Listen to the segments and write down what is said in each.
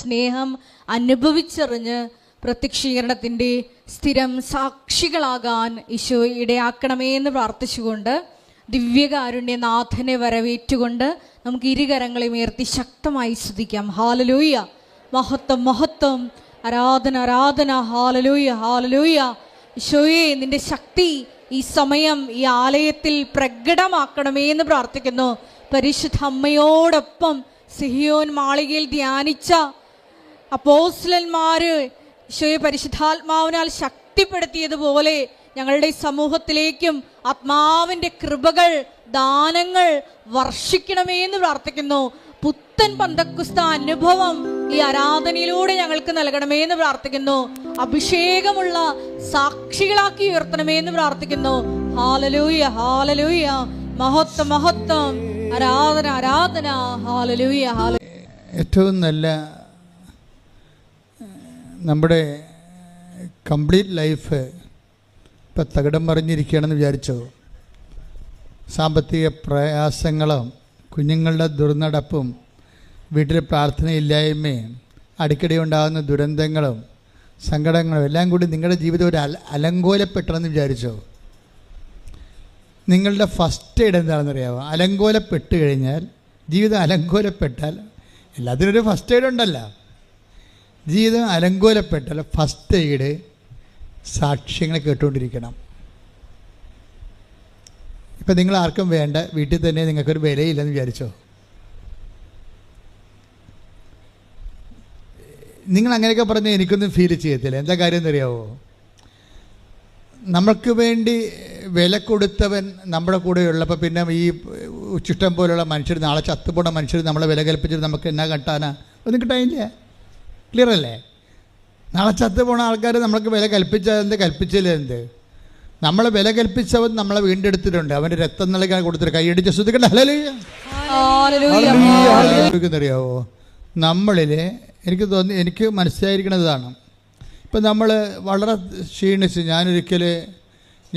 സ്നേഹം അനുഭവിച്ചറിഞ്ഞ് പ്രത്യക്ഷീകരണത്തിൻ്റെ സ്ഥിരം സാക്ഷികളാകാൻ ഈശോ ഇടയാക്കണമേ എന്ന് പ്രാർത്ഥിച്ചുകൊണ്ട് ദിവ്യകാരുണ്യനാഥനെ വരവേറ്റുകൊണ്ട് നമുക്ക് ഇരുകരങ്ങളെ ഉയർത്തി ശക്തമായി സ്തുതിക്കാം. ഹാലലൂയ, മഹത്വം മഹത്വം, ആരാധന ആരാധന, ഹാലലൂയ ഹാലലൂയ. ഈശോയെ, നിന്റെ ശക്തി ഈ സമയം ഈ ആലയത്തിൽ പ്രകടമാക്കണമേ എന്ന് പ്രാർത്ഥിക്കുന്നു. പരിശുദ്ധ അമ്മയോടൊപ്പം സിഹിയോൻ മാളികയിൽ ധ്യാനിച്ച അപ്പോസ്തലന്മാര് ഈശോയെ പരിശുദ്ധാത്മാവിനാൽ ശക്തിപ്പെടുത്തിയതുപോലെ ഞങ്ങളുടെ സമൂഹത്തിലേക്കും ആത്മാവിൻ്റെ കൃപകൾ, ദാനങ്ങൾ വർഷിക്കണമേ എന്ന് പ്രാർത്ഥിക്കുന്നു. പുത്തൻ പന്തക്കുസ്ത അനുഭവം ഈ ആരാധനയിലൂടെ ഞങ്ങൾക്ക് നൽകണമേ എന്ന് പ്രാർത്ഥിക്കുന്നു. അഭിഷേകമുള്ള സാക്ഷികളാക്കി ഉയർത്തണമേ എന്ന് പ്രാർത്ഥിക്കുന്നു. ഹാലലൂയ ഹാലലൂയ, മഹത്വം മഹത്വം, ആരാധന ആരാധന, ഹാലലൂയ ഹാലലൂയ. ഏറ്റവും നല്ല നമ്മുടെ കംപ്ലീറ്റ് ലൈഫ് ഇപ്പം തകിടം മറിഞ്ഞിരിക്കുകയാണെന്ന് വിചാരിച്ചോ? സാമ്പത്തിക പ്രയാസങ്ങളും കുഞ്ഞുങ്ങളുടെ ദുർനടപ്പും വീട്ടിലെ പ്രാർത്ഥനയില്ലായ്മയും അടിക്കടി ഉണ്ടാകുന്ന ദുരന്തങ്ങളും സങ്കടങ്ങളും എല്ലാം കൂടി നിങ്ങളുടെ ജീവിതം ഒരു അലങ്കോലപ്പെട്ടെന്ന് വിചാരിച്ചോ? നിങ്ങളുടെ ഫസ്റ്റ് എയ്ഡ് എന്താണെന്നറിയാമോ? അലങ്കോലപ്പെട്ട് കഴിഞ്ഞാൽ, ജീവിതം അലങ്കോലപ്പെട്ടാൽ, എല്ലാത്തിനൊരു ഫസ്റ്റ് എയ്ഡ് ഉണ്ടല്ലോ. ജീവിതം അലങ്കോലപ്പെട്ടാൽ ഫസ്റ്റ് എയ്ഡ് സാക്ഷ്യങ്ങളെ കേട്ടുകൊണ്ടിരിക്കണം. ഇപ്പം നിങ്ങൾ ആർക്കും വേണ്ട, വീട്ടിൽ തന്നെ നിങ്ങൾക്കൊരു വിലയില്ലെന്ന് വിചാരിച്ചോ? നിങ്ങൾ അങ്ങനെയൊക്കെ പറഞ്ഞാൽ എനിക്കൊന്നും ഫീൽ ചെയ്യത്തില്ല. എന്താ കാര്യം എന്നറിയാവോ? നമ്മൾക്ക് വേണ്ടി വില കൊടുത്തവൻ നമ്മുടെ കൂടെ ഉള്ളപ്പോൾ പിന്നെ ഈ ചുഷ്ടം പോലുള്ള മനുഷ്യർ, നാളെ ചത്തുപോണ മനുഷ്യർ നമ്മളെ വില കൽപ്പിച്ചിട്ട് നമുക്ക് എന്നാ കിട്ടാനാ? ഒന്നും കിട്ടാനില്ല. ക്ലിയർ അല്ലേ? നാളെ ചത്തു പോണ ആൾക്കാർ നമ്മൾക്ക് വില കൽപ്പിച്ചതെന്ത്, കൽപ്പിച്ചില്ല എന്ത്? നമ്മളെ വില കൽപ്പിച്ചവൻ നമ്മളെ വീണ്ടെടുത്തിട്ടുണ്ട്. അവൻ്റെ രക്തം നൽകാൻ കൊടുത്തിട്ട് കൈയടിച്ച് ശ്രദ്ധിക്കട്ടെ. അറിയാവോ, നമ്മളിൽ എനിക്ക് തോന്നി, എനിക്ക് മനസ്സിലായിരിക്കണതാണ്, ഇപ്പം നമ്മൾ വളരെ ക്ഷീണിച്ച്,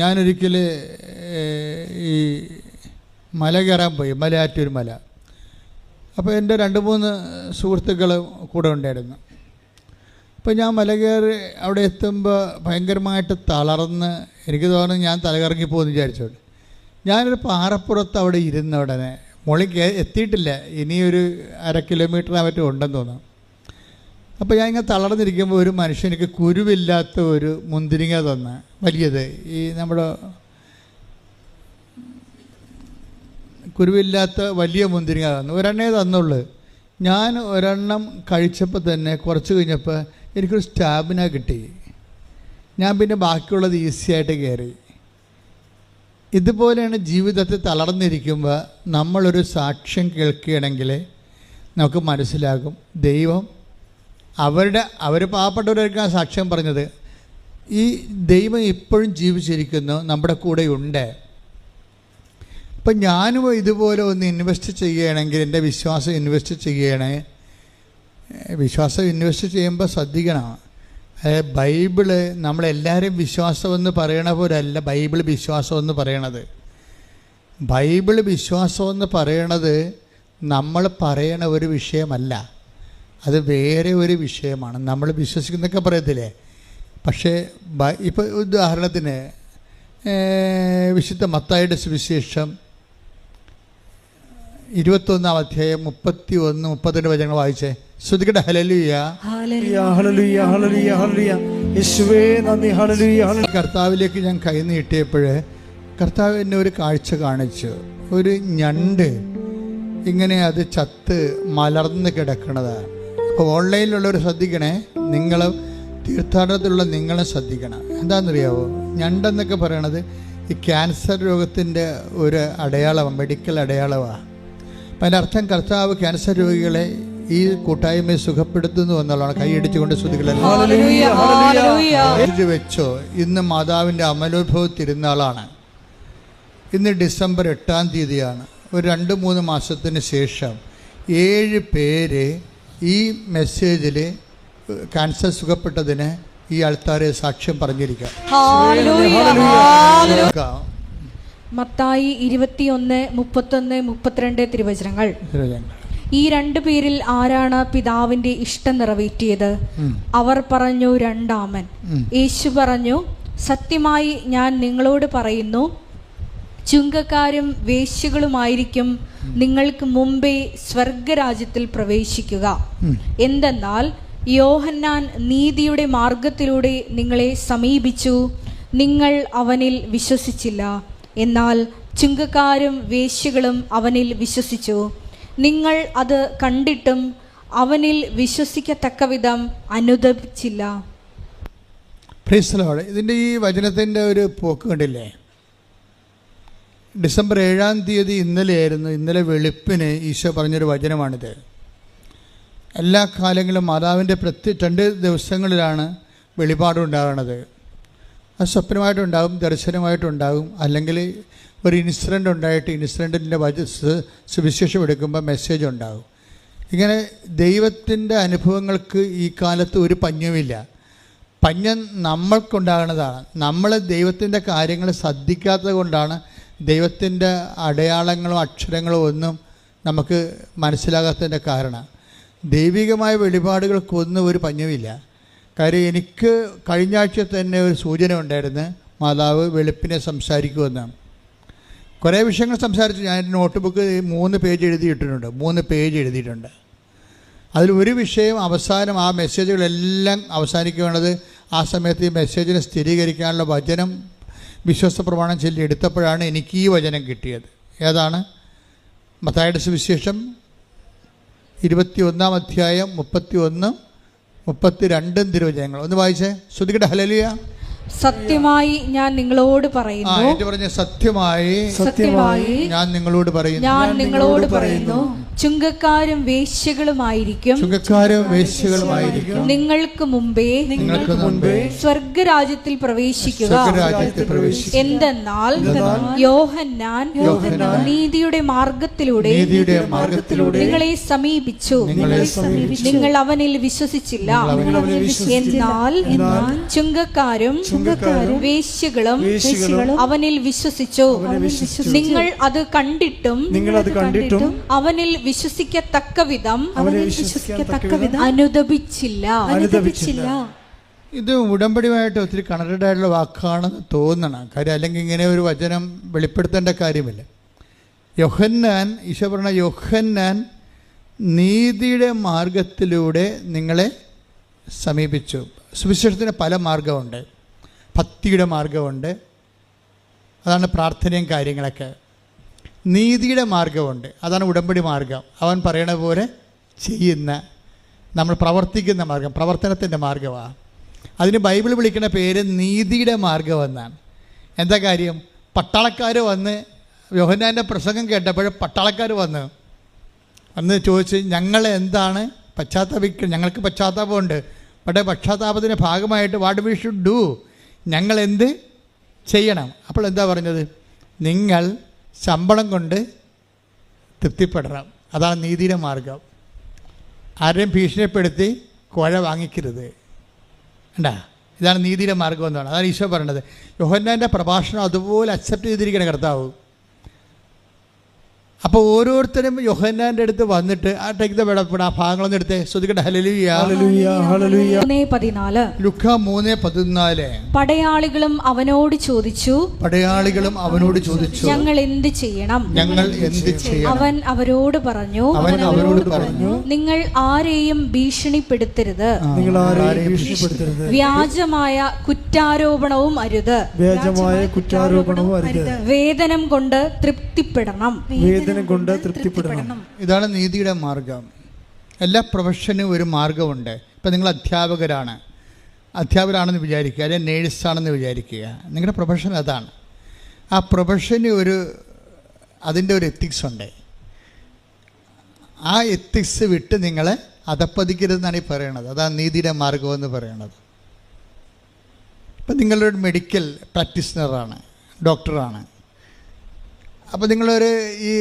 ഞാനൊരിക്കൽ ഈ മല കയറാൻ പോയി, മലയാറ്റൂർ മല. അപ്പോൾ എൻ്റെ 2-3 സുഹൃത്തുക്കൾ കൂടെ ഉണ്ടായിരുന്നു. അപ്പോൾ ഞാൻ മല കയറി അവിടെ എത്തുമ്പോൾ ഭയങ്കരമായിട്ട് തളർന്ന്, എനിക്ക് തോന്നുന്നു ഞാൻ തലകറങ്ങി പോകുമെന്ന് വിചാരിച്ചോണ്ട് ഞാനൊരു പാറപ്പുറത്ത് അവിടെ ഇരുന്ന ഉടനെ, മുകളിൽ എത്തിയിട്ടില്ല, ഇനിയൊരു 1/2 കിലോമീറ്റർ മറ്റും ഉണ്ടെന്ന് തോന്നുന്നു. അപ്പോൾ ഞാൻ ഇങ്ങനെ തളർന്നിരിക്കുമ്പോൾ ഒരു മനുഷ്യൻ എനിക്ക് കുരുവില്ലാത്ത ഒരു മുന്തിരിങ്ങ തന്ന്, വലിയത്, ഈ നമ്മുടെ കുരുവില്ലാത്ത വലിയ മുന്തിരിങ്ങ തന്നു. ഒരെണ്ണേ തന്നുള്ളൂ. ഞാൻ ഒരെണ്ണം കഴിച്ചപ്പോൾ തന്നെ കുറച്ച് കഴിഞ്ഞപ്പോൾ എനിക്കൊരു സ്റ്റാമിന കിട്ടി. ഞാൻ പിന്നെ ബാക്കിയുള്ളത് ഈസിയായിട്ട് കയറി. ഇതുപോലെയാണ് ജീവിതത്തിൽ തളർന്നിരിക്കുമ്പോൾ നമ്മളൊരു സാക്ഷ്യം കേൾക്കുകയാണെങ്കിൽ നമുക്ക് മനസ്സിലാകും, ദൈവം അവർ പാവപ്പെട്ടവരായിരിക്കും ആ സാക്ഷ്യം പറഞ്ഞത്. ഈ ദൈവം ഇപ്പോഴും ജീവിച്ചിരിക്കുന്നു, നമ്മുടെ കൂടെ ഉണ്ട്. ഇപ്പം ഞാനും ഇതുപോലെ ഒന്ന് ഇൻവെസ്റ്റ് ചെയ്യുകയാണെങ്കിൽ, എൻ്റെ വിശ്വാസം ഇൻവെസ്റ്റ് ചെയ്യുകയാണ്. വിശ്വാസം ഇൻവെസ്റ്റ് ചെയ്യുമ്പോൾ ശ്രദ്ധിക്കണം. ബൈബിള് നമ്മളെല്ലാവരും വിശ്വാസമെന്ന് പറയണ പോലല്ല ബൈബിൾ വിശ്വാസമെന്ന് പറയണത്. ബൈബിൾ വിശ്വാസമെന്ന് പറയണത് നമ്മൾ പറയണ ഒരു വിഷയമല്ല, അത് വേറെ ഒരു വിഷയമാണ്. നമ്മൾ വിശ്വസിക്കുന്നൊക്കെ പറയത്തില്ലേ? പക്ഷേ ഇപ്പോൾ ഉദാഹരണത്തിന് വിശുദ്ധ മത്തായിയുടെ സുവിശേഷം 21-ാം അധ്യായം 31-32 വചനങ്ങൾ വായിച്ചേ. ശ്രദ്ധിക്കട്ടെ. ഹല്ലേലൂയ ഹല്ലേലൂയ ഹല്ലേലൂയ ഹല്ലേലൂയ, യേശുവേ നന്ദി, ഹല്ലേലൂയ. കർത്താവിലേക്ക് ഞാൻ കൈ നീട്ടിയപ്പോൾ കർത്താവ് എന്നെ ഒരു കാഴ്ച കാണിച്ചു. ഒരു ഞണ്ട് ഇങ്ങനെ അത് ചത്ത് മലർന്ന് കിടക്കണതാണ്. അപ്പോൾ ഓൺലൈനിലുള്ളവർ ശ്രദ്ധിക്കണേ, നിങ്ങൾ തീർത്ഥാടനത്തിലുള്ള നിങ്ങളും ശ്രദ്ധിക്കണം. എന്താണെന്നറിയാവോ? ഞണ്ടെന്നൊക്കെ പറയണത് ഈ ക്യാൻസർ രോഗത്തിൻ്റെ ഒരു അടയാളമാണ്, മെഡിക്കൽ അടയാളമാണ്. അപ്പം അതിൻ്റെ അർത്ഥം കർത്താവ് ക്യാൻസർ രോഗികളെ ഈ കൂട്ടായ്മയെ സുഖപ്പെടുത്തുന്നു എന്നുള്ളതാണ്. കൈയടിച്ചുകൊണ്ട് ശ്രുതികളെല്ലാം വെച്ചോ. ഇന്ന് മാതാവിൻ്റെ അമലോത്ഭവ തിരുനാളാണ്. ഇന്ന് ഡിസംബർ 8-ാം തീയതിയാണ്. ഒരു 2-3 മാസത്തിന് ശേഷം 7 പേര് ഈ മെസ്സേജിൽ ക്യാൻസർ സുഖപ്പെട്ടതിന് ഈ ആൾക്കാരെ സാക്ഷ്യം പറഞ്ഞിരിക്കാം. മത്തായി 21, 31, 32 തിരുവചനങ്ങൾ. ഈ 2 പേരിൽ ആരാണ് പിതാവിന്റെ ഇഷ്ടം നിറവേറ്റിയത്? അവർ പറഞ്ഞു, രണ്ടാമൻ. യേശു പറഞ്ഞു, സത്യമായി ഞാൻ നിങ്ങളോട് പറയുന്നു, ചുങ്കക്കാരും വേശ്യകളുമായിരിക്കും നിങ്ങൾക്ക് മുമ്പേ സ്വർഗരാജ്യത്തിൽ പ്രവേശിക്കുക. എന്തെന്നാൽ യോഹന്നാൻ നീതിയുടെ മാർഗത്തിലൂടെ നിങ്ങളെ സമീപിച്ചു, നിങ്ങൾ അവനിൽ വിശ്വസിച്ചില്ല. എന്നാൽ ചുങ്കക്കാരും വേശ്യകളും അവനിൽ വിശ്വസിച്ചു. നിങ്ങൾ അത് കണ്ടിട്ടും അവനിൽ വിശ്വസിക്കത്തക്കവിധം അനുദപിച്ചില്ല. Praise the lord. ഇതിൻ്റെ ഈ വചനത്തിൻ്റെ ഒരു പോക്ക് കണ്ടില്ലേ? ഡിസംബർ 7-ാം തീയതി ഇന്നലെയായിരുന്നു. ഇന്നലെ വെളുപ്പിന് ഈശോ പറഞ്ഞൊരു വചനമാണിത്. എല്ലാ കാലങ്ങളിലും മാതാവിൻ്റെ 2 ദിവസങ്ങളിലാണ് വെളിപാടുണ്ടാകുന്നത്. അത് സ്വപ്നമായിട്ടുണ്ടാകും, ദർശനമായിട്ടുണ്ടാകും, അല്ലെങ്കിൽ ഒരു ഇൻസിഡൻ്റ് ഉണ്ടായിട്ട് ഇൻസിഡൻറ്റിൻ്റെ സുവിശേഷം എടുക്കുമ്പോൾ മെസ്സേജ് ഉണ്ടാകും. ഇങ്ങനെ ദൈവത്തിൻ്റെ അനുഭവങ്ങൾക്ക് ഈ കാലത്ത് ഒരു പഞ്ഞവുമില്ല. പഞ്ഞം നമ്മൾക്കുണ്ടാകുന്നതാണ്. നമ്മൾ ദൈവത്തിൻ്റെ കാര്യങ്ങൾ ശ്രദ്ധിക്കാത്തത് കൊണ്ടാണ് ദൈവത്തിൻ്റെ അടയാളങ്ങളോ അക്ഷരങ്ങളോ ഒന്നും നമുക്ക് മനസ്സിലാകാത്തതിൻ്റെ കാരണം. ദൈവികമായ വെളിപാടുകൾക്കൊന്നും ഒരു പഞ്ഞവുമില്ല. കാര്യം എനിക്ക് കഴിഞ്ഞ ആഴ്ച തന്നെ ഒരു സൂചന ഉണ്ടായിരുന്നു, മാതാവ് വെളുപ്പിനെ സംസാരിക്കുമെന്ന്. കുറേ വിഷയങ്ങൾ സംസാരിച്ചു. ഞാൻ നോട്ട് ബുക്ക് 3 പേജ് എഴുതിയിട്ടുണ്ട്. 3 പേജ് എഴുതിയിട്ടുണ്ട്. അതിലൊരു വിഷയം അവസാനം, ആ മെസ്സേജുകളെല്ലാം അവസാനിക്കേണ്ടത് ആ സമയത്ത് ഈ മെസ്സേജിനെ സ്ഥിരീകരിക്കാനുള്ള വചനം വിശ്വാസ പ്രമാണം ചൊല്ലി എടുത്തപ്പോഴാണ് എനിക്ക് ഈ വചനം കിട്ടിയത്. ഏതാണ്? മത്തായിയുടെ സുവിശേഷം 21-ാം അധ്യായം 31, 32 തിരുവചനങ്ങൾ. ഒന്ന് വായിച്ചേ. ശ്രുതികട്ടെ. ഹല്ലേലൂയ. സത്യമായി ഞാൻ നിങ്ങളോട് പറയുന്നു, സത്യമായി ഞാൻ നിങ്ങളോട് പറയുന്നു, ചുങ്കക്കാരും വേശ്യകളുമായിരിക്കും നിങ്ങൾക്ക് മുമ്പേ സ്വർഗരാജ്യത്തിൽ പ്രവേശിക്കുക. എന്തെന്നാൽ യോഹന്നാൻ നീതിയുടെ മാർഗത്തിലൂടെ നിങ്ങളെ സമീപിച്ചു, നിങ്ങൾ അവനിൽ വിശ്വസിച്ചില്ല. എന്നാൽ ചുങ്കക്കാരും വേശ്യകളും അവനിൽ വിശ്വസിച്ചു. നിങ്ങൾ അത് കണ്ടിട്ടും അവനിൽ വിശ്വസിക്കത്തക്ക വിധം അനുദപിച്ചില്ല. ഇത് ഉടമ്പടിയുമായിട്ട് ഒത്തിരി കണക്റ്റഡ് ആയിട്ടുള്ള വാക്കാണെന്ന് തോന്നണം. കാര്യം അല്ലെങ്കിൽ ഇങ്ങനെ ഒരു വചനം വെളിപ്പെടുത്തേണ്ട കാര്യമില്ല. യോഹന്നാൻ, ഈശോ പറഞ്ഞ യോഹന്നാൻ നീതിയുടെ മാർഗത്തിലൂടെ നിങ്ങളെ സമീപിച്ചു. സുവിശേഷത്തിന് പല മാർഗമുണ്ട്. ഭക്തിയുടെ മാർഗമുണ്ട്, അതാണ് പ്രാർത്ഥനയും കാര്യങ്ങളൊക്കെ. നീതിയുടെ മാർഗമുണ്ട്, അതാണ് ഉടമ്പടി മാർഗം. അവൻ പറയണ പോലെ ചെയ്യുന്ന, നമ്മൾ പ്രവർത്തിക്കുന്ന മാർഗം, പ്രവർത്തനത്തിൻ്റെ മാർഗമാണ്. അതിന് ബൈബിൾ വിളിക്കുന്ന പേര് നീതിയുടെ മാർഗം എന്നാണ്. എന്താ കാര്യം? പട്ടാളക്കാർ വന്ന് യോഹന്നാൻ്റെ പ്രസംഗം കേട്ടപ്പോൾ പട്ടാളക്കാർ വന്ന് ചോദിച്ച്, ഞങ്ങൾ എന്താണ് പശ്ചാത്താപിക്കുന്നത്? ഞങ്ങൾക്ക് പശ്ചാത്താപമുണ്ട്, പക്ഷേ പശ്ചാത്താപത്തിൻ്റെ ഭാഗമായിട്ട് വാട്ട് വി ഷുഡ് ഡു, ഞങ്ങൾ എന്ത് ചെയ്യണം? അപ്പോൾ എന്താ പറഞ്ഞത്? നിങ്ങൾ ശമ്പളം കൊണ്ട് തൃപ്തിപ്പെടണം. അതാണ് നീതിയുടെ മാർഗം. ആരെയും ഭീഷണിപ്പെടുത്തി കോഴ വാങ്ങിക്കരുത്. കണ്ടാ, ഇതാണ് നീതിയുടെ മാർഗം എന്നാണ്. അതാണ് ഈശോ പറയണത്. യോഹന്നാൻ്റെ പ്രഭാഷണം അതുപോലെ അക്സെപ്റ്റ് ചെയ്തിരിക്കണം കർത്താവ്. അപ്പോൾ ഓരോരുത്തരും യോഹന്നാൻ്റെ അടുത്ത് വന്നിട്ട് ആ ഭാഗങ്ങളൊന്നും എടുത്തേ. ശ്രുതികട്ടെ. ഹല്ലേലൂയ. ലുക്കാ 3:14. പടയാളികളും അവനോട് ചോദിച്ചു, ഞങ്ങൾ എന്ത് ചെയ്യണം? അവൻ അവരോട് പറഞ്ഞു, നിങ്ങൾ ആരെയും ഭീഷണിപ്പെടുത്തരുത്, വ്യാജമായ കുറ്റാരോപണവും അരുത്, വേതനം കൊണ്ട് തൃപ്തിപ്പെടണം. ഇതാണ് നീതിയുടെ മാർഗം. എല്ലാ പ്രൊഫഷനും ഒരു മാർഗമുണ്ട്. ഇപ്പം നിങ്ങൾ അധ്യാപകരാണെന്ന് വിചാരിക്കുക, അല്ലെങ്കിൽ നേഴ്സാണെന്ന് വിചാരിക്കുക. നിങ്ങളുടെ പ്രൊഫഷൻ അതാണ്. ആ പ്രൊഫഷന് അതിൻ്റെ ഒരു എത്തിക്സ് ഉണ്ട്. ആ എത്തിക്സ് വിട്ട് നിങ്ങളെ അധപ്പതിക്കരുതെന്നാണ് ഈ പറയണത്. അതാണ് നീതിയുടെ മാർഗമെന്ന് പറയണത്. ഇപ്പം നിങ്ങളൊരു മെഡിക്കൽ പ്രാക്ടീഷണറാണ്, ഡോക്ടറാണ്. അപ്പോൾ നിങ്ങളൊരു ഈ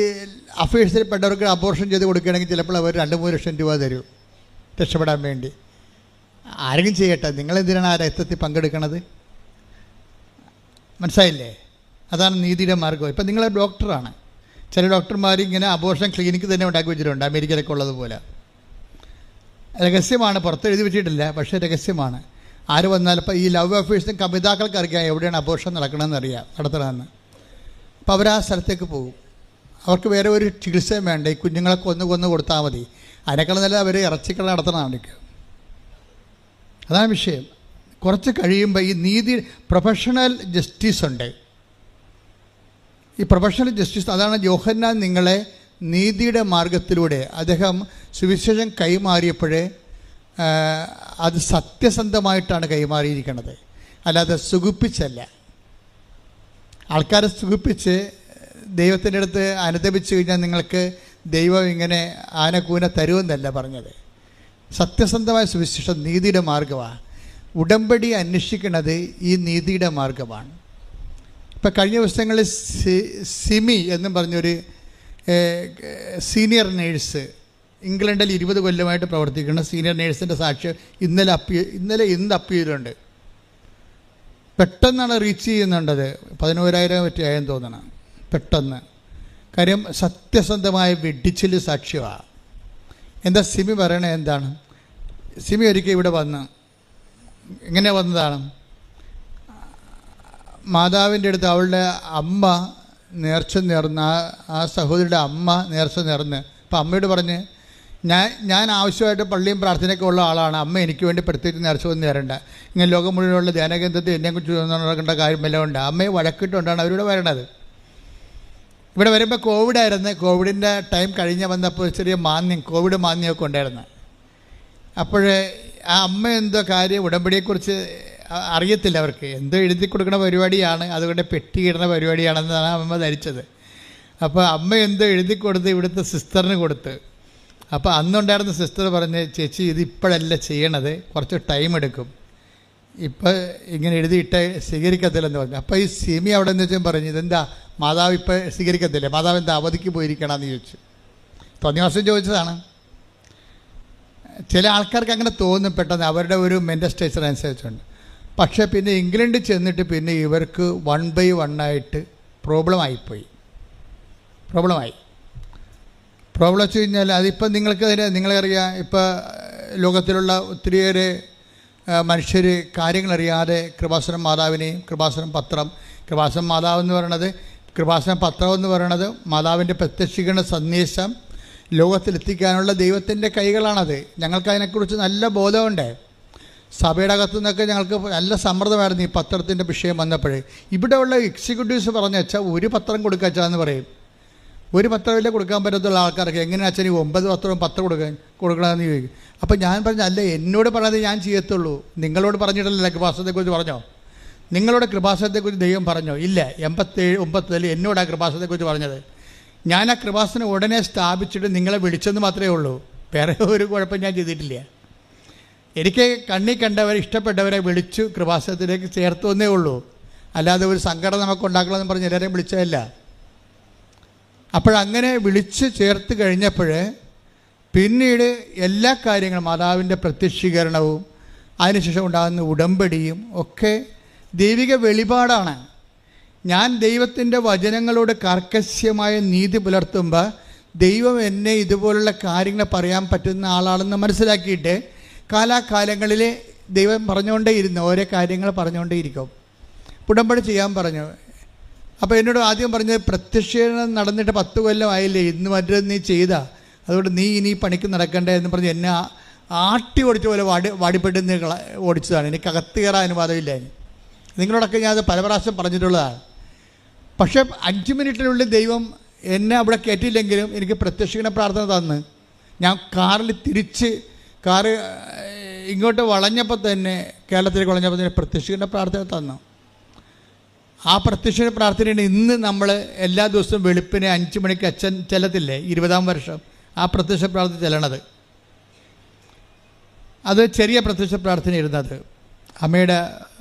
അഫയേഴ്സിൽ പെട്ടവർക്ക് അബോർഷൻ ചെയ്ത് കൊടുക്കുകയാണെങ്കിൽ ചിലപ്പോൾ അവർ 2-3 ലക്ഷം രൂപ തരും രക്ഷപ്പെടാൻ വേണ്ടി. ആരെങ്കിലും ചെയ്യട്ടെ, നിങ്ങളെന്തിനാണ് ആ രക്തത്തിൽ പങ്കെടുക്കണത്? മനസ്സിലായില്ലേ? അതാണ് നീതിയുടെ മാർഗം. ഇപ്പം നിങ്ങൾ ഡോക്ടറാണ്, ചില ഡോക്ടർമാർ ഇങ്ങനെ അബോർഷൻ ക്ലിനിക്ക് തന്നെ ഉണ്ടാക്കി വെച്ചിട്ടുണ്ട്, അമേരിക്കയിലൊക്കെ ഉള്ളതുപോലെ. രഹസ്യമാണ്, പുറത്ത് എഴുതി വെച്ചിട്ടില്ല, പക്ഷേ രഹസ്യമാണ്. ആര് വന്നാലും ഇപ്പോൾ ഈ ലവ് അഫയേഴ്സിനും കമിതാക്കൾക്ക് അറിയാം എവിടെയാണ് അബോർഷൻ നടത്തണമെന്ന്. അപ്പോൾ അവർ ആ സ്ഥലത്തേക്ക് പോകും. അവർക്ക് വേറെ ഒരു ചികിത്സയും വേണ്ട, ഈ കുഞ്ഞുങ്ങളെ കൊന്നു കൊടുത്താൽ മതി. അതിനേക്കാൾ നല്ല അവർ ഇറച്ചിക്കട നടത്തണം അവർക്ക്. അതാണ് വിഷയം. കുറച്ച് കഴിയുമ്പോൾ ഈ നീതി, പ്രൊഫഷണൽ ജസ്റ്റിസ് ഉണ്ട്. ഈ പ്രൊഫഷണൽ ജസ്റ്റിസ്, അതാണ് യോഹന്നാൻ നിങ്ങളെ നീതിയുടെ മാർഗത്തിലൂടെ അദ്ദേഹം സുവിശേഷം കൈമാറിയപ്പോഴേ അത് സത്യസന്ധമായിട്ടാണ് കൈമാറിയിരിക്കുന്നത്, അല്ലാതെ സുഖിപ്പിച്ചല്ല. ആൾക്കാരെ സുഖിപ്പിച്ച് ദൈവത്തിൻ്റെ അടുത്ത് അനുദപിച്ചു കഴിഞ്ഞാൽ നിങ്ങൾക്ക് ദൈവം ഇങ്ങനെ ആനക്കൂന തരുമെന്നല്ല പറഞ്ഞത്. സത്യസന്ധമായ സുവിശേഷം നീതിയുടെ മാർഗമാണ്. ഉടമ്പടി അന്വേഷിക്കുന്നത് ഈ നീതിയുടെ മാർഗമാണ്. ഇപ്പം കഴിഞ്ഞ ദിവസങ്ങളിൽ സിമി എന്നും പറഞ്ഞൊരു സീനിയർ നേഴ്സ്, ഇംഗ്ലണ്ടിൽ 20 കൊല്ലമായിട്ട് പ്രവർത്തിക്കുന്ന സീനിയർ നേഴ്സിൻ്റെ സാക്ഷ്യം ഇന്ന് അപ്പീലുണ്ട്. പെട്ടെന്നാണ് റീച്ച് ചെയ്യുന്നുണ്ടത്, 11,000 പറ്റിയായെന്ന് തോന്നണം. പെട്ടെന്ന്. കാര്യം സത്യസന്ധമായ വെടിച്ചിൽ സാക്ഷ്യമാണ്. എന്താ സിമി പറയണത്? എന്താണ് സിമി ഒരിക്കൽ ഇവിടെ വന്ന്, എങ്ങനെ വന്നതാണ്? മാതാവിൻ്റെ അടുത്ത് അവളുടെ അമ്മ നേർച്ച നേർന്ന്, ആ സഹോദരിയുടെ അമ്മ നേർച്ച നേർന്ന്. അപ്പം അമ്മയോട് പറഞ്ഞ്, ഞാൻ ആവശ്യമായിട്ട് പള്ളിയും പ്രാർത്ഥനയൊക്കെ ഉള്ള ആളാണ്, അമ്മ എനിക്ക് വേണ്ടി പ്രത്യേകിച്ച് നേർച്ച ഒന്നും നേരണ്ട, ഇങ്ങനെ ലോകം മുഴുവനുള്ള ധ്യാനകേന്ദ്രത്തിൽ എന്നെക്കുറിച്ച് നടക്കേണ്ട കാര്യം എല്ലാം ഉണ്ട്. അമ്മയെ വഴക്കിട്ടുകൊണ്ടാണ് അവരിവിടെ വരണത്. ഇവിടെ വരുമ്പോൾ കോവിഡായിരുന്നു. കോവിഡിൻ്റെ ടൈം കഴിഞ്ഞ് വന്നപ്പോൾ ചെറിയ കോവിഡ് മാന്യമൊക്കെ ഉണ്ടായിരുന്നു. അപ്പോൾ ആ അമ്മ എന്തോ കാര്യം ഉടമ്പടിയെക്കുറിച്ച് അറിയത്തില്ല, അവർക്ക് എന്തോ എഴുതി കൊടുക്കുന്ന പരിപാടിയാണ്, അതുകൊണ്ട് പെട്ടിയിടുന്ന പരിപാടിയാണെന്നാണ് അമ്മ ധരിച്ചത്. അപ്പോൾ അമ്മ എന്തോ എഴുതി കൊടുത്ത് ഇവിടുത്തെ സിസ്റ്ററിന് കൊടുത്ത്. അപ്പോൾ അന്നുണ്ടായിരുന്ന സിസ്റ്റർ പറഞ്ഞ്, ചേച്ചി ഇത് ഇപ്പോഴല്ല ചെയ്യണത്, കുറച്ച് ടൈം എടുക്കും, ഇപ്പോൾ ഇങ്ങനെ എഴുതിയിട്ട് സ്വീകരിക്കത്തില്ലെന്ന് പറഞ്ഞു. അപ്പോൾ ഈ സിമി അവിടെ നിന്ന് വെച്ചാൽ പറഞ്ഞു, ഇതെന്താ മാതാവ് ഇപ്പോൾ സ്വീകരിക്കത്തില്ലേ, മാതാവ് എന്താ അവധിക്ക് പോയിരിക്കണമെന്ന് ചോദിച്ചു. തോന്നിവാസം ചോദിച്ചതാണ്. ചില ആൾക്കാർക്ക് അങ്ങനെ തോന്നും പെട്ടെന്ന്, അവരുടെ ഒരു മെൻ്റൽ സ്റ്റേച്ചർ അനുസരിച്ചുണ്ട്. പക്ഷേ പിന്നെ ഇംഗ്ലണ്ടിൽ ചെന്നിട്ട് പിന്നെ ഇവർക്ക് 1 by 1 ആയിട്ട് പ്രോബ്ലമായി. പ്രോബ്ലം വെച്ച് കഴിഞ്ഞാൽ അതിപ്പോൾ നിങ്ങളറിയാം, ഇപ്പോൾ ലോകത്തിലുള്ള ഒത്തിരിയേറെ മനുഷ്യർ കാര്യങ്ങളറിയാതെ കൃപാസനം മാതാവിനെയും കൃപാസനം മാതാവ് എന്ന് പറയണത്, കൃപാസനം പത്രം എന്ന് പറയണത് മാതാവിൻ്റെ പ്രത്യക്ഷീകരണ സന്ദേശം ലോകത്തിലെത്തിക്കാനുള്ള ദൈവത്തിൻ്റെ കൈകളാണത്. ഞങ്ങൾക്കതിനെക്കുറിച്ച് നല്ല ബോധമുണ്ട്. സഭയുടെ അകത്തു നിന്നൊക്കെ ഞങ്ങൾക്ക് നല്ല സമ്മർദ്ദമായിരുന്നു ഈ പത്രത്തിൻ്റെ വിഷയം വന്നപ്പോഴേ. ഇവിടെയുള്ള എക്സിക്യൂട്ടീവ്സ് പറഞ്ഞു വെച്ചാൽ ഒരു പത്രം കൊടുക്കാച്ചാന്ന് പറയും. ഒരു പത്രമില്ലേ കൊടുക്കാൻ പറ്റത്തുള്ള ആൾക്കാർക്ക് എങ്ങനെ അച്ഛൻ 9 പത്രം കൊടുക്കണമെന്ന് ചോദിക്കും. അപ്പോൾ ഞാൻ പറഞ്ഞു, അല്ല, എന്നോട് പറഞ്ഞത് ഞാൻ ചെയ്യത്തുള്ളൂ, നിങ്ങളോട് പറഞ്ഞിട്ടല്ല കൃപാസനത്തെക്കുറിച്ച് പറഞ്ഞോ? നിങ്ങളോട് കൃപാസനത്തെക്കുറിച്ച് ദൈവം പറഞ്ഞോ? ഇല്ല. 87-9 എന്നോട് ആ കൃപാസനത്തെക്കുറിച്ച് പറഞ്ഞത്. ഞാൻ ആ കൃപാസനം ഉടനെ സ്ഥാപിച്ചിട്ട് നിങ്ങളെ വിളിച്ചെന്ന് മാത്രമേ ഉള്ളൂ, വേറെ ഒരു കുഴപ്പം ഞാൻ ചെയ്തിട്ടില്ല. എനിക്ക് കണ്ണി കണ്ടവരെ, ഇഷ്ടപ്പെട്ടവരെ വിളിച്ചു കൃപാസനത്തിലേക്ക് ചേർത്തു എന്നേ ഉള്ളൂ, അല്ലാതെ ഒരു സംഘടന നമുക്ക് ഉണ്ടാക്കണമെന്ന് പറഞ്ഞ് എല്ലാവരെയും വിളിച്ചതല്ല. അപ്പോഴങ്ങനെ വിളിച്ച് ചേർത്ത് കഴിഞ്ഞപ്പോൾ പിന്നീട് എല്ലാ കാര്യങ്ങളും, മാതാവിൻ്റെ പ്രത്യക്ഷീകരണവും അതിനുശേഷം ഉണ്ടാകുന്ന ഉടമ്പടിയും ഒക്കെ ദൈവിക വെളിപാടാണ്. ഞാൻ ദൈവത്തിൻ്റെ വചനങ്ങളോട് കർക്കശ്യമായ നീതി പുലർത്തുമ്പോൾ ദൈവം എന്നെ ഇതുപോലുള്ള കാര്യങ്ങൾ പറയാൻ പറ്റുന്ന ആളാണെന്ന് മനസ്സിലാക്കിയിട്ട് കാലാകാലങ്ങളിൽ ദൈവം പറഞ്ഞുകൊണ്ടേയിരുന്നു, ഓരോ കാര്യങ്ങൾ പറഞ്ഞുകൊണ്ടേയിരിക്കും. ഉടമ്പടി ചെയ്യാൻ പറഞ്ഞു. അപ്പോൾ എന്നോട് ആദ്യം പറഞ്ഞത്, പ്രത്യക്ഷീകരണം നടന്നിട്ട് 10 കൊല്ലമായില്ലേ, ഇന്ന് മറ്റൊരു നീ ചെയ്താ, അതുകൊണ്ട് നീ ഇനി പണിക്ക് നടക്കണ്ടേ എന്ന് പറഞ്ഞ് എന്നെ ആട്ടി ഓടിച്ച പോലെ വാടിപ്പെട്ട് ഓടിച്ചതാണ്. എനിക്കകത്ത് കയറാൻ അനുവാദമില്ല. നിങ്ങളോടൊക്കെ ഞാൻ അത് പല പ്രാവശ്യം പറഞ്ഞിട്ടുള്ളതാണ്. പക്ഷേ 5 മിനിറ്റിനുള്ളിൽ ദൈവം എന്നെ അവിടെ കയറ്റിയില്ലെങ്കിലും എനിക്ക് പ്രത്യക്ഷീകരണ പ്രാർത്ഥന തന്ന്, ഞാൻ കാറ് ഇങ്ങോട്ട് വളഞ്ഞപ്പോൾ തന്നെ, കേരളത്തിലേക്ക് വളഞ്ഞപ്പോൾ തന്നെ പ്രത്യക്ഷീകരണ പ്രാർത്ഥന തന്നു. ആ പ്രത്യക്ഷീകരണ പ്രാർത്ഥനയാണ് ഇന്ന് നമ്മൾ എല്ലാ ദിവസവും വെളുപ്പിനെ 5 മണിക്ക് അച്ഛൻ ചെല്ലത്തില്ലേ, 20-ാം വർഷം ആ പ്രത്യക്ഷ പ്രാർത്ഥന ചെല്ലണത്. അത് ചെറിയ പ്രത്യക്ഷ പ്രാർത്ഥന ഇരുന്നത്. അമ്മയുടെ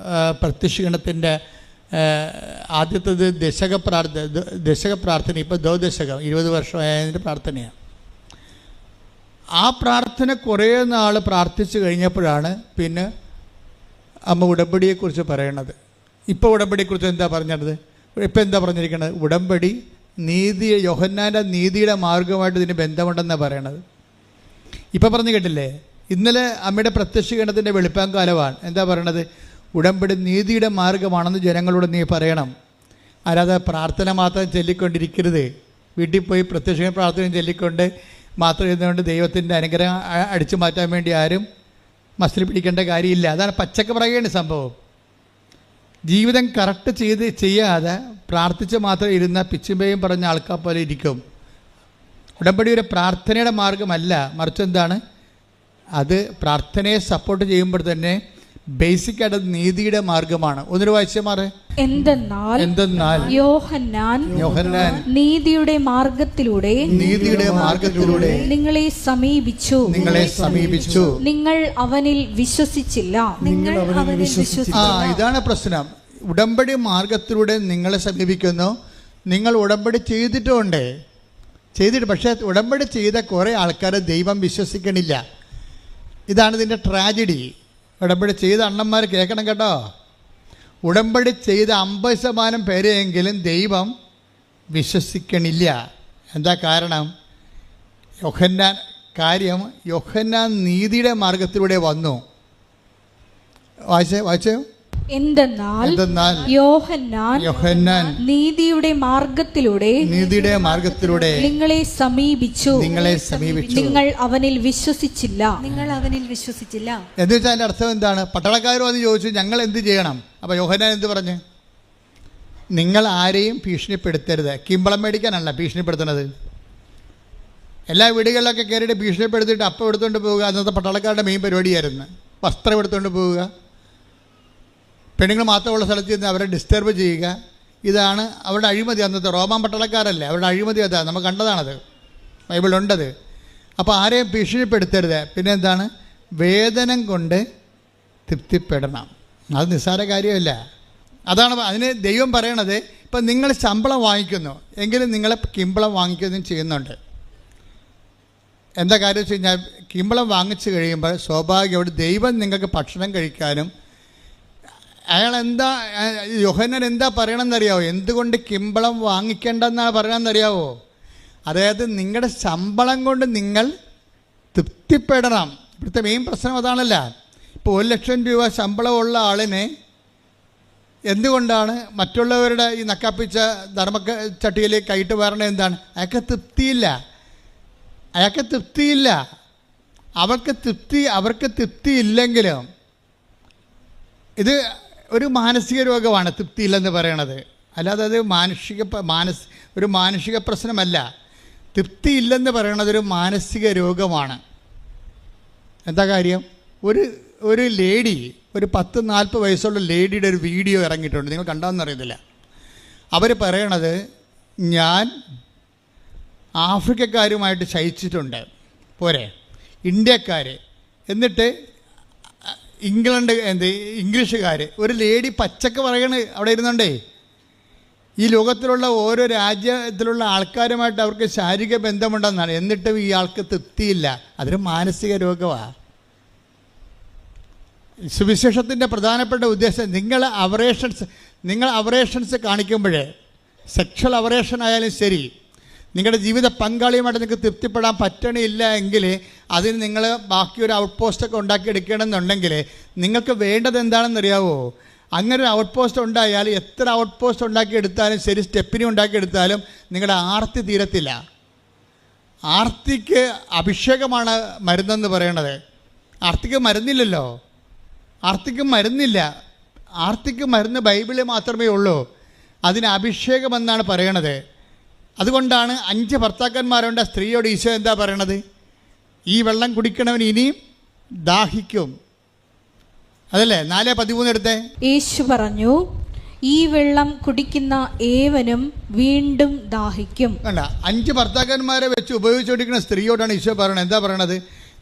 പ്രത്യക്ഷീകരണത്തിൻ്റെ ആദ്യത്തേത് ദശക പ്രാർത്ഥന, ഇപ്പോൾ ദശകം 20 വർഷമായതിൻ്റെ പ്രാർത്ഥനയാണ്. ആ പ്രാർത്ഥന കുറേ നാൾ പ്രാർത്ഥിച്ചു കഴിഞ്ഞപ്പോഴാണ് പിന്നെ അമ്മ ഉടമ്പടിയെക്കുറിച്ച് പറയണത്. ഇപ്പോൾ ഉടമ്പടിയെക്കുറിച്ച് എന്താ പറഞ്ഞത്? ഇപ്പോൾ എന്താ പറഞ്ഞിരിക്കുന്നത്? ഉടമ്പടി യോഹന്നാൻ്റെ നീതിയുടെ മാർഗമായിട്ട് ഇതിന് ബന്ധമുണ്ടെന്നാണ് പറയണത്. ഇപ്പം പറഞ്ഞു കേട്ടില്ലേ, ഇന്നലെ അമ്മയുടെ പ്രത്യക്ഷീകരണത്തിൻ്റെ വെളുപ്പാങ്കാലമാണ്. എന്താ പറയണത്? ഉടമ്പടി നീതിയുടെ മാർഗമാണെന്ന് ജനങ്ങളോട് നീ പറയണം. അല്ലാതെ പ്രാർത്ഥന മാത്രം ചൊല്ലിക്കൊണ്ടിരിക്കരുത്. വീട്ടിൽ പോയി പ്രത്യക്ഷീകരണ പ്രാർത്ഥന ചൊല്ലിക്കൊണ്ട് മാത്രം ഇരുന്നുകൊണ്ട് ദൈവത്തിൻ്റെ അനുഗ്രഹം അടിച്ചു മാറ്റാൻ വേണ്ടി ആരും മസിൽ പിടിക്കേണ്ട കാര്യമില്ല. അതാണ് പച്ചക്ക് പറയുകയാണ് സംഭവം. ജീവിതം കറക്റ്റ് ചെയ്യാതെ പ്രാർത്ഥിച്ച് മാത്രം ഇരുന്ന പിച്ചുമ്പയും പറഞ്ഞ ആൾക്കാർ പോലെ ഇരിക്കും. ഉടമ്പടി ഒരു പ്രാർത്ഥനയുടെ മാർഗമല്ല, മറിച്ച് എന്താണ്, അത് പ്രാർത്ഥനയെ സപ്പോർട്ട് ചെയ്യുമ്പോൾ തന്നെ ബേസിക്കായിട്ട് നീതിയുടെ മാർഗമാണ്. ഒന്നൊരു വായിച്ച മാറ്. എന്തെന്നാൽ യോഹന്നാൻ നീതിയുടെ മാർഗത്തിലൂടെ നിങ്ങളെ സമീപിച്ചു, നിങ്ങൾ അവനിൽ വിശ്വസിച്ചില്ല. ഇതാണ് പ്രശ്നം. ഉടമ്പടി മാർഗത്തിലൂടെ നിങ്ങളെ സമീപിക്കുന്നു. നിങ്ങൾ ഉടമ്പടി ചെയ്തിട്ടുമുണ്ട്, പക്ഷേ ഉടമ്പടി ചെയ്ത കുറേ ആൾക്കാർ ദൈവം വിശ്വസിക്കണില്ല. ഇതാണ് ഇതിൻ്റെ ട്രാജഡി. ഉടമ്പടി ചെയ്ത അണ്ണന്മാർ കേൾക്കണം കേട്ടോ. ഉടമ്പടി ചെയ്ത 50% പേരെയെങ്കിലും ദൈവം വിശ്വസിക്കണില്ല. എന്താ കാരണം? യോഹന്നാൻ നീതിയുടെ മാർഗത്തിലൂടെ വന്നു. വായിച്ചോ. എന്തെന്നാൽ യോഹന്നാൻ നീതിയുടെ മാർഗത്തിലൂടെ നിങ്ങളെ സമീപിച്ചു, നിങ്ങൾ അവനിൽ വിശ്വസിച്ചില്ല. എന്ന് വെച്ചാൽ അതിൻ്റെ അർത്ഥം എന്താണ്? പട്ടാളക്കാരും അത് ചോദിച്ചു, ഞങ്ങൾ എന്ത് ചെയ്യണം? അപ്പോൾ യോഹന്നാൻ എന്ത് പറഞ്ഞു? നിങ്ങൾ ആരെയും ഭീഷണിപ്പെടുത്തരുത്. കിമ്പളം മേടിക്കാനല്ല ഭീഷണിപ്പെടുത്തുന്നത്. എല്ലാ വീടുകളിലൊക്കെ കയറിയിട്ട് ഭീഷണിപ്പെടുത്തിയിട്ട് അപ്പം എടുത്തുകൊണ്ട് പോവുക. അന്നത്തെ പട്ടാളക്കാരുടെ മെയിൻ പരിപാടിയായിരുന്നു. വസ്ത്രം എടുത്തുകൊണ്ട് പോവുക, പെണ്ണുങ്ങൾ മാത്രമുള്ള സ്ഥലത്ത് നിന്ന് അവരെ ഡിസ്റ്റർബ് ചെയ്യുക. ഇതാണ് അവരുടെ അഴിമതി. അന്നത്തെ റോമാൻ പട്ടാളക്കാരല്ലേ, അവരുടെ അഴിമതി അതാണ്. നമ്മൾ കണ്ടതാണത്, ബൈബിളുണ്ടത്. അപ്പോൾ ആരെയും ഭീഷണിപ്പെടുത്തരുത്. പിന്നെ എന്താണ്? വേതനം കൊണ്ട് തൃപ്തിപ്പെടണം. അത് നിസ്സാര കാര്യമല്ല. അതാണ് അതിന് ദൈവം പറയണത്. ഇപ്പം നിങ്ങൾ ശമ്പളം വാങ്ങിക്കുന്നു എങ്കിലും നിങ്ങൾ കിമ്പളം വാങ്ങിക്കുകയും ചെയ്യുന്നുണ്ട്. എന്താ കാര്യം വെച്ച് കഴിഞ്ഞാൽ, കിമ്പളം വാങ്ങിച്ചു കഴിയുമ്പോൾ സ്വാഭാവികമായിട്ട് ദൈവം നിങ്ങൾക്ക് ഭക്ഷണം കഴിക്കാനും യോഹന്നാൻ എന്താ പറയണമെന്നറിയാവോ? എന്തുകൊണ്ട് കിമ്പളം വാങ്ങിക്കേണ്ടെന്നാണ് പറയണമെന്നറിയാവോ? അതായത് നിങ്ങളുടെ ശമ്പളം കൊണ്ട് നിങ്ങൾ തൃപ്തിപ്പെടണം. ഇവിടുത്തെ മെയിൻ പ്രശ്നം അതാണല്ല. ഇപ്പോൾ 1,00,000 രൂപ ശമ്പളമുള്ള ആളിനെ എന്തുകൊണ്ടാണ് മറ്റുള്ളവരുടെ ഈ നക്കാപ്പിച്ച ചട്ടിയിലേക്ക് കൈയിട്ട് വരണത്? എന്താണ്? അയാൾക്ക് തൃപ്തിയില്ല. അവർക്ക് തൃപ്തി ഇല്ലെങ്കിലും ഇത് ഒരു മാനസിക രോഗമാണ് തൃപ്തിയില്ലെന്ന് പറയണത്. അല്ലാതെ അത് ഒരു മാനുഷിക പ്രശ്നമല്ല. തൃപ്തിയില്ലെന്ന് പറയണത് ഒരു മാനസിക രോഗമാണ്. എന്താ കാര്യം? ഒരു ലേഡി, ഒരു 10-40 വയസ്സുള്ള ലേഡിയുടെ ഒരു വീഡിയോ ഇറങ്ങിയിട്ടുണ്ട്. നിങ്ങൾ കണ്ടാന്നറിയത്തില്ല. അവർ പറയണത്, ഞാൻ ആഫ്രിക്കക്കാരുമായിട്ട് ശയിച്ചിട്ടുണ്ട്, പോരെ ഇന്ത്യക്കാർ, എന്നിട്ട് ഇംഗ്ലീഷുകാർ. ഒരു ലേഡി പച്ചക്ക് പറയണ അവിടെ ഇരുന്നുണ്ടേ. ഈ ലോകത്തിലുള്ള ഓരോ രാജ്യത്തിലുള്ള ആൾക്കാരുമായിട്ട് അവർക്ക് ശാരീരിക ബന്ധമുണ്ടെന്നാണ്. എന്നിട്ടും ഈ ആൾക്ക് തൃപ്തിയില്ല. അതൊരു മാനസിക രോഗമാണ്. സുവിശേഷത്തിൻ്റെ പ്രധാനപ്പെട്ട ഉദ്ദേശം, നിങ്ങൾ അവറേഷൻസ് കാണിക്കുമ്പോഴേ, സെക്ഷൽ അവറേഷൻ ആയാലും ശരി, നിങ്ങളുടെ ജീവിത പങ്കാളിയുമായിട്ട് നിങ്ങൾക്ക് തൃപ്തിപ്പെടാൻ പറ്റണില്ല എങ്കിൽ അതിന് നിങ്ങൾ ബാക്കി ഒരു ഔട്ട് പോസ്റ്റൊക്കെ ഉണ്ടാക്കിയെടുക്കണമെന്നുണ്ടെങ്കിൽ നിങ്ങൾക്ക് വേണ്ടത് എന്താണെന്നറിയാവോ? അങ്ങനെ ഒരു ഔട്ട് പോസ്റ്റ് ഉണ്ടായാൽ എത്ര ഔട്ട് പോസ്റ്റ് ഉണ്ടാക്കിയെടുത്താലും ശരി, സ്റ്റെപ്പിനി ഉണ്ടാക്കിയെടുത്താലും നിങ്ങളുടെ ആർത്തി തീരത്തില്ല. ആർത്തിക്ക് അഭിഷേകമാണ് മരുന്നെന്ന് പറയണത്. ആർത്തിക്ക് മരുന്നില്ലല്ലോ. ആർത്തിക്ക് മരുന്ന് ബൈബിളിൽ മാത്രമേ ഉള്ളൂ. അതിന് അഭിഷേകമെന്നാണ് പറയണത്. അതുകൊണ്ടാണ് 5 ഭർത്താക്കന്മാരുണ്ട്. സ്ത്രീയോട് ഈശോ എന്താ പറയണത്? ഈ വെള്ളം കുടിക്കണവൻ ഇനിയും ദാഹിക്കും. അതല്ലേ 4:13 എടുത്തേ. യേശു പറഞ്ഞു, ഈ വെള്ളം കുടിക്കുന്ന ഏവനും വീണ്ടും ദാഹിക്കും. വേണ്ട, 5 ഭർത്താക്കന്മാരെ വെച്ച് ഉപയോഗിച്ചുകൊണ്ടിരിക്കുന്ന സ്ത്രീയോടാണ് ഈശോ പറയണത്. എന്താ പറയണത്?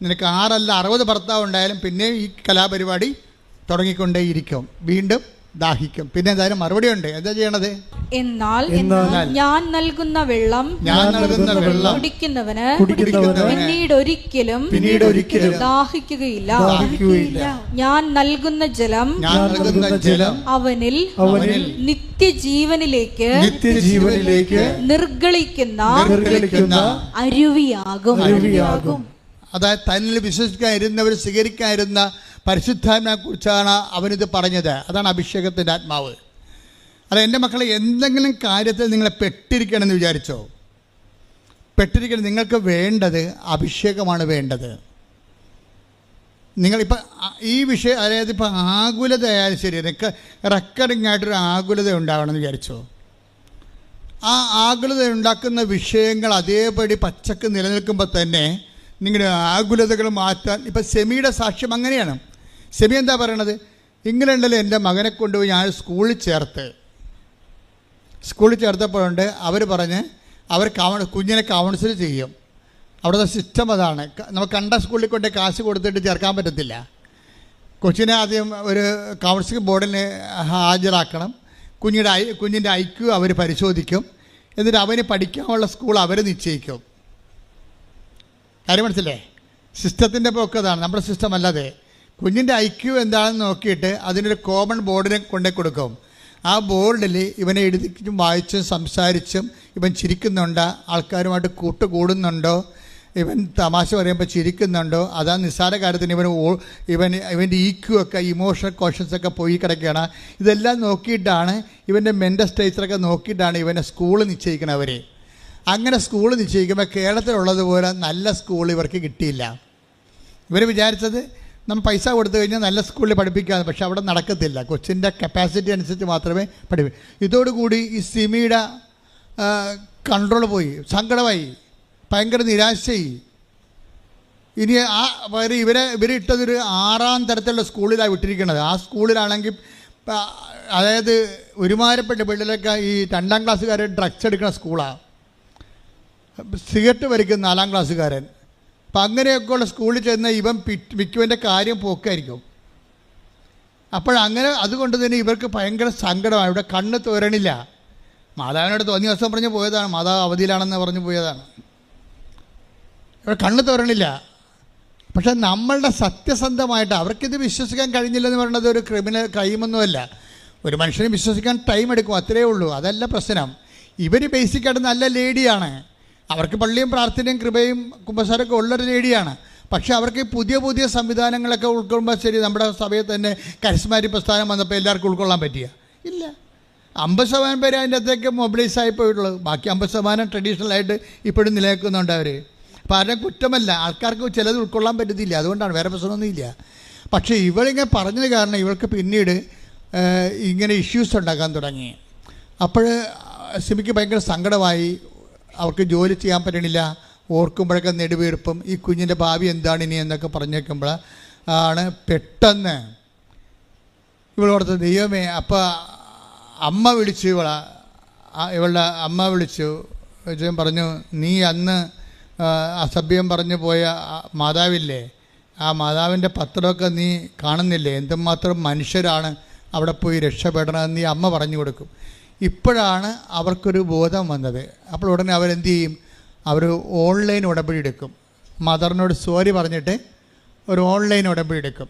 നിനക്ക് 6 അല്ല 60 ഭർത്താവ് ഉണ്ടായാലും പിന്നെ ഈ കലാപരിപാടി തുടങ്ങിക്കൊണ്ടേയിരിക്കും, വീണ്ടും ദാഹിക്കും. പിന്നെ എന്തായാലും മറുപടി ഉണ്ട്. എന്താ ചെയ്യണത്? എന്നാൽ ഞാൻ നൽകുന്ന വെള്ളം കുടിക്കുന്നവന് പിന്നീട് ഒരിക്കലും ദാഹിക്കുകയില്ല. ഞാൻ നൽകുന്ന ജലം അവനിൽ നിത്യജീവനിലേക്ക് നിർഗളിക്കുന്ന അരുവിയാകും. അതായത് തന്നിൽ വിശ്വസിക്കാതിരുന്നവർ സ്വീകരിക്കാതിരുന്ന പരിശുദ്ധാത്മാവിനെ കുറിച്ചാണ് അവനിത് പറഞ്ഞത്. അതാണ് അഭിഷേകത്തിൻ്റെ ആത്മാവ്. അല്ല, എൻ്റെ മക്കളെ, എന്തെങ്കിലും കാര്യത്തിൽ നിങ്ങളെ പെട്ടിരിക്കണമെന്ന് വിചാരിച്ചോ? പെട്ടിരിക്കണം. നിങ്ങൾക്ക് വേണ്ടത് അഭിഷേകമാണ് വേണ്ടത്. നിങ്ങളിപ്പോൾ ഈ വിഷയം, അതായത് ഇപ്പോൾ ആകുലത ആയാലും ശരി, റെക്കറിങ് ആയിട്ടൊരു ആകുലത ഉണ്ടാവണമെന്ന് വിചാരിച്ചോ? ആ ആകുലത ഉണ്ടാക്കുന്ന വിഷയങ്ങൾ അതേപടി പച്ചക്ക് നിലനിൽക്കുമ്പോൾ തന്നെ നിങ്ങളുടെ ആകുലതകൾ മാറ്റാൻ. ഇപ്പം സെമിയുടെ സാക്ഷ്യം അങ്ങനെയാണ്. സെമി എന്താ പറയണത്? ഇങ്ങനെയുണ്ടല്ലോ, എൻ്റെ മകനെ കൊണ്ടുപോയി ഞാൻ സ്കൂളിൽ ചേർത്തപ്പോഴുണ്ട് അവർ പറഞ്ഞ് അവർ കുഞ്ഞിനെ കൗൺസിൽ ചെയ്യും. അവിടുത്തെ സിസ്റ്റം അതാണ്. നമുക്ക് കണ്ട സ്കൂളിൽ കൊണ്ട് കാശ് കൊടുത്തിട്ട് ചേർക്കാൻ പറ്റത്തില്ല. കൊച്ചിനെ ആദ്യം ഒരു കൗൺസിലിംഗ് ബോർഡിന് ഹാജരാക്കണം. കുഞ്ഞിൻ്റെ IQ അവർ പരിശോധിക്കും. എന്നിട്ട് അവന് പഠിക്കാനുള്ള സ്കൂൾ അവർ നിശ്ചയിക്കും. കാര്യം മനസ്സില്ലേ? സിസ്റ്റത്തിൻ്റെ പോക്കതാണ്, നമ്മുടെ സിസ്റ്റം അല്ലാതെ. കുഞ്ഞിൻ്റെ IQ എന്താണെന്ന് നോക്കിയിട്ട് അതിനൊരു കോമൺ ബോർഡിനെ കൊണ്ടേ കൊടുക്കും. ആ ബോർഡിൽ ഇവനെ എഴുതിച്ചും വായിച്ചും സംസാരിച്ചും ഇവൻ ചിരിക്കുന്നുണ്ടോ, ആൾക്കാരുമായിട്ട് കൂട്ടുകൂടുന്നുണ്ടോ, ഇവൻ തമാശ പറയുമ്പോൾ ചിരിക്കുന്നുണ്ടോ, അതാ നിസ്സാര കാര്യത്തിന് ഇവൻ്റെ EQ ഒക്കെ, ഇമോഷണൽ കോഷൻസ് ഒക്കെ പോയി കിടക്കുകയാണ്. ഇതെല്ലാം നോക്കിയിട്ടാണ്, ഇവൻ്റെ മെൻ്റൽ സ്റ്റേച്ചറൊക്കെ നോക്കിയിട്ടാണ് ഇവനെ സ്കൂൾ നിശ്ചയിക്കുന്നത്. അങ്ങനെ സ്കൂൾ നിശ്ചയിക്കുമ്പോൾ കേരളത്തിലുള്ളതുപോലെ നല്ല സ്കൂൾ ഇവർക്ക് കിട്ടിയില്ല. ഇവർ വിചാരിച്ചത് നമ്മൾ പൈസ കൊടുത്തു കഴിഞ്ഞാൽ നല്ല സ്കൂളിൽ പഠിപ്പിക്കാമെന്ന്. പക്ഷെ അവിടെ നടക്കത്തില്ല. കൊച്ചിൻ്റെ കപ്പാസിറ്റി അനുസരിച്ച് മാത്രമേ പഠിപ്പിക്കൂ. ഇതോടുകൂടി ഈ സിമിയുടെ കൺട്രോൾ പോയി, സങ്കടമായി, ഭയങ്കര നിരാശയായി. ഇനി ഇവരിട്ടതൊരു 6ാം തരത്തിലുള്ള സ്കൂളിലാണ് വിട്ടിരിക്കുന്നത്. ആ സ്കൂളിലാണെങ്കിൽ അതായത് ഒരുമാരപ്പെട്ട പിള്ളേരൊക്കെ ഈ 2ാം ക്ലാസ്സുകാരെ ഡ്രഗ്സ് എടുക്കുന്ന സ്കൂളാണ്. സിഗരറ്റ് വലിക്കുന്ന 4ാം ക്ലാസ്സുകാരൻ. അപ്പം അങ്ങനെയൊക്കെയുള്ള സ്കൂളിൽ ചെന്ന് ഇവൻ മിക്കുവൻ്റെ കാര്യം പോക്കായിരിക്കും. അപ്പോഴങ്ങനെ അതുകൊണ്ട് തന്നെ ഇവർക്ക് ഭയങ്കര സങ്കടമാണ്. ഇവിടെ കണ്ണ് തോരണില്ല. മാതാവിനോട് തോന്നിയ ദിവസം പറഞ്ഞ് പോയതാണ്, മാതാവ് അവധിയിലാണെന്ന് പറഞ്ഞു പോയതാണ്. ഇവിടെ കണ്ണ് തോരണില്ല. പക്ഷെ നമ്മളുടെ സത്യസന്ധമായിട്ട് അവർക്കിത് വിശ്വസിക്കാൻ കഴിഞ്ഞില്ലെന്ന് പറയുന്നത് ഒരു ക്രൈമൊന്നുമല്ല. ഒരു മനുഷ്യനെ വിശ്വസിക്കാൻ ടൈം എടുക്കും, അത്രയേ ഉള്ളൂ. അതല്ല പ്രശ്നം. ഇവർ ബേസിക്കായിട്ട് നല്ല ലേഡിയാണ്. അവർക്ക് പള്ളിയും പ്രാർത്ഥനയും കൃപയും കുമ്പസാരമൊക്കെ ഉള്ളൊരു ലേഡിയാണ്. പക്ഷേ അവർക്ക് പുതിയ പുതിയ സംവിധാനങ്ങളൊക്കെ ഉൾക്കൊള്ളുമ്പോൾ ശരി, നമ്മുടെ സഭയിൽ തന്നെ കരിസ്മാറ്റിക് പ്രസ്ഥാനം വന്നപ്പോൾ എല്ലാവർക്കും ഉൾക്കൊള്ളാൻ പറ്റിയ ഇല്ല. 50% പേര് അതിൻ്റെ അകത്തേക്ക് മൊബിലൈസ് ആയിപ്പോയിട്ടുള്ളൂ. ബാക്കി 50% ട്രഡീഷണലായിട്ട് ഇപ്പോഴും നിലനിൽക്കുന്നുണ്ട് അവർ. അപ്പോൾ ആരുടെ കുറ്റമല്ല, ആൾക്കാർക്ക് ചിലത് ഉൾക്കൊള്ളാൻ പറ്റത്തില്ല, അതുകൊണ്ടാണ്, വേറെ പ്രശ്നമൊന്നുമില്ല. പക്ഷേ ഇവളിങ്ങനെ പറഞ്ഞത് കാരണം ഇവൾക്ക് പിന്നീട് ഇങ്ങനെ ഇഷ്യൂസ് ഉണ്ടാക്കാൻ തുടങ്ങി. അപ്പോൾ സിമിക്ക് ഭയങ്കര സങ്കടമായി. അവർക്ക് ജോലി ചെയ്യാൻ പറ്റണില്ല. ഓർക്കുമ്പോഴൊക്കെ നെടുവീർപ്പും ഈ കുഞ്ഞിൻ്റെ ഭാവി എന്താണ് ഇനി എന്നൊക്കെ പറഞ്ഞേക്കുമ്പോൾ ആണ് പെട്ടെന്ന് ഇവളോടത്ത് ദൈവമേ. അപ്പോൾ അമ്മ വിളിച്ചു, ഇവളുടെ അമ്മ വിളിച്ചു പറഞ്ഞു, നീ അന്ന് അസഭ്യം പറഞ്ഞു പോയ മാതാവില്ലേ, ആ മാതാവിൻ്റെ പത്രമൊക്കെ നീ കാണുന്നില്ലേ, എന്തുമാത്രം മനുഷ്യരാണ് അവിടെ പോയി രക്ഷപ്പെടണമെന്ന് നീ അമ്മ പറഞ്ഞു കൊടുക്കും. ഇപ്പോഴാണ് അവർക്കൊരു ബോധം വന്നത്. അപ്പോൾ ഉടനെ അവരെന്ത് ചെയ്യും? അവർ ഓൺലൈൻ ഉടമ്പടി എടുക്കും. മദറിനോട് സോറി പറഞ്ഞിട്ട് ഒരു ഓൺലൈൻ ഉടമ്പടി എടുക്കും.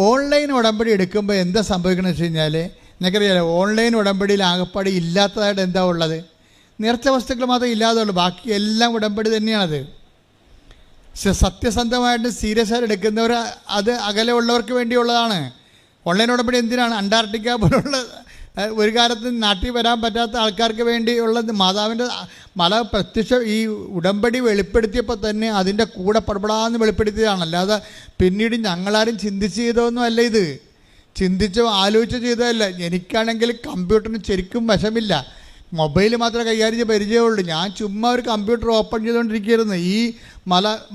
ഓൺലൈൻ ഉടമ്പടി എടുക്കുമ്പോൾ എന്താ സംഭവിക്കണമെന്ന് വെച്ച് കഴിഞ്ഞാൽ, നിങ്ങൾക്കറിയാലോ, ഓൺലൈൻ ഉടമ്പടിയിൽ ആകപ്പാടി ഇല്ലാത്തതായിട്ട് എന്താ ഉള്ളത്? നേർച്ച വസ്തുക്കൾ മാത്രമേ ഇല്ലാതുള്ളൂ, ബാക്കി എല്ലാം ഉടമ്പടി തന്നെയാണത്. സത്യസന്ധമായിട്ട് സീരിയസ് ആയിട്ട് എടുക്കുന്നവർ അത് അകലെ ഉള്ളവർക്ക് വേണ്ടിയുള്ളതാണ്. ഓൺലൈൻ ഉടമ്പടി എന്തിനാണ്? അന്റാർട്ടിക്ക പോലുള്ള ഒരു കാലത്ത് നാട്ടിൽ വരാൻ പറ്റാത്ത ആൾക്കാർക്ക് വേണ്ടിയുള്ളത്. മാതാവിൻ്റെ ഈ ഉടമ്പടി വെളിപ്പെടുത്തിയപ്പോൾ തന്നെ അതിൻ്റെ കൂടെ പടപടാന്ന് വെളിപ്പെടുത്തിയതാണ്. അല്ലാതെ പിന്നീട് ഞങ്ങളാരും ചിന്തിച്ച് ചെയ്തതൊന്നും അല്ല. ഇത് ചിന്തിച്ചോ ആലോചിച്ചോ ചെയ്തതല്ല. എനിക്കാണെങ്കിൽ കമ്പ്യൂട്ടറിന് ശരിക്കും വശമില്ല, മൊബൈൽ മാത്രമേ കൈകാര്യം പരിചയമുള്ളൂ. ഞാൻ ചുമ്മാ ഒരു കമ്പ്യൂട്ടർ ഓപ്പൺ ചെയ്തുകൊണ്ടിരിക്കുകയായിരുന്നു. ഈ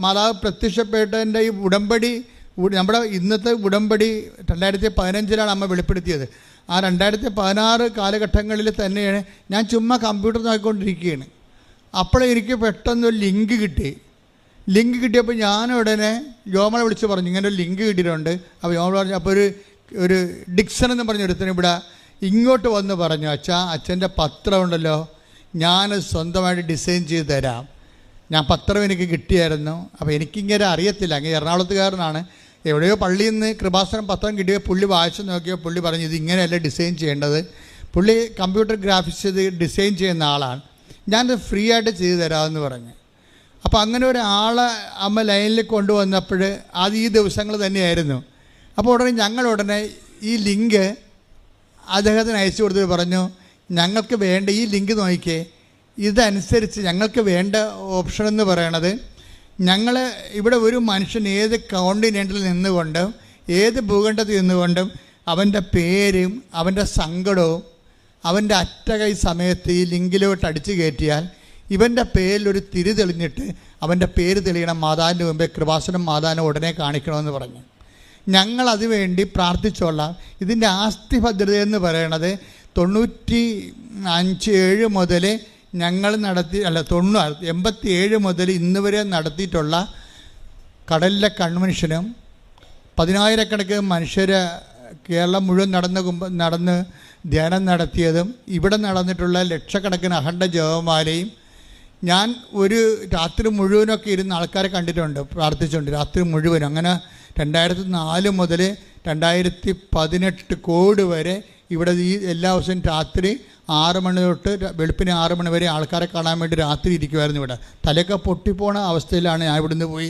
മാതാവ് പ്രത്യക്ഷപ്പെട്ടതിൻ്റെ ഈ ഉടമ്പടി, നമ്മുടെ ഇന്നത്തെ ഉടമ്പടി 2015 അമ്മ വെളിപ്പെടുത്തിയത്. ആ 2016 കാലഘട്ടങ്ങളിൽ തന്നെയാണ് ഞാൻ ചുമ്മാ കമ്പ്യൂട്ടർ നോക്കിക്കൊണ്ടിരിക്കുകയാണ്. അപ്പോഴേ എനിക്ക് പെട്ടെന്നൊരു ലിങ്ക് കിട്ടിയപ്പോൾ ഞാൻ ഉടനെ ജോമളെ വിളിച്ച് പറഞ്ഞു, ഇങ്ങനെ ഒരു ലിങ്ക് കിട്ടിയിട്ടുണ്ട്. അപ്പോൾ ജോമള പറഞ്ഞു, അപ്പോൾ ഒരു ഡിക്സൺ എന്ന് പറഞ്ഞൊരുത്തനും ഇവിടെ ഇങ്ങോട്ട് വന്ന് പറഞ്ഞു, അച്ഛൻ്റെ പത്രം ഉണ്ടല്ലോ, ഞാൻ സ്വന്തമായിട്ട് ഡിസൈൻ ചെയ്ത് തരാം. ഞാൻ പത്രം എനിക്ക് കിട്ടിയായിരുന്നു. അപ്പോൾ എനിക്കിങ്ങനെ അറിയത്തില്ല, അങ്ങനെ എറണാകുളത്തുകാരനാണ്. എവിടെയോ പള്ളിയിൽ നിന്ന് കൃപാസനം പത്രം കിട്ടിയോ പുള്ളി വായിച്ച് നോക്കിയോ പുള്ളി പറഞ്ഞു ഇത് ഇങ്ങനെയല്ല ഡിസൈൻ ചെയ്യേണ്ടത്. പുള്ളി കമ്പ്യൂട്ടർ ഗ്രാഫിക്സ് ഇത് ഡിസൈൻ ചെയ്യുന്ന ആളാണ്, ഞാനത് ഫ്രീ ആയിട്ട് ചെയ്തു തരാമെന്ന് പറഞ്ഞു. അപ്പോൾ അങ്ങനെ ഒരാളെ അമ്മ ലൈനിൽ കൊണ്ടുവന്നപ്പോൾ അത് ഈ ദിവസങ്ങൾ തന്നെയായിരുന്നു. അപ്പോൾ ഞങ്ങളുടനെ ഈ ലിങ്ക് അദ്ദേഹത്തിന് അയച്ചു കൊടുത്തിട്ട് പറഞ്ഞു, ഞങ്ങൾക്ക് വേണ്ട ഈ ലിങ്ക് നോക്കിക്കേ, ഇതനുസരിച്ച് ഞങ്ങൾക്ക് വേണ്ട ഓപ്ഷൻ എന്ന് പറയണത്, ഞങ്ങൾ ഇവിടെ ഒരു മനുഷ്യൻ ഏത് കോണ്ടിനെൻറ്റിൽ നിന്നുകൊണ്ടും ഏത് ഭൂഖണ്ഡത്തിൽ നിന്നുകൊണ്ടും അവൻ്റെ പേരും അവൻ്റെ സങ്കടവും അവൻ്റെ അറ്റകൈ സമയത്ത് ഈ ലിങ്കിലോട്ട് അടിച്ചു കയറ്റിയാൽ ഇവൻ്റെ പേരിലൊരു തിരി തെളിഞ്ഞിട്ട് അവൻ്റെ പേര് തെളിയണം മാതാവിൻ്റെ മുമ്പേ കൃപാസനം മാതാവിനെ ഉടനെ കാണിക്കണമെന്ന് പറഞ്ഞു. ഞങ്ങളത് വേണ്ടി പ്രാർത്ഥിച്ചോളാം. ഇതിൻ്റെ ആസ്തി ഭദ്രതയെന്ന് പറയണത് 97 മുതൽ ഞങ്ങൾ നടത്തി 87 മുതൽ ഇന്ന് വരെ നടത്തിയിട്ടുള്ള കടലിലെ കൺവെൻഷനും 10,000 മനുഷ്യരെ കേരളം മുഴുവൻ നടന്ന് ധ്യാനം നടത്തിയതും ഇവിടെ നടന്നിട്ടുള്ള ലക്ഷക്കണക്കിന് അഖണ്ഡ ജപമാലയും ഞാൻ ഒരു രാത്രി മുഴുവനൊക്കെ ഇരുന്ന് ആൾക്കാരെ കണ്ടിട്ടുണ്ട്, പ്രാർത്ഥിച്ചുണ്ട് രാത്രി മുഴുവനും. അങ്ങനെ 2004 മുതൽ 2018 കോവിഡ് വരെ ഇവിടെ ഈ എല്ലാ ദിവസവും രാത്രി 6 മണി തൊട്ട് വെളുപ്പിന് 6 മണി വരെ ആൾക്കാരെ കാണാൻ വേണ്ടി രാത്രി ഇരിക്കുമായിരുന്നു. ഇവിടെ തലയൊക്കെ പൊട്ടിപ്പോണ അവസ്ഥയിലാണ് ഞാൻ ഇവിടുന്ന് പോയി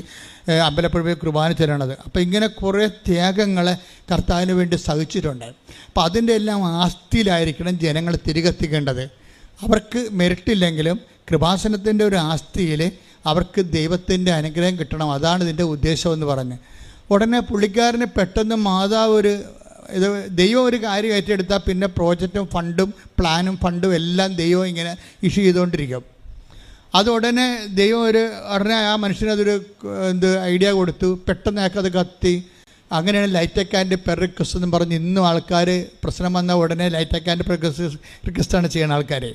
അമ്പലപ്പുഴ പോയി കുർബാന ചെല്ലണത്. അപ്പോൾ ഇങ്ങനെ കുറേ ത്യാഗങ്ങൾ കർത്താവിന് വേണ്ടി സഹിച്ചിട്ടുണ്ട്. അപ്പോൾ അതിൻ്റെ എല്ലാം ആസ്തിയിലായിരിക്കണം ജനങ്ങൾ തിരികെത്തിക്കേണ്ടത്. അവർക്ക് മെറിറ്റില്ലെങ്കിലും കൃപാസനത്തിൻ്റെ ഒരു ആസ്തിയിൽ അവർക്ക് ദൈവത്തിൻ്റെ അനുഗ്രഹം കിട്ടണം, അതാണ് ഇതിൻ്റെ ഉദ്ദേശമെന്ന് പറഞ്ഞ് ഉടനെ പുള്ളിക്കാരന് പെട്ടെന്ന് മാതാവ് ഇത് ദൈവം ഒരു കാര്യം ഏറ്റെടുത്താൽ പിന്നെ പ്രോജക്റ്റും ഫണ്ടും പ്ലാനും ഫണ്ടും എല്ലാം ദൈവം ഇങ്ങനെ ഇഷ്യൂ ചെയ്തുകൊണ്ടിരിക്കും. അതുടനെ ദൈവം ഉടനെ ആ മനുഷ്യനതൊരു ഐഡിയ കൊടുത്തു. പെട്ടെന്ന് അയാൾക്കത് കത്തി. അങ്ങനെയാണ് ലൈറ്റ് ആൻഡ് പെർ റിക്വസ്റ്റ് എന്ന് പറഞ്ഞ് ഇന്നും ആൾക്കാർ പ്രശ്നം വന്ന ഉടനെ ലൈറ്റ് ആൻഡ് പെർ റിക്വസ്റ്റാണ് ചെയ്യുന്ന ആൾക്കാർ.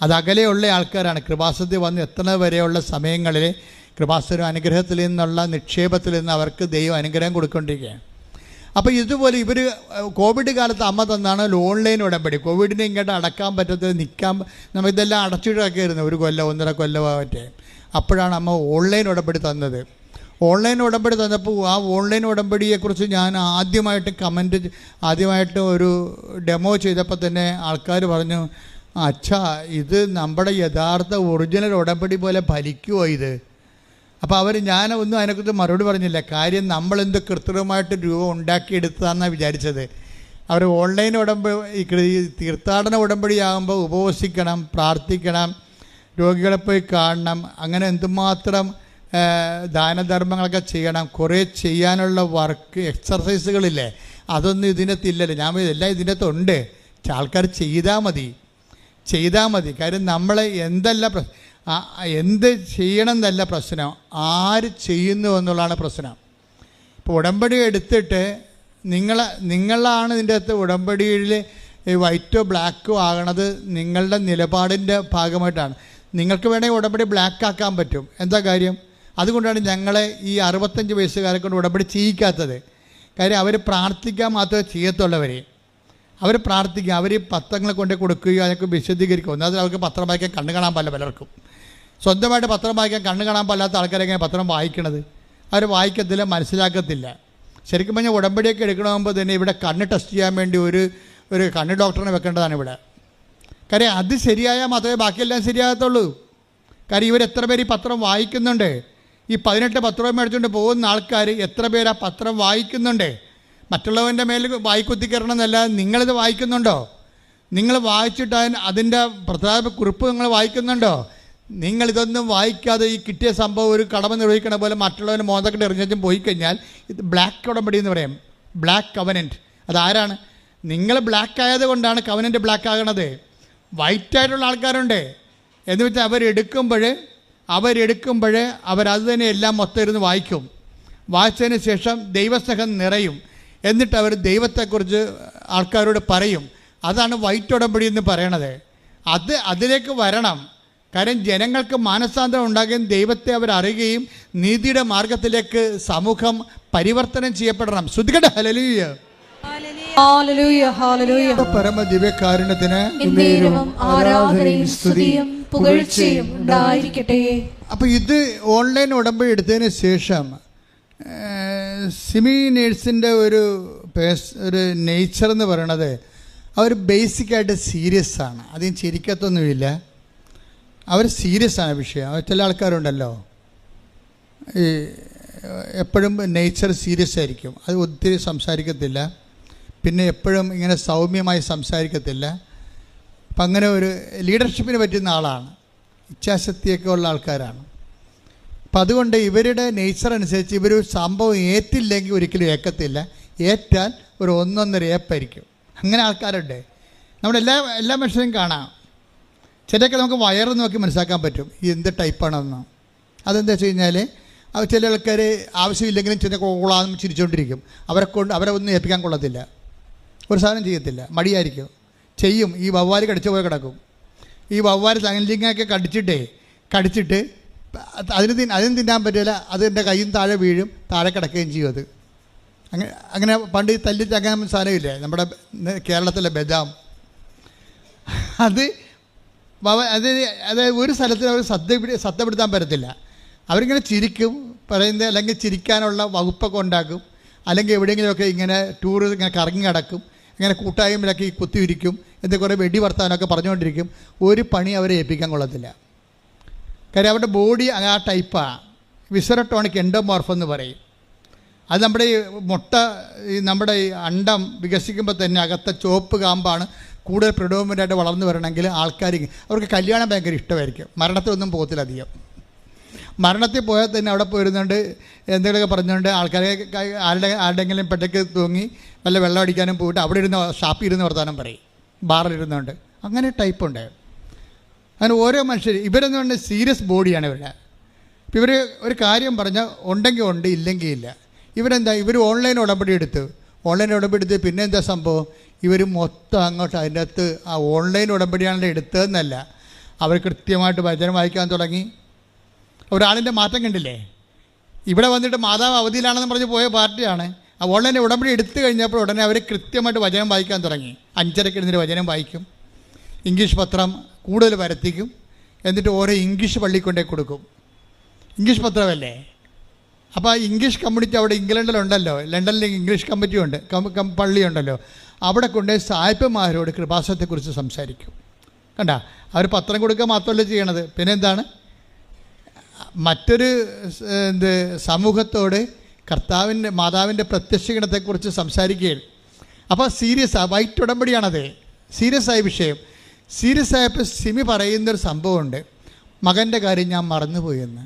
അത് അകലെയുള്ള ആൾക്കാരാണ്. കൃപാസനത്തിൽ വന്ന് എത്തുന്നത് വരെയുള്ള സമയങ്ങളിൽ കൃപാസന അനുഗ്രഹത്തിൽ നിന്നുള്ള നിക്ഷേപത്തിൽ നിന്ന് അവർക്ക് ദൈവം അനുഗ്രഹം കൊടുക്കൊണ്ടിരിക്കുകയാണ്. അപ്പോൾ ഇതുപോലെ ഇവർ കോവിഡ് കാലത്ത് അമ്മ തന്നാണ് ഓൺലൈൻ ഉടമ്പടി. കോവിഡിനെ ഇങ്ങോട്ട് അടക്കാൻ പറ്റാത്തത് നമുക്കിതെല്ലാം അടച്ചിട്ടൊക്കെ ആയിരുന്നു 1 കൊല്ലം 1.5 കൊല്ലമായിട്ട്. അപ്പോഴാണ് അമ്മ ഓൺലൈൻ ഉടമ്പടി തന്നത്. ഓൺലൈൻ ഉടമ്പടി തന്നപ്പോൾ ആ ഓൺലൈൻ ഉടമ്പടിയെക്കുറിച്ച് ഞാൻ ആദ്യമായിട്ട് ഒരു ഡെമോ ചെയ്തപ്പോൾ തന്നെ ആൾക്കാർ പറഞ്ഞു, അച്ഛാ ഇത് നമ്മുടെ യഥാർത്ഥ ഒറിജിനൽ ഉടമ്പടി പോലെ ഫലിക്കുമോ ഇത്? അപ്പോൾ ഞാനൊന്നും അതിനെക്കുറിച്ച് മറുപടി പറഞ്ഞില്ല. കാര്യം നമ്മളെന്ത് കൃത്രിമമായിട്ട് രൂപം ഉണ്ടാക്കിയെടുത്തതാണെന്നാണ് വിചാരിച്ചത്. അവർ ഓൺലൈൻ തീർത്ഥാടന ഉടമ്പടിയാകുമ്പോൾ ഉപവസിക്കണം, പ്രാർത്ഥിക്കണം, രോഗികളെ പോയി കാണണം, അങ്ങനെ എന്തുമാത്രം ദാനധർമ്മങ്ങളൊക്കെ ചെയ്യണം, കുറേ ചെയ്യാനുള്ള വർക്ക് എക്സർസൈസുകളില്ലേ, അതൊന്നും ഇതിനകത്തില്ലല്ലോ. ഞാൻ എല്ലാം ഇതിനകത്തുണ്ട്, ആൾക്കാർ ചെയ്താൽ മതി. കാര്യം നമ്മൾ എന്ത് ചെയ്യണം എന്നല്ല പ്രശ്നം, ആര് ചെയ്യുന്നു എന്നുള്ളതാണ് പ്രശ്നം. ഇപ്പോൾ ഉടമ്പടി എടുത്തിട്ട് നിങ്ങളാണ് ഇതിൻ്റെ അകത്ത് ഉടമ്പടിയിൽ വൈറ്റോ ബ്ലാക്കോ ആകണത് നിങ്ങളുടെ നിലപാടിൻ്റെ ഭാഗമായിട്ടാണ്. നിങ്ങൾക്ക് വേണമെങ്കിൽ ഉടമ്പടി ബ്ലാക്ക് ആക്കാൻ പറ്റും. എന്താ കാര്യം? അതുകൊണ്ടാണ് ഞങ്ങളെ ഈ 65 വയസ്സുകാരെ കൊണ്ട് ഉടമ്പടി ചെയ്യിക്കാത്തത്. കാര്യം അവർ പ്രാർത്ഥിക്കാൻ മാത്രമേ ചെയ്യത്തുള്ളവർ. അവർ പ്രാർത്ഥിക്കുക, അവർ പത്രങ്ങൾ കൊണ്ട് കൊടുക്കുകയോ അതൊക്കെ വിശദീകരിക്കുക. ഒന്നാമത് അവർക്ക് പത്രം വായിക്കാൻ കണ്ണു കാണാൻ പല പലർക്കും. സ്വന്തമായിട്ട് പത്രം വായിക്കാൻ കണ്ണു കാണാൻ പാടില്ലാത്ത ആൾക്കാരെങ്ങനെ പത്രം വായിക്കണത്? അവർ വായിക്കത്തില്ല, മനസ്സിലാക്കത്തില്ല. ശരിക്കും പറഞ്ഞാൽ ഉടമ്പടിയൊക്കെ എടുക്കണമെങ്കിൽ തന്നെ ഇവിടെ കണ്ണ് ടെസ്റ്റ് ചെയ്യാൻ വേണ്ടി ഒരു കണ്ണ് ഡോക്ടറിനെ വെക്കേണ്ടതാണ് ഇവിടെ. കാര്യം അത് ശരിയായാൽ മാത്രമേ ബാക്കിയെല്ലാം ശരിയാകത്തുള്ളൂ. കാര്യം ഇവരെത്ര പേര് ഈ പത്രം വായിക്കുന്നുണ്ട്? ഈ 18 പത്രം മേടിച്ചുകൊണ്ട് പോകുന്ന ആൾക്കാർ എത്ര പേര് ആ പത്രം വായിക്കുന്നുണ്ട്? മറ്റുള്ളവൻ്റെ മേൽ വായിക്കുത്തി കയറണം എന്നല്ല, നിങ്ങളിത് വായിക്കുന്നുണ്ടോ? നിങ്ങൾ വായിച്ചിട്ട് അതിൻ്റെ പ്രധാന കുറിപ്പ് നിങ്ങൾ വായിക്കുന്നുണ്ടോ? നിങ്ങളിതൊന്നും വായിക്കാതെ ഈ കിട്ടിയ സംഭവം ഒരു കടമ നിർവഹിക്കണ പോലെ മറ്റുള്ളവന് മോന്തക്കെട്ട് എറിഞ്ഞും പോയി കഴിഞ്ഞാൽ ഇത് ബ്ലാക്ക് ഉടമ്പടി എന്ന് പറയും, ബ്ലാക്ക് കവനൻറ്റ്. അതാരാണ്? നിങ്ങൾ ബ്ലാക്ക് ആയത് കൊണ്ടാണ് കവനൻറ്റ് ബ്ലാക്ക് ആകണത്. വൈറ്റായിട്ടുള്ള ആൾക്കാരുണ്ട് എന്ന് വെച്ചാൽ അവരെടുക്കുമ്പോൾ അവരത് തന്നെ എല്ലാം മൊത്തം ഇരുന്ന് വായിക്കും. വായിച്ചതിന് ശേഷം ദൈവസ്നേഹം നിറയും. എന്നിട്ട് അവർ ദൈവത്തെക്കുറിച്ച് ആൾക്കാരോട് പറയും. അതാണ് വൈറ്റ് ഉടമ്പടി എന്ന് പറയണത്. അതിലേക്ക് വരണം. കാര്യം ജനങ്ങൾക്ക് മാനസാന്തരം ഉണ്ടാകുകയും ദൈവത്തെ അവർ അറിയുകയും നീതിയുടെ മാർഗത്തിലേക്ക് സമൂഹം പരിവർത്തനം ചെയ്യപ്പെടണം. ശ്രുതികട ഹല്ലേലൂയ. ഹല്ലേലൂയ ഹല്ലേലൂയ. പരമ ദിവ്യകാരുണ്യത്തിന് എന്നേരവും ആരാധനയും സ്തുതിയും പുകഴ്ചയും ഉണ്ടായിരിക്കട്ടെ. അപ്പൊ ഇത് ഓൺലൈൻ ഉടമ്പടി എടുത്തതിന് ശേഷം സിമി നേഴ്സിൻ്റെ ഒരു നേച്ചർ എന്ന് പറയണത് അവർ ബേസിക്കായിട്ട് സീരിയസ് ആണ്. അധികം ചിരിക്കത്തൊന്നുമില്ല. അവർ സീരിയസ് ആണ് വിഷയം. ചില ആൾക്കാരുണ്ടല്ലോ ഈ എപ്പോഴും നേച്ചർ സീരിയസ് ആയിരിക്കും, അത് ഒത്തിരി സംസാരിക്കത്തില്ല, പിന്നെ എപ്പോഴും ഇങ്ങനെ സൗമ്യമായി സംസാരിക്കത്തില്ല. അപ്പം അങ്ങനെ ഒരു ലീഡർഷിപ്പിന് പറ്റുന്ന ആളാണ്, ഇച്ഛാശക്തിയൊക്കെ ഉള്ള ആൾക്കാരാണ്. അപ്പം അതുകൊണ്ട് ഇവരുടെ നേച്ചർ അനുസരിച്ച് ഇവർ സംഭവം ഏറ്റില്ലെങ്കിൽ ഒരിക്കലും ഏക്കത്തില്ല, ഏറ്റാൽ ഒരു 1-1.5 ഏപ്പായിരിക്കും. അങ്ങനെ ആൾക്കാരുണ്ട്. നമ്മുടെ എല്ലാ മനുഷ്യരും കാണാം. ചിലയൊക്കെ നമുക്ക് വയറ് നോക്കി മനസ്സിലാക്കാൻ പറ്റും ഈ എന്ത് ടൈപ്പാണെന്ന്. അതെന്താ വെച്ച് കഴിഞ്ഞാൽ ചില ആൾക്കാർ ആവശ്യമില്ലെങ്കിലും ചില കോളാന്ന് ചിരിച്ചുകൊണ്ടിരിക്കും. അവരെ ഒന്നും ഏൽപ്പിക്കാൻ കൊള്ളത്തില്ല, ഒരു സാധനം ചെയ്യത്തില്ല, മടിയായിരിക്കും, ചെയ്യും. ഈ വവ്വാല് കടിച്ച പോലെ കിടക്കും. ഈ വവ്വാല് തങ്ങലിങ്ങൊക്കെ കടിച്ചിട്ട് അതിന് തിന്നാൻ പറ്റില്ല, അത് എൻ്റെ കയ്യും താഴെ വീഴും, താഴെ കിടക്കുകയും ചെയ്യും. അത് അങ്ങനെ പണ്ട് ഈ തല്ലി തങ്ങാൻ സാധനമില്ലേ നമ്മുടെ കേരളത്തിലെ ബദാം, അത് ഒരു സ്ഥലത്തിൽ അവർ സത്യപ്പെടുത്താൻ പറ്റത്തില്ല. അവരിങ്ങനെ ചിരിക്കും പറയുന്നത്, അല്ലെങ്കിൽ ചിരിക്കാനുള്ള വകുപ്പൊക്കെ ഉണ്ടാക്കും, അല്ലെങ്കിൽ എവിടെയെങ്കിലുമൊക്കെ ഇങ്ങനെ ടൂർ ഇങ്ങനെ കറങ്ങി കിടക്കും, ഇങ്ങനെ കൂട്ടായ്മയിലൊക്കെ ഈ കുത്തിയിരിക്കും, എന്ത് കുറേ വെടി വർത്താനമൊക്കെ പറഞ്ഞുകൊണ്ടിരിക്കും. ഒരു പണി അവരെ ഏൽപ്പിക്കാൻ കൊള്ളത്തില്ല. കാര്യം അവരുടെ ബോഡി ആ ടൈപ്പാണ്. വിസറട്ടോണിക് എൻഡോമോർഫ് എന്ന് പറയും. അത് നമ്മുടെ ഈ നമ്മുടെ ഈ അണ്ടം വികസിക്കുമ്പോൾ തന്നെ അകത്തെ ചുവപ്പ് കാമ്പാണ് കൂടുതൽ പ്രിഡോമിനൻ്റായിട്ട് വളർന്നു വരണമെങ്കിൽ അവർക്ക് കല്യാണം ഭയങ്കര ഇഷ്ടമായിരിക്കും. മരണത്തിലൊന്നും പോകത്തില്ല അധികം. മരണത്തിൽ പോയാൽ തന്നെ അവിടെ പോയിരുന്നുണ്ട് എന്തെങ്കിലുമൊക്കെ പറഞ്ഞുകൊണ്ട് ആൾക്കാരെ ആരുടെയെങ്കിലും പെട്ടയ്ക്ക് തൂങ്ങി വല്ല വെള്ളം അടിക്കാനും പോയിട്ട് അവിടെ ഇരുന്ന് ഷാപ്പിൽ ഇരുന്ന് വർത്താനം പറയും, ബാറിലിരുന്നുകൊണ്ട്. അങ്ങനെ ടൈപ്പുണ്ട്. അങ്ങനെ ഓരോ മനുഷ്യർ ഇവരെന്ന് പറഞ്ഞാൽ സീരിയസ് ബോഡിയാണ് ഇവരുടെ. ഇപ്പം ഇവർ ഒരു കാര്യം പറഞ്ഞാൽ ഉണ്ടെങ്കിൽ ഉണ്ട്, ഇല്ലെങ്കിൽ ഇല്ല. ഇവർ ഓൺലൈൻ ഉടമ്പടി എടുത്ത് പിന്നെ എന്താ സംഭവം, ഇവർ മൊത്തം അങ്ങോട്ട് അതിൻ്റെ അകത്ത് ആ ഓൺലൈൻ ഉടമ്പടിയാണല്ലോ എടുത്തതെന്നല്ല, അവർ കൃത്യമായിട്ട് വചനം വായിക്കാൻ തുടങ്ങി. ഒരാളിൻ്റെ മാറ്റം കണ്ടില്ലേ? ഇവിടെ വന്നിട്ട് മാതാവ് അവധിയിലാണെന്ന് പറഞ്ഞ് പോയ പാർട്ടിയാണ്. ആ ഓൺലൈൻ ഉടമ്പടി എടുത്തു കഴിഞ്ഞപ്പോൾ ഉടനെ അവർ കൃത്യമായിട്ട് വചനം വായിക്കാൻ തുടങ്ങി. 5:30 എഴുന്നേറ്റ് വചനം വായിക്കും, ഇംഗ്ലീഷ് പത്രം കൂടുതൽ വരുത്തിക്കും, എന്നിട്ട് ഓരോ ഇംഗ്ലീഷ് പള്ളി കൊണ്ടേ കൊടുക്കും. ഇംഗ്ലീഷ് പത്രമല്ലേ? അപ്പോൾ ആ ഇംഗ്ലീഷ് കമ്മ്യൂണിറ്റി അവിടെ ഇംഗ്ലണ്ടിലുണ്ടല്ലോ, ലണ്ടനിൽ ഇംഗ്ലീഷ് കമ്മിറ്റി ഉണ്ട്, പള്ളിയുണ്ടല്ലോ, അവിടെ കൊണ്ടുപോയി സായിപ്പന്മാരോട് കൃപാസനത്തെക്കുറിച്ച് സംസാരിക്കും. കണ്ട, അവർ പത്രം കൊടുക്കുക മാത്രമല്ല ചെയ്യണത്, പിന്നെ എന്താണ്, മറ്റൊരു സമൂഹത്തോട് മാതാവിൻ്റെ പ്രത്യക്ഷീകരണത്തെക്കുറിച്ച് സംസാരിക്കുകയാണ്. അപ്പോൾ സീരിയസാണ്, വൈറ്റ് ഉടമ്പടിയാണത്, സീരിയസ് ആയ വിഷയം. സീരിയസ് ആയപ്പോൾ സിമി പറയുന്നൊരു സംഭവമുണ്ട്, മകൻ്റെ കാര്യം ഞാൻ മറന്നുപോയെന്ന്.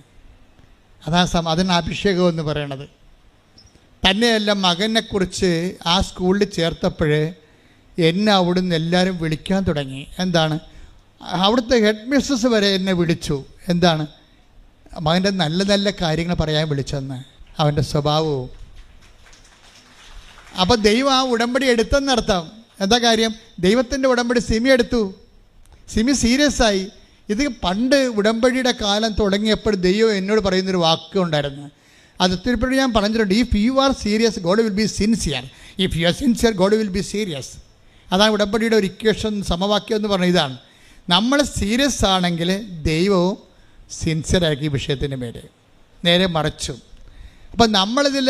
അതിന് അഭിഷേകം എന്ന് പറയണത്. തന്നെയല്ല, മകനെക്കുറിച്ച് ആ സ്കൂളിൽ ചേർത്തപ്പോൾ എന്നെ അവിടുന്ന് എല്ലാവരും വിളിക്കാൻ തുടങ്ങി. എന്താണ്, അവിടുത്തെ ഹെഡ് മിസ്സസ് വരെ എന്നെ വിളിച്ചു. എന്താണ്, മകൻ്റെ നല്ല നല്ല കാര്യങ്ങൾ പറയാൻ വിളിച്ചെന്ന്, അവൻ്റെ സ്വഭാവവും. അപ്പോൾ ദൈവം ആ ഉടമ്പടി എടുത്തെന്നർത്ഥം. എന്താ കാര്യം, ദൈവത്തിൻ്റെ ഉടമ്പടി സിമി എടുത്തു. സിമി സീരിയസ് ആയി. ഇത് പണ്ട് ഉടമ്പടിയുടെ കാലം തുടങ്ങിയപ്പോൾ ദൈവം എന്നോട് പറയുന്നൊരു വാക്കുണ്ടായിരുന്നു. അത് ഒത്തിരിപ്പോഴും ഞാൻ പറഞ്ഞിട്ടുണ്ട്. If you are serious God will be sincere, if you are sincere God will be serious. അതാണ് ഉടമ്പടിയുടെ ഒരു ഇക്വേഷൻ, സമവാക്യം എന്ന് പറഞ്ഞ ഇതാണ്. നമ്മൾ സീരിയസ് ആണെങ്കിൽ ദൈവവും സിൻസിയറാക്കി ഈ വിഷയത്തിൻ്റെ മേലെ നേരെ മറിച്ചു. അപ്പം നമ്മളിതിൽ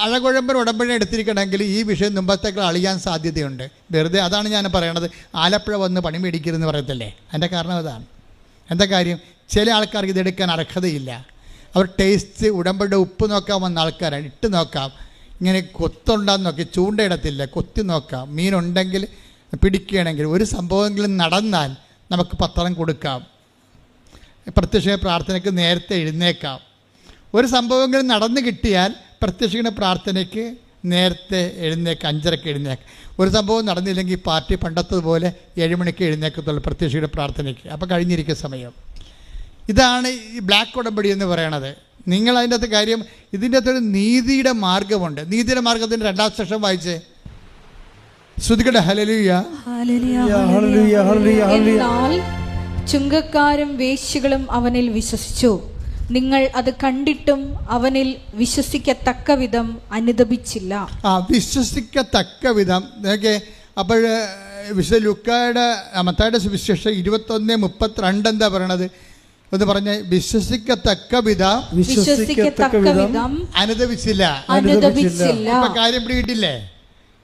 അഴകുഴമ്പൻ ഉടമ്പടി എടുത്തിരിക്കണമെങ്കിൽ ഈ വിഷയം മുമ്പത്തേക്കാൾ അളിയാൻ സാധ്യതയുണ്ട്. വെറുതെ അതാണ് ഞാൻ പറയണത്, ആലപ്പുഴ വന്ന് പണി മേടിക്കരുതെന്ന് പറയത്തില്ലേ, അതിൻ്റെ കാരണം അതാണ്. എന്താ കാര്യം, ചില ആൾക്കാർക്ക് ഇതെടുക്കാൻ അർഹതയില്ല. അവർ ടേസ്റ്റ് ഉടമ്പടിയുടെ ഉപ്പ് നോക്കാൻ വന്ന ആൾക്കാരാണ്. ഇട്ട് നോക്കാം, ഇങ്ങനെ കൊത്തുണ്ടാന്ന് നോക്കി, ചൂണ്ടയിടത്തില്ല, കൊത്തി നോക്കാം, മീനുണ്ടെങ്കിൽ പിടിക്കുകയാണെങ്കിൽ, ഒരു സംഭവമെങ്കിലും നടന്നാൽ നമുക്ക് പത്രം കൊടുക്കാം, പ്രത്യക്ഷ പ്രാർത്ഥനയ്ക്ക് നേരത്തെ എഴുന്നേക്കാം. ഒരു സംഭവമെങ്കിലും നടന്നു കിട്ടിയാൽ പ്രത്യക്ഷ പ്രാർത്ഥനയ്ക്ക് നേരത്തെ എഴുന്നേക്കാം, 5:30 എഴുന്നേക്കാം. ഒരു സംഭവം നടന്നില്ലെങ്കിൽ പാർട്ടി പണ്ടത്തതുപോലെ 7 മണിക്ക് എഴുന്നേക്കത്തുള്ളൂ പ്രത്യക്ഷയുടെ പ്രാർത്ഥനയ്ക്ക്. അപ്പോൾ കഴിഞ്ഞിരിക്കുന്ന സമയം. ഇതാണ് ഈ ബ്ലാക്ക് ഉടമ്പടി എന്ന് പറയണത്. നിങ്ങൾ അതിൻ്റെ അകത്ത് കാര്യം, ഇതിൻ്റെ അകത്തൊരു നീതിയുടെ മാർഗമുണ്ട്. നീതിയുടെ മാർഗത്തിൻ്റെ 2ാം സെക്ഷൻ വായിച്ചേ. ശ്രുതികട്ടെ, ഹല്ലേലൂയ. ചുങ്കക്കാരും വേശ്യകളും അവനിൽ വിശ്വസിച്ചു, നിങ്ങൾ അത് കണ്ടിട്ടും അവനിൽ വിശ്വസിക്കത്തക്ക വിധം അനുദപിച്ചില്ല. വിശ്വസിക്കത്തക്ക വിധം. അപ്പോൾ വിശുദ്ധ ലൂക്കായുടെ മത്തായിയുടെ സുവിശേഷം 21:32 എന്താ പറയണത്? ഒന്ന് പറഞ്ഞ വിശ്വസിക്കത്തക്ക വിധം അനുദപിച്ചില്ല. ഇപ്പൊ കാര്യം പിടികിട്ടില്ലേ?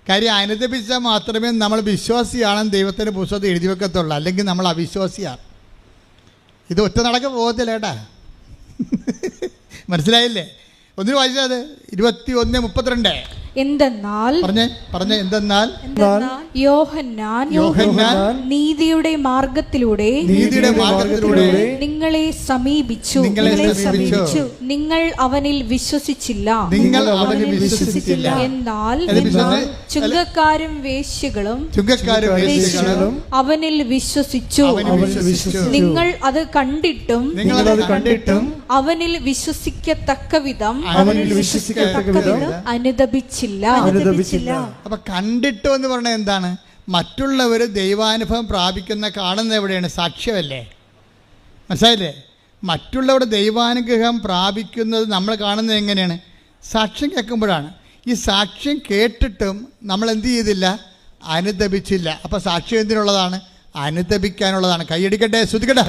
കാര്യം അനുദപിച്ചാൽ മാത്രമേ നമ്മൾ വിശ്വാസിയാണെന്ന് ദൈവത്തിന്റെ പുസ്തകത്തിൽ എഴുതി വെക്കത്തുള്ളൂ, അല്ലെങ്കിൽ നമ്മൾ അവിശ്വാസിയാണ്. ഇത് ഒറ്റ നടക്ക പോകത്തില്ല കേട്ടാ. മനസ്സിലായില്ലേ? ഒന്നിനു വായിച്ചത് 21:32. എന്തെന്നാൽ എന്തെന്നാൽ യോഹന്നാൻ നീതിയുടെ മാർഗത്തിലൂടെ നിങ്ങളെ സമീപിച്ചു. നിങ്ങൾ അവനിൽ വിശ്വസിച്ചില്ല. എന്നാൽ ചുങ്കക്കാരും വേശ്യകളും അവനിൽ വിശ്വസിച്ചു. നിങ്ങൾ അത് കണ്ടിട്ടും അവനിൽ വിശ്വസിക്കത്തക്ക വിധം അനുദപിച്ചു. അപ്പൊ കണ്ടിട്ടോ എന്ന് പറഞ്ഞാൽ എന്താണ്? മറ്റുള്ളവർ ദൈവാനുഭവം പ്രാപിക്കുന്ന കാണുന്ന എവിടെയാണ്? സാക്ഷ്യമല്ലേ? മനസ്സിലായില്ലേ? മറ്റുള്ളവരുടെ ദൈവാനുഗ്രഹം പ്രാപിക്കുന്നത് നമ്മൾ കാണുന്നത് എങ്ങനെയാണ്? സാക്ഷ്യം കേൾക്കുമ്പോഴാണ്. ഈ സാക്ഷ്യം കേട്ടിട്ടും നമ്മൾ എന്ത് ചെയ്തില്ല? അനുദപിച്ചില്ല. അപ്പൊ സാക്ഷ്യം എന്തിനുള്ളതാണ്? അനുദപിക്കാനുള്ളതാണ്. കൈയടിക്കട്ടെ, ശ്രുതിക്കട്ടെ.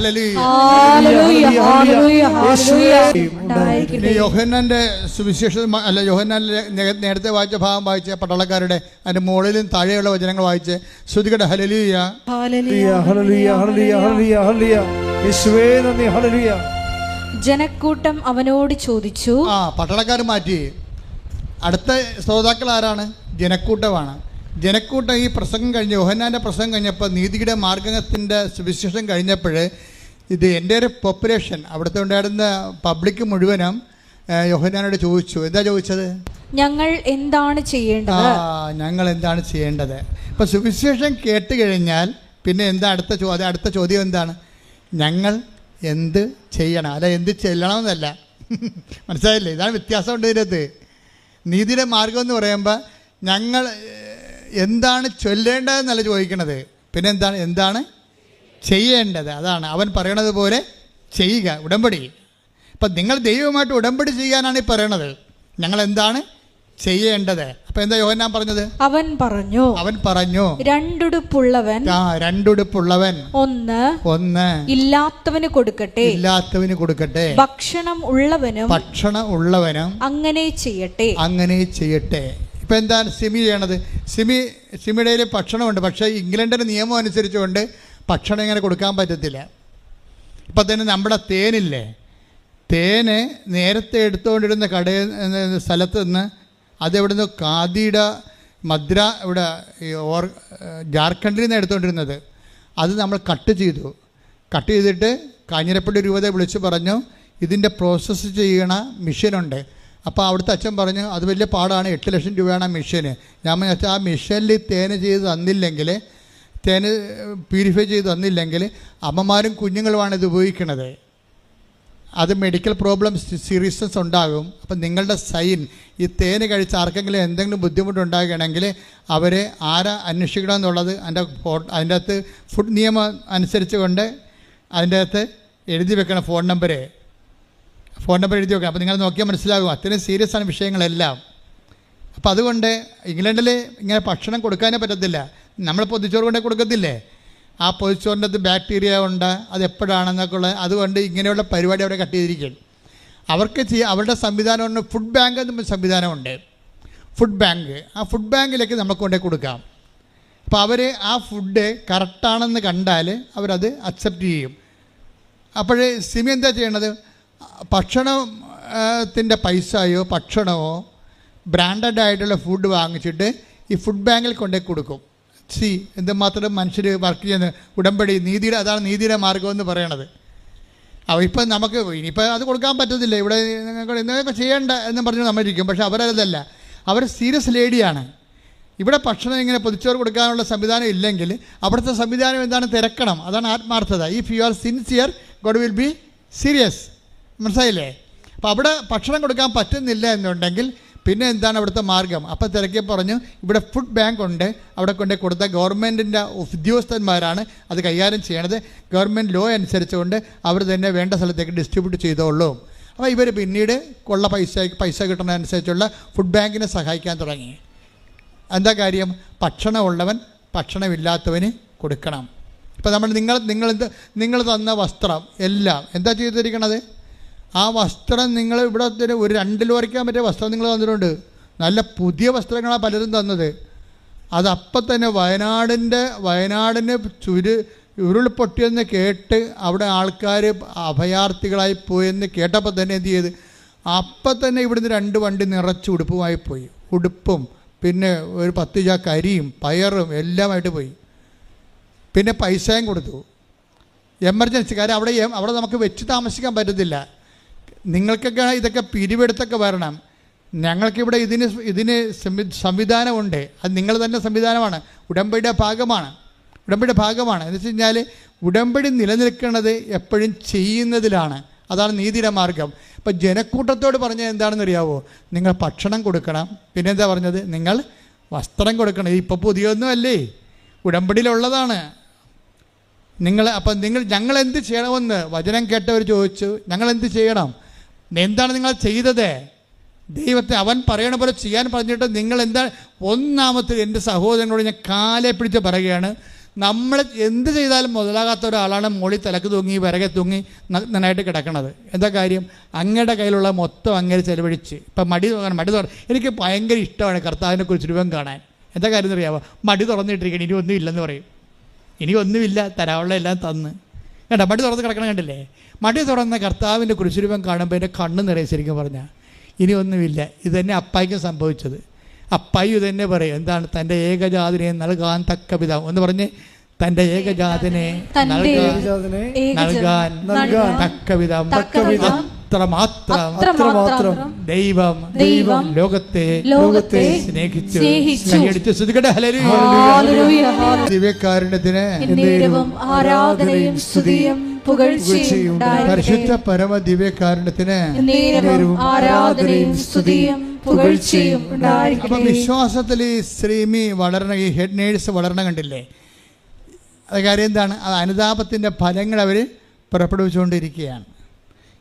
യോഹന്നാന്റെ സുവിശേഷം അല്ല, യോഹന്നാന്റെ നേരത്തെ വായിച്ച ഭാഗം വായിച്ച പട്ടാളക്കാരുടെ അതിന്റെ മുകളിലും താഴെയുള്ള വചനങ്ങൾ വായിച്ച് ശ്രുതിക്കട്ടെ. ഹല്ലേലൂയ, ജനക്കൂട്ടം അവനോട് ചോദിച്ചു. പട്ടാളക്കാർ മാറ്റി. അടുത്ത ശ്രോതാക്കൾ ആരാണ്? ജനക്കൂട്ടമാണ്. ജനക്കൂട്ടം ഈ പ്രസംഗം കഴിഞ്ഞ്, യോഹന്നാൻ്റെ പ്രസംഗം കഴിഞ്ഞപ്പോൾ, നീതിയുടെ മാർഗത്തിൻ്റെ സുവിശേഷം കഴിഞ്ഞപ്പോൾ, ഇത് എൻ്റെ ഒരു പോപ്പുലേഷൻ, അവിടുത്തെ ഉണ്ടായിരുന്ന പബ്ലിക് മുഴുവനും യോഹന്നാനോട് ചോദിച്ചു. എന്താ ചോദിച്ചത്? ഞങ്ങൾ എന്താണ് ചെയ്യേണ്ടത്? ഞങ്ങൾ എന്താണ് ചെയ്യേണ്ടത്? ഇപ്പം സുവിശേഷം കേട്ട് കഴിഞ്ഞാൽ പിന്നെ എന്താ അടുത്ത ചോദ്യം എന്താണ്? ഞങ്ങൾ എന്ത് ചെയ്യണം? അല്ല, എന്ത് ചെല്ലണമെന്നല്ല. മനസ്സിലായില്ലേ? ഇതാണ് വ്യത്യാസമുണ്ട് ഇതിനകത്ത്. നീതിയുടെ മാർഗം എന്ന് പറയുമ്പോൾ ഞങ്ങൾ എന്താണ് ചൊല്ലേണ്ടതെന്നല്ല ചോദിക്കണത്, പിന്നെ എന്താണ് ചെയ്യേണ്ടത്. അതാണ് അവൻ പറയണത് പോലെ ചെയ്യുക. ഉടമ്പടി. അപ്പം നിങ്ങൾ ദൈവവുമായിട്ട് ഉടമ്പടി ചെയ്യാനാണ് ഈ പറയണത്. ഞങ്ങൾ എന്താണ് ചെയ്യേണ്ടത്? അപ്പൊ എന്താ യോഹന്നാൻ പറഞ്ഞത്? അവൻ പറഞ്ഞു രണ്ടുടുപ്പുള്ളവൻ ഒന്ന് ഇല്ലാത്തവന് കൊടുക്കട്ടെ, ഭക്ഷണം ഉള്ളവനും അങ്ങനെ ചെയ്യട്ടെ. ഇപ്പം എന്താണ് സിമി ചെയ്യണത്? സിമിയുടെ ഭക്ഷണമുണ്ട്, പക്ഷേ ഇംഗ്ലണ്ടിൻ്റെ നിയമം അനുസരിച്ചുകൊണ്ട് ഭക്ഷണം ഇങ്ങനെ കൊടുക്കാൻ പറ്റത്തില്ല. ഇപ്പം തന്നെ നമ്മുടെ തേനില്ലേ, തേന് നേരത്തെ എടുത്തുകൊണ്ടിരുന്ന സ്ഥലത്ത് നിന്ന് അതെവിടുന്ന് ഖാദിയുടെ മദ്ര ഇവിടെ ജാർഖണ്ഡിൽ നിന്ന് എടുത്തുകൊണ്ടിരുന്നത്, അത് നമ്മൾ കട്ട് ചെയ്തിട്ട് കാഞ്ഞിരപ്പള്ളി രൂപതയെ വിളിച്ച് പറഞ്ഞു ഇതിൻ്റെ പ്രോസസ്സ് ചെയ്യണ മെഷീനുണ്ട്. അപ്പോൾ അവിടുത്തെ അച്ഛൻ പറഞ്ഞു അത് വലിയ പാടാണ്, 8 ലക്ഷം രൂപയാണ് ആ മെഷീന്. ഞാൻ വെച്ചാൽ ആ മെഷീനിൽ തേന് ചെയ്ത് തന്നില്ലെങ്കിൽ, തേന് പ്യൂരിഫൈ ചെയ്ത് തന്നില്ലെങ്കിൽ അമ്മമാരും കുഞ്ഞുങ്ങളുമാണ് ഇത് ഉപയോഗിക്കുന്നത്. അത് മെഡിക്കൽ പ്രോബ്ലംസ് സീരിയസ്നെസ് ഉണ്ടാകും. അപ്പം നിങ്ങളുടെ സൈൻ ഈ തേന് കഴിച്ച് ആർക്കെങ്കിലും എന്തെങ്കിലും ബുദ്ധിമുട്ടുണ്ടാകുകയാണെങ്കിൽ അവരെ അന്വേഷിക്കണമെന്നുള്ളത് അതിൻ്റെ അകത്ത് ഫുഡ് നിയമം അനുസരിച്ച് കൊണ്ട് അതിൻ്റെ അകത്ത് എഴുതി വെക്കണം. ഫോൺ നമ്പർ എഴുതി വെക്കണം. അപ്പോൾ നിങ്ങൾ നോക്കിയാൽ മനസ്സിലാകും അത്രയും സീരിയസ് ആണ് വിഷയങ്ങളെല്ലാം. അപ്പോൾ അതുകൊണ്ട് ഇംഗ്ലണ്ടിൽ ഇങ്ങനെ ഭക്ഷണം കൊടുക്കാനേ പറ്റത്തില്ല. നമ്മൾ പൊതിച്ചോറ് കൊണ്ടേ കൊടുക്കത്തില്ലേ, ആ പൊതിച്ചോറിൻ്റെ അകത്ത് ബാക്ടീരിയ ഉണ്ട്, അത് എപ്പോഴാണെന്നൊക്കെ ഉള്ളത്. അതുകൊണ്ട് ഇങ്ങനെയുള്ള പരിപാടി അവിടെ കട്ട് ചെയ്തിരിക്കും. അവരുടെ സംവിധാനമുണ്ട്, ഫുഡ് ബാങ്ക് എന്ന സംവിധാനമുണ്ട്. ആ ഫുഡ് ബാങ്കിലേക്ക് നമ്മൾ കൊണ്ടേ കൊടുക്കാം. അപ്പോൾ അവർ ആ ഫുഡ് കറക്റ്റാണെന്ന് കണ്ടാൽ അവരത് അക്സെപ്റ്റ് ചെയ്യും. അപ്പോൾ സിമി എന്താ ചെയ്യണത്? ഭക്ഷണത്തിൻ്റെ പൈസയോ ഭക്ഷണമോ ബ്രാൻഡഡ് ആയിട്ടുള്ള ഫുഡ് വാങ്ങിച്ചിട്ട് ഈ ഫുഡ് ബാങ്കിൽ കൊണ്ടേ കൊടുക്കും. എന്തുമാത്രം മനുഷ്യർ വർക്ക് ചെയ്യുന്ന ഉടമ്പടി നീതിയുടെ, അതാണ് നീതിയുടെ മാർഗം എന്ന് പറയണത്. ഇപ്പം നമുക്ക് ഇനിയിപ്പോൾ അത് കൊടുക്കാൻ പറ്റത്തില്ല, ഇവിടെ ഇന്നൊക്കെ ചെയ്യേണ്ട എന്ന് പറഞ്ഞ് നമ്മളിരിക്കും. പക്ഷെ അവരതല്ല, അവർ സീരിയസ് ലേഡിയാണ്. ഇവിടെ ഭക്ഷണം ഇങ്ങനെ പൊതിച്ചോറ് കൊടുക്കാനുള്ള സംവിധാനം ഇല്ലെങ്കിൽ അവിടുത്തെ സംവിധാനം എന്താണ്? തിരക്കണം. അതാണ് ആത്മാർത്ഥത. If you are sincere God will be serious. മനസ്സിലായില്ലേ? അപ്പോൾ അവിടെ ഭക്ഷണം കൊടുക്കാൻ പറ്റുന്നില്ല എന്നുണ്ടെങ്കിൽ പിന്നെ എന്താണ് അവിടുത്തെ മാർഗം? അപ്പം തിരക്കി പറഞ്ഞു ഇവിടെ ഫുഡ് ബാങ്ക് ഉണ്ട്, അവിടെ കൊണ്ടേ കൊടുത്ത ഗവൺമെൻറ്റിൻ്റെ ഉദ്യോഗസ്ഥന്മാരാണ് അത് കൈകാര്യം ചെയ്യണത്. ഗവൺമെൻറ് ലോ അനുസരിച്ചുകൊണ്ട് അവർ തന്നെ വേണ്ട സ്ഥലത്തേക്ക് ഡിസ്ട്രിബ്യൂട്ട് ചെയ്തോളൂ. അപ്പോൾ ഇവർ പിന്നീട് കൊള്ള പൈസ കിട്ടുന്നതനുസരിച്ചുള്ള ഫുഡ് ബാങ്കിനെ സഹായിക്കാൻ തുടങ്ങി. എന്താ കാര്യം? ഭക്ഷണമുള്ളവൻ ഭക്ഷണമില്ലാത്തവന് കൊടുക്കണം. ഇപ്പം നിങ്ങൾ തന്ന വസ്ത്രം എല്ലാം എന്താ ചെയ്തിരിക്കണത്? ആ വസ്ത്രം നിങ്ങൾ ഇവിടെ ഒരു 2 ലോറിക്കാൻ പറ്റിയ വസ്ത്രം നിങ്ങൾ തന്നിട്ടുണ്ട്. നല്ല പുതിയ വസ്ത്രങ്ങളാണ് പലരും തന്നത്. അതപ്പം തന്നെ വയനാടിന് ഉരുൾപൊട്ടിയെന്ന് കേട്ട് അവിടെ ആൾക്കാർ അഭയാർത്ഥികളായി പോയെന്ന് കേട്ടപ്പോൾ തന്നെ എന്ത് ചെയ്ത്, അപ്പം തന്നെ ഇവിടുന്ന് 2 വണ്ടി നിറച്ച് ഉടുപ്പുമായി പോയി. ഉടുപ്പും പിന്നെ ഒരു 10 ചാക്ക് അരിയും പയറും എല്ലാമായിട്ട് പോയി. പിന്നെ പൈസയും കൊടുത്തു. എമർജൻസി കാര്യം അവിടെ നമുക്ക് വെച്ച് താമസിക്കാൻ പറ്റത്തില്ല. നിങ്ങൾക്കൊക്കെ ഇതൊക്കെ പിരിവെടുത്തൊക്കെ വരണം. ഞങ്ങൾക്കിവിടെ ഇതിന് സംവിധാനമുണ്ട്. അത് നിങ്ങൾ തന്നെ സംവിധാനമാണ്, ഉടമ്പടിയുടെ ഭാഗമാണ്. എന്ന് വെച്ച് കഴിഞ്ഞാൽ ഉടമ്പടി നിലനിൽക്കുന്നത് എപ്പോഴും ചെയ്യുന്നതിലാണ്. അതാണ് നീതിയുടെ മാർഗം. ഇപ്പം ജനക്കൂട്ടത്തോട് പറഞ്ഞത് എന്താണെന്ന് അറിയാവോ? നിങ്ങൾ ഭക്ഷണം കൊടുക്കണം. പിന്നെന്താ പറഞ്ഞത്? നിങ്ങൾ വസ്ത്രം കൊടുക്കണം. ഇപ്പോൾ പുതിയൊന്നും അല്ലേ, ഉടമ്പടിയിലുള്ളതാണ്. ഞങ്ങൾ എന്ത് ചെയ്യണമെന്ന് വചനം കേട്ടവർ ചോദിച്ചു. ഞങ്ങൾ എന്ത് ചെയ്യണം? എന്താണ് നിങ്ങൾ ചെയ്തത്? ദൈവത്തെ അവൻ പറയണ പോലെ ചെയ്യാൻ പറഞ്ഞിട്ട് നിങ്ങൾ എന്താ? ഒന്നാമത്തെ എൻ്റെ സഹോദരങ്ങളോട് ഞാൻ കാലെ പിടിച്ച് പറയുകയാണ്, നമ്മൾ എന്ത് ചെയ്താലും മുതലാകാത്ത ഒരാളാണ് മുകളിൽ തലക്ക് തൂങ്ങി വിറകെ തൂങ്ങി നന്നായിട്ട് കിടക്കണത്. എന്താ കാര്യം? അങ്ങയുടെ കയ്യിലുള്ള മൊത്തം അങ്ങനെ ചെലവഴിച്ച്. ഇപ്പം മടി എനിക്ക് ഭയങ്കര ഇഷ്ടമാണ് കർത്താവിനെ കുറിച്ച് രൂപം കാണാൻ. എന്താ കാര്യം എന്നറിയാമോ? മടി തുറന്നിട്ടിരിക്കണം. ഇനി ഒന്നും ഇല്ലെന്ന് പറയും. ഇനി ഒന്നുമില്ല, തരാനുള്ള എല്ലാം തന്ന്. കേട്ടോ, മടി തുറന്ന് കിടക്കണം. കണ്ടില്ലേ? മടി തുറന്ന കർത്താവിൻ്റെ കുരിശുരൂപം കാണുമ്പോൾ എൻ്റെ കണ്ണ് നിറയെ. ശരിക്കും പറഞ്ഞാൽ ഇനി ഒന്നുമില്ല. ഇതുതന്നെ അപ്പായിക്കും സംഭവിച്ചത്. അപ്പായി ഇതുതന്നെ പറയും. എന്താണ്? തൻ്റെ ഏകജാതനെ നൽകാൻ തക്ക വിധം എന്ന് പറഞ്ഞ് തൻ്റെ ഏകജാതനെ നൽകാൻ തക്ക വിധം അത്രമാത്രം ദൈവം ലോകത്തെ സ്നേഹിച്ചു. ദിവ്യകാരുണ്യത്തിന് ആരാധനയും സ്തുതിയും പുകഴ്ചയും പരിശുദ്ധ പരമ ദിവ്യകാരുണ്യത്തിന് ആരാധനയും സ്തുതിയും പുകഴ്ചയും. അപ്പം വിശ്വാസത്തിൽ ഈ ശ്രീമി വളരണം, ഈ ഹെഡ് നേഴ്സ് വളരണം. കണ്ടില്ലേ? അത് കാര്യം എന്താണ്? അത് അനുതാപത്തിൻ്റെ ഫലങ്ങൾ അവർ പുറപ്പെടുവിച്ചുകൊണ്ടിരിക്കുകയാണ്.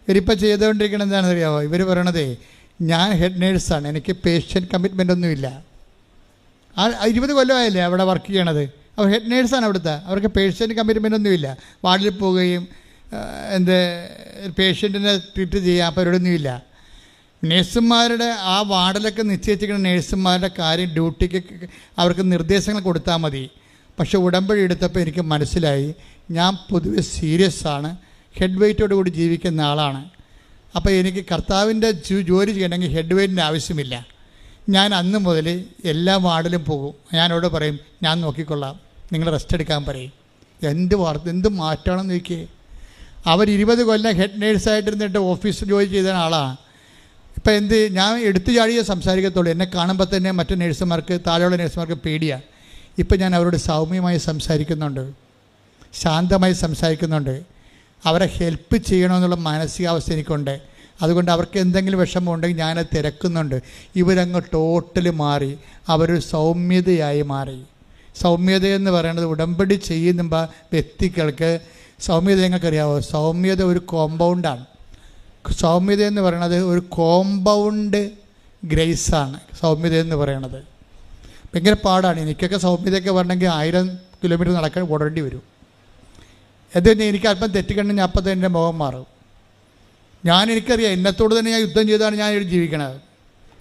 ഇവരിപ്പോൾ ചെയ്തുകൊണ്ടിരിക്കുന്നത് എന്താണെന്ന് അറിയാമോ? ഇവർ പറയണതേ, ഞാൻ ഹെഡ് നേഴ്സാണ്, എനിക്ക് പേഷ്യൻ്റ് കമ്മിറ്റ്മെൻ്റ് ഒന്നുമില്ല. 20 കൊല്ലമായില്ലേ അവിടെ വർക്ക് ചെയ്യണത്. അപ്പോൾ ഹെഡ് നേഴ്സാണ് അവിടുത്തെ. അവർക്ക് പേഷ്യൻ്റ് കമ്മിറ്റ്മെൻ്റ് ഒന്നുമില്ല. വാർഡിൽ പോവുകയും പേഷ്യൻറ്റിനെ ട്രീറ്റ് ചെയ്യാൻ പരിപാടിയൊന്നുമില്ല. നേഴ്സുമാരുടെ ആ വാർഡിലൊക്കെ നിശ്ചയിച്ചിരിക്കുന്ന നേഴ്സുമാരുടെ കാര്യം ഡ്യൂട്ടിക്ക് അവർക്ക് നിർദ്ദേശങ്ങൾ കൊടുത്താൽ മതി. പക്ഷേ ഉടമ്പടി എടുത്തപ്പോൾ എനിക്ക് മനസ്സിലായി, ഞാൻ പൊതുവെ സീരിയസ് ആണ്, ഹെഡ് വെയ്റ്റോട് കൂടി ജീവിക്കുന്ന ആളാണ്. അപ്പോൾ എനിക്ക് കർത്താവിൻ്റെ ജോലി ചെയ്യണമെങ്കിൽ ഹെഡ് വെയ്റ്റിൻ്റെ ആവശ്യമില്ല. ഞാൻ അന്ന് മുതൽ എല്ലാ വാർഡിലും പോകും. ഞാനോട് പറയും, ഞാൻ നോക്കിക്കൊള്ളാം, നിങ്ങൾ റെസ്റ്റ് എടുക്കാൻ പറയും. എന്ത് മാറ്റമാണെന്ന് നോക്കിയേ. അവർ 20 കൊല്ലം ഹെഡ് നേഴ്സായിട്ടിരുന്നിട്ട് ഓഫീസിൽ ജോലി ചെയ്ത ആളാണ്. ഇപ്പം ഞാൻ എടുത്തു ചാടിയേ സംസാരിക്കത്തുള്ളൂ. എന്നെ കാണുമ്പോൾ തന്നെ മറ്റു നേഴ്സുമാർക്ക്, താഴെയുള്ള നേഴ്സുമാർക്ക് പേടിയാണ്. ഇപ്പം ഞാൻ അവരോട് സൗമ്യമായി സംസാരിക്കുന്നുണ്ട്, ശാന്തമായി സംസാരിക്കുന്നുണ്ട്. അവരെ ഹെൽപ്പ് ചെയ്യണമെന്നുള്ള മാനസികാവസ്ഥ എനിക്കുണ്ട്. അതുകൊണ്ട് അവർക്ക് എന്തെങ്കിലും വിഷമം ഉണ്ടെങ്കിൽ ഞാനത് തിരക്കുന്നുണ്ട്. ഇവരങ്ങ് ടോട്ടലി മാറി, അവരൊരു സൗമ്യതയായി മാറി. സൗമ്യതയെന്ന് പറയുന്നത് ഉടമ്പടി ചെയ്യുമ്പോൾ വ്യക്തികൾക്ക് സൗമ്യത നിങ്ങൾക്കറിയാമോ? സൗമ്യത ഒരു കോമ്പൗണ്ടാണ്. സൗമ്യത എന്ന് പറയുന്നത് ഒരു കോമ്പൗണ്ട് ഗ്രേസാണ്. സൗമ്യത എന്ന് പറയണത് ഭയങ്കര പാടാണ്. എനിക്കൊക്കെ സൗമ്യതയൊക്കെ വരണമെങ്കിൽ 1000 കിലോമീറ്റർ നടക്കാൻ ഓടേണ്ടി വരും. അത് തന്നെ എനിക്ക് അല്പം തെറ്റിക്കണ്ടെങ്കിൽ ഞാൻ അപ്പം തന്നെ എൻ്റെ മുഖം മാറും. എനിക്കറിയാം, എന്നത്തോട് തന്നെ ഞാൻ യുദ്ധം ചെയ്താണ് ഞാൻ ഇവിടെ ജീവിക്കണത്.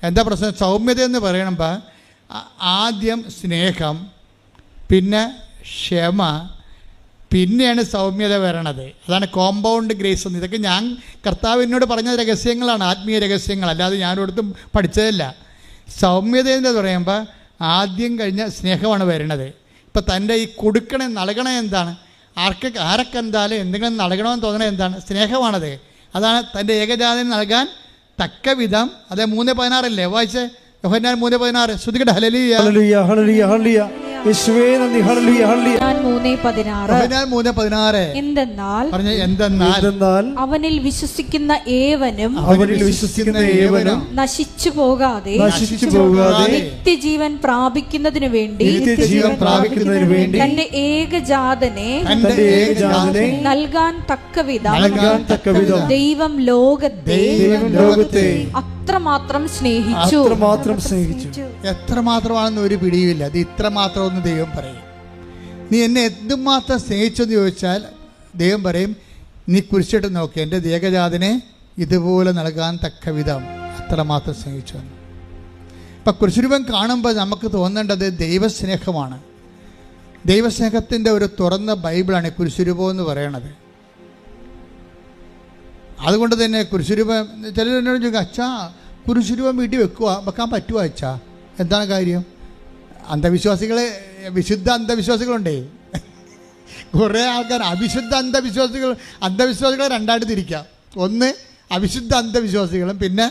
എന്താ പ്രശ്നം? സൗമ്യത എന്ന് പറയണമ്പോൾ ആദ്യം സ്നേഹം, പിന്നെ ക്ഷമ, പിന്നെയാണ് സൗമ്യത വരണത്. അതാണ് കോമ്പൗണ്ട് ഗ്രേസ് എന്ന്. ഇതൊക്കെ ഞാൻ കർത്താവിനോട് പറഞ്ഞ രഹസ്യങ്ങളാണ്, ആത്മീയ രഹസ്യങ്ങൾ, അല്ലാതെ ഞാനൊരിടത്തും പഠിച്ചതല്ല. സൗമ്യത എന്ന് പറയുമ്പോൾ ആദ്യം കഴിഞ്ഞ സ്നേഹമാണ് വരണത്. ഇപ്പം തൻ്റെ ഈ കൊടുക്കണേ നൽകണേ എന്താണ്? ആരൊക്കെ എന്തായാലും എന്തെങ്കിലും നൽകണമെന്ന് തോന്നണേ എന്താണ്? സ്നേഹമാണത്. അതാണ് തൻ്റെ ഏകജാതനെ നൽകാൻ തക്ക വിധം. അത് 3:16 വായിച്ചേ? യോഹന്നാൻ 3:16. ശ്രുതികട ഹല്ലേലൂയ ഹല്ലേലൂയ ഹല്ലേലൂയ ഹല്ലേലൂയ യേശുവേ നന്ദി. Hallelujah hallelujah. 3:16 എന്തെന്നാൽ അവനിൽ വിശ്വസിക്കുന്ന ഏവനും നശിച്ചു പോകാതെ നിത്യജീവൻ പ്രാപിക്കുന്നതിനു വേണ്ടി തന്റെ ഏകജാതനെ നൽകാൻ തക്കവിധം ദൈവം ലോകത്തെ അത്രമാത്രം സ്നേഹിച്ചു. എത്രമാത്രമാണെന്ന് ഒരു പിടിയുമില്ല. അത് ഇത്രമാത്രം ഒന്ന് ദൈവം പറയും. നീ എന്നെ എന്തുമാത്രം സ്നേഹിച്ചെന്ന് ചോദിച്ചാൽ ദൈവം പറയും, നീ കുരിശിട്ട് നോക്കി, എൻ്റെ ഏകജാതനെ ഇതുപോലെ നൽകാൻ തക്ക വിധം അത്രമാത്രം സ്നേഹിച്ചു. ഇപ്പം കുരിശുരൂപം കാണുമ്പോൾ നമുക്ക് തോന്നേണ്ടത് ദൈവസ്നേഹമാണ്. ദൈവസ്നേഹത്തിൻ്റെ ഒരു തുറന്ന ബൈബിളാണ് കുരിശുരൂപം എന്ന് പറയണത്. അതുകൊണ്ട് തന്നെ കുരിശുരൂപം ചിലർ എന്നോട് ചോദിക്കും, അച്ഛാ കുരിശുരൂപം വീട്ടിൽ വെക്കാൻ പറ്റുമോ അച്ഛാ? എന്താണ് കാര്യം? അന്ധവിശ്വാസികളെ, വിശുദ്ധ അന്ധവിശ്വാസികളുണ്ടേ. കുറേ ആൾക്കാർ അവിശുദ്ധ അന്ധവിശ്വാസികളെ രണ്ടായിട്ട് തിരിക്കാം. ഒന്ന് അവിശുദ്ധ അന്ധവിശ്വാസികളും പിന്നെ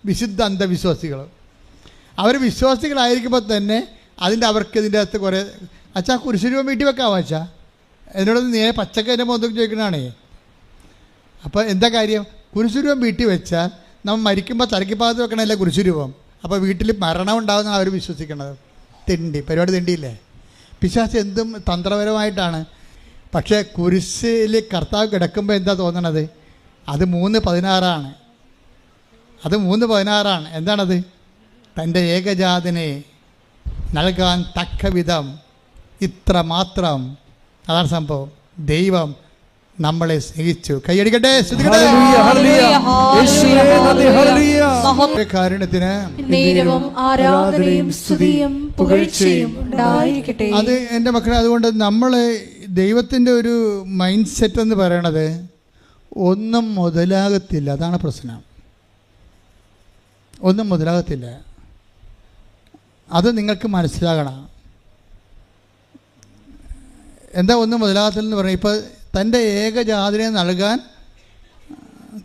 വിശുദ്ധ അന്ധവിശ്വാസികളും. അവർ വിശ്വാസികളായിരിക്കുമ്പോൾ തന്നെ അവർക്ക് ഇതിൻ്റെ അകത്ത് കുറേ, അച്ഛാ കുരിശുരൂപം വീട്ടിൽ വെക്കാമോ അച്ഛാ? എന്നോടൊന്ന് നേരെ പച്ചക്കറിൻ്റെ മുഖത്തൊക്കെ ചോദിക്കണതാണേ. അപ്പോൾ എന്താ കാര്യം? കുരിശുരൂപം വീട്ടിൽ വെച്ചാൽ നമ്മൾ മരിക്കുമ്പോൾ തലയ്ക്ക് വെക്കണമല്ലേ കുരിശുരൂപം. അപ്പോൾ വീട്ടിൽ മരണം ഉണ്ടാകുന്ന അവർ വിശ്വസിക്കണത്. പരിപാടി തെണ്ടിയില്ലേ? പിശാച് എന്തും തന്ത്രപരമായിട്ടാണ്. പക്ഷേ കുരിശിൽ കർത്താവ് കിടക്കുമ്പോൾ എന്താ തോന്നണത്? അത് 3:16. അത് 3:16. എന്താണത്? തൻ്റെ ഏകജാതനെ നൽകാൻ തക്ക വിധം ഇത്ര മാത്രം. അതാണ് സംഭവം. ദൈവം നമ്മളെ സ്നേഹിച്ചു. കൈയടിക്കട്ടെ. കാരുണ്യത്തിന് അത് എൻ്റെ മക്കളെ, അതുകൊണ്ട് നമ്മൾ ദൈവത്തിൻ്റെ ഒരു മൈൻഡ് സെറ്റ് എന്ന് പറയണത് ഒന്നും മുതലാകത്തില്ല. അതാണ് പ്രശ്നം. ഒന്നും മുതലാകത്തില്ല. അത് നിങ്ങൾക്ക് മനസ്സിലാകണം. എന്താ ഒന്നും മുതലാകത്തില്ലെന്ന് പറഞ്ഞാൽ, ഇപ്പോൾ തൻ്റെ ഏകജാതനെ നൽകാൻ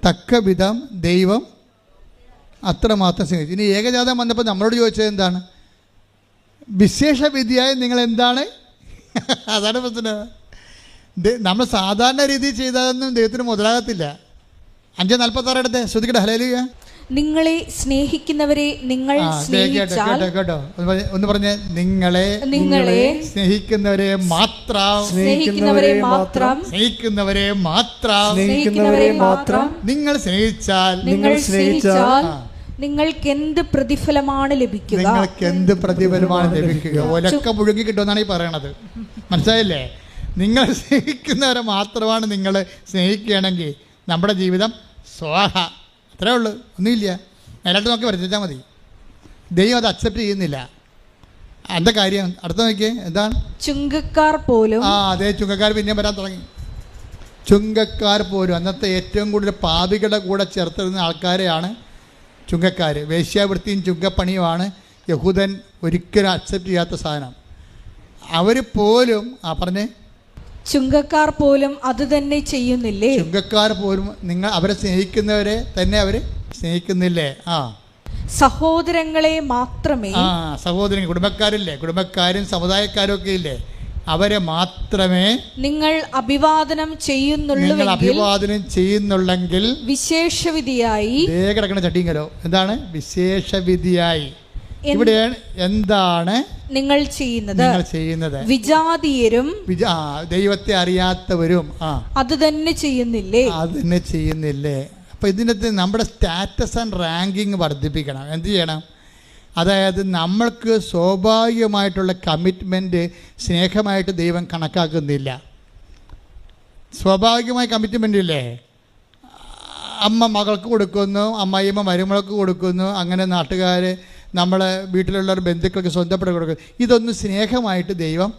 തക്ക വിധം ദൈവം അത്രമാത്രം സ്നേഹിച്ചു. ഇനി ഏകജാതം വന്നപ്പോൾ നമ്മളോട് ചോദിച്ചത് എന്താണ്? വിശേഷ വിധിയായി നിങ്ങൾ എന്താണ്? അതാണ് പ്രശ്നം. നമ്മൾ സാധാരണ രീതിയിൽ ചെയ്തതൊന്നും ദൈവത്തിന് മുതലാകത്തില്ല. 5:46 എടുത്തേ, ശ്രദ്ധിക്കട്ടെ. ഹല്ലേലൂയ. നിങ്ങളെ സ്നേഹിക്കുന്നവരെ നിങ്ങൾ കേട്ടോ ഒന്ന് പറഞ്ഞേ. നിങ്ങളെ സ്നേഹിക്കുന്നവരെ മാത്രം നിങ്ങൾ സ്നേഹിച്ചാൽ നിങ്ങൾക്ക് എന്ത് പ്രതിഫലമാണ് ലഭിക്കുക? ഒലക്ക മുഴുകി കിട്ടുമെന്നാണ് ഈ പറയണത്. മനസ്സിലായില്ലേ? നിങ്ങൾ സ്നേഹിക്കുന്നവരെ മാത്രമാണ് നിങ്ങൾ സ്നേഹിക്കുകയാണെങ്കിൽ നമ്മുടെ ജീവിതം സ്വാഹ. അത്രേ ഉള്ളൂ, ഒന്നുമില്ല. മേലോട്ട് നോക്കി വരച്ചാൽ മതി. ദൈവം അത് അക്സെപ്റ്റ് ചെയ്യുന്നില്ല. എന്താ കാര്യം? അടുത്ത നോക്കിയേ. എന്താണ്? ചുങ്കക്കാർ പോലും. അതെ, ചുങ്കക്കാർ പിന്നെയും വരാൻ തുടങ്ങി. ചുങ്കക്കാർ പോലും അന്നത്തെ ഏറ്റവും കൂടുതൽ പാപികളുടെ കൂടെ ചേർത്തിരുന്ന ആൾക്കാരെയാണ് ചുങ്കക്കാർ. വേശ്യാവൃത്തിയും ചുങ്കപ്പണിയുമാണ് യഹൂദൻ ഒരിക്കലും അക്സെപ്റ്റ് ചെയ്യാത്ത സാധനം. അവർ പോലും പറഞ്ഞേ, ചുങ്കക്കാർ പോലും അത് തന്നെ ചെയ്യുന്നില്ലേ? ചുങ്കക്കാർ പോലും അവരെ സ്നേഹിക്കുന്നവരെ തന്നെ അവർ സ്നേഹിക്കുന്നില്ലേ? സഹോദരങ്ങളെ മാത്രമേ. സഹോദരങ്ങൾ, കുടുംബക്കാരില്ലേ? കുടുംബക്കാരും സമുദായക്കാരും ഒക്കെ ഇല്ലേ? അവരെ മാത്രമേ നിങ്ങൾ അഭിവാദനം ചെയ്യുന്നുള്ളെങ്കിൽ വിശേഷവിധിയായി കിടക്കുന്ന ചട്ടിങ്കലോ. എന്താണ് വിശേഷവിധിയായി? ഇവിടെയാണ് എന്താണ് നിങ്ങൾ ചെയ്യുന്നത്? വിജാതീയരും ദൈവത്തെ അറിയാത്തവരും അത് തന്നെ ചെയ്യുന്നില്ലേ? അപ്പം ഇതിനകത്ത് നമ്മുടെ സ്റ്റാറ്റസ് ആൻഡ് റാങ്കിങ് വർദ്ധിപ്പിക്കണം. എന്ത് ചെയ്യണം? അതായത് നമ്മൾക്ക് സ്വാഭാവികമായിട്ടുള്ള കമ്മിറ്റ്മെൻറ്റ് സ്നേഹമായിട്ട് ദൈവം കണക്കാക്കുന്നില്ല. സ്വാഭാവികമായ കമ്മിറ്റ്മെൻ്റ് ഇല്ലേ? അമ്മ മകൾക്ക് കൊടുക്കുന്നു, അമ്മായിയമ്മ മരുമകൾക്ക് കൊടുക്കുന്നു, അങ്ങനെ നാട്ടുകാർ നമ്മളെ വീട്ടിലുള്ളവർ ബന്ധുക്കൾക്ക് സ്വന്തപ്പെട്ട് കൊടുക്കുന്നു. ഇതൊന്നും സ്നേഹമായിട്ട് ദൈവം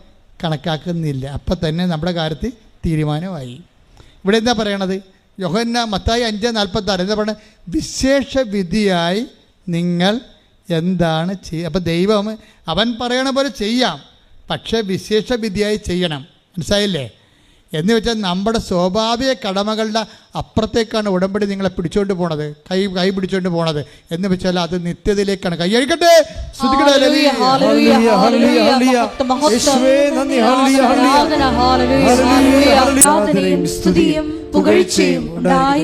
കണക്കാക്കുന്നില്ല. അപ്പം തന്നെ നമ്മുടെ കാര്യത്തിൽ തീരുമാനമായി. ഇവിടെ എന്താ പറയണത്? മത്തായി 5:46 എന്താ പറയുന്നത്? വിശേഷ വിധിയായി നിങ്ങൾ എന്താണ് ചെയ്യുക? അപ്പം ദൈവം അവൻ പറയണ പോലെ ചെയ്യാം, പക്ഷേ വിശേഷ വിധിയായി ചെയ്യണം. മനസ്സിലായില്ലേ? എന്ന് വെച്ചാൽ നമ്മുടെ സ്വാഭാവിക കടമകളുടെ അപ്പുറത്തേക്കാണ് ഉടമ്പടി നിങ്ങളെ പിടിച്ചുകൊണ്ട് പോണത്, കൈ പിടിച്ചുകൊണ്ട് പോണത്. എന്ന് വെച്ചാൽ അത് നിത്യതയിലേക്കാണ്. കൈയഴിക്കട്ടെ.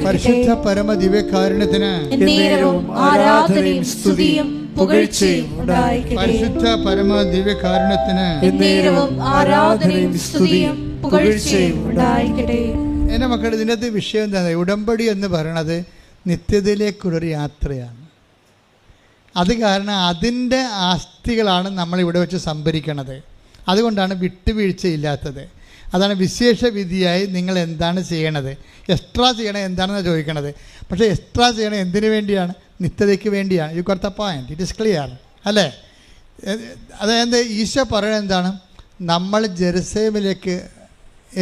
പരിശുദ്ധ പരമ ദിവ്യകാരുണ്യത്തിന് പരിശുദ്ധ പരമ ദിവ്യകാരുണ്യത്തിന് എൻ്റെ മക്കൾ, ഇതിനകത്ത് വിഷയം എന്താണ്? ഉടമ്പടി എന്ന് പറയണത് നിത്യതയിലേക്കുള്ളൊരു യാത്രയാണ്. അത് കാരണം അതിൻ്റെ ആസ്തികളാണ് നമ്മളിവിടെ വെച്ച് സംഭരിക്കണത്. അതുകൊണ്ടാണ് വിട്ടുവീഴ്ചയില്ലാത്തത്. അതാണ് വിശേഷ വിധിയായി നിങ്ങൾ എന്താണ് ചെയ്യണത്, എക്സ്ട്രാ ചെയ്യണത് എന്താണെന്ന് ചോദിക്കണത്. പക്ഷേ എക്സ്ട്രാ ചെയ്യണത് എന്തിനു വേണ്ടിയാണ്? നിത്യതയ്ക്ക് വേണ്ടിയാണ്. You got the point, it is clear അല്ലേ? അതായത് ഈശോ പറയുന്നത് എന്താണ്? നമ്മൾ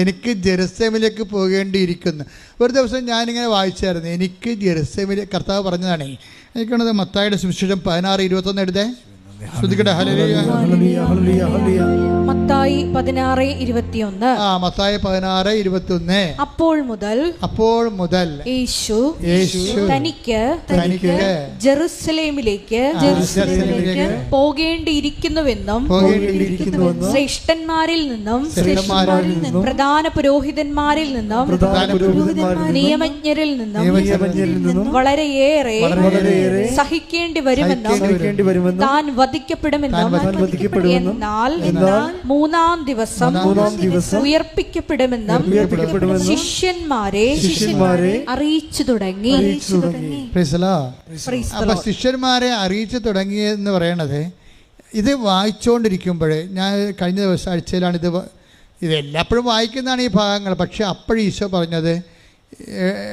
എനിക്ക് ജെറുസലേമിലേക്ക് പോകേണ്ടിയിരിക്കുന്നു. ഒരു ദിവസം ഞാനിങ്ങനെ വായിച്ചായിരുന്നു, എനിക്ക് ജെറുസലേമിലേക്ക് കർത്താവ് പറഞ്ഞതാണേ. എനിക്കാണത് മത്തായിയുടെ സുവിശേഷം 16:21 എടുത്തേ. ശ്രദ്ധിക്കട്ടെ. മത്തായി 16:21. മത്തായി 16:21. അപ്പോൾ മുതൽ യേശു തനിക്ക് ജെറുസലേമിലേക്ക് പോകേണ്ടിയിരിക്കുന്നുവെന്നും ശ്രേഷ്ഠന്മാരിൽ നിന്നും പ്രധാന പുരോഹിതന്മാരിൽ നിന്നും നിയമജ്ഞരിൽ നിന്നും വളരെയേറെ സഹിക്കേണ്ടി വരുമെന്നും താൻ വധിക്കപ്പെടുമെന്നും എന്നാൽ മൂന്നാം ദിവസം ഉയർപ്പിക്കപ്പെടുമെന്നും ശിഷ്യന്മാരെ അറിയിച്ചു തുടങ്ങി. അപ്പൊ ശിഷ്യന്മാരെ അറിയിച്ചു തുടങ്ങിയെന്ന് പറയണത്, ഇത് വായിച്ചുകൊണ്ടിരിക്കുമ്പോൾ ഞാൻ കഴിഞ്ഞ ദിവസം ആഴ്ചയിലാണ് ഇത് എല്ലാപ്പോഴും വായിക്കുന്നതാണ് ഈ ഭാഗങ്ങൾ. പക്ഷെ അപ്പോഴും ഈശോ പറഞ്ഞത്,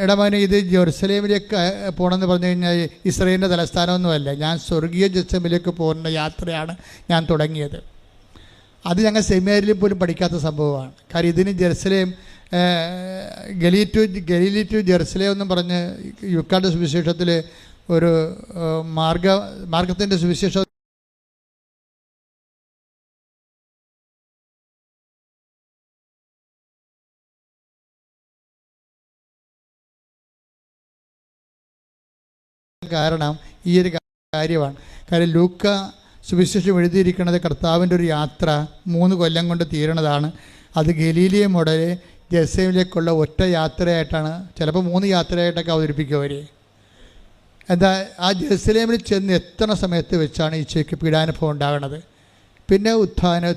എടമോനെ, ഇത് ജെറുസലേമിലേക്ക് പോകണമെന്ന് പറഞ്ഞു കഴിഞ്ഞാൽ ഇസ്രായേലിൻ്റെ തലസ്ഥാനമൊന്നുമല്ല, ഞാൻ സ്വർഗീയ ജെറുസലേമിലേക്ക് പോകുന്ന യാത്രയാണ് ഞാൻ തുടങ്ങിയത്. അത് ഞങ്ങൾ സെമിനാരിലും പോലും പഠിക്കാത്ത സംഭവമാണ്. കാര്യം ഇതിന് ജെറുസലേം ഗലീലി ടു ജെറുസലേം എന്നും പറഞ്ഞ് യുക്കാൻ്റെ സുവിശേഷത്തിൽ ഒരു മാർഗത്തിൻ്റെ സുവിശേഷം കാരണം ഈ ഒരു കാര്യമാണ്. കാര്യം ലൂക്ക സുവിശേഷം എഴുതിയിരിക്കുന്നത് കർത്താവിൻ്റെ ഒരു യാത്ര 3 കൊല്ലം കൊണ്ട് തീരണതാണ്. അത് ഗലീലിയ മുതൽ ജെറുസലേമിലേക്കുള്ള ഒറ്റ യാത്രയായിട്ടാണ്, ചിലപ്പോൾ 3 യാത്രയായിട്ടൊക്കെ അവതരിപ്പിക്കും അവർ. എന്താ, ആ ജെറുസലേമിൽ ചെന്ന് എത്തുന്ന സമയത്ത് വെച്ചാണ് ഈശോയ്ക്ക് പീഡാനുഭവം ഉണ്ടാകുന്നത്, പിന്നെ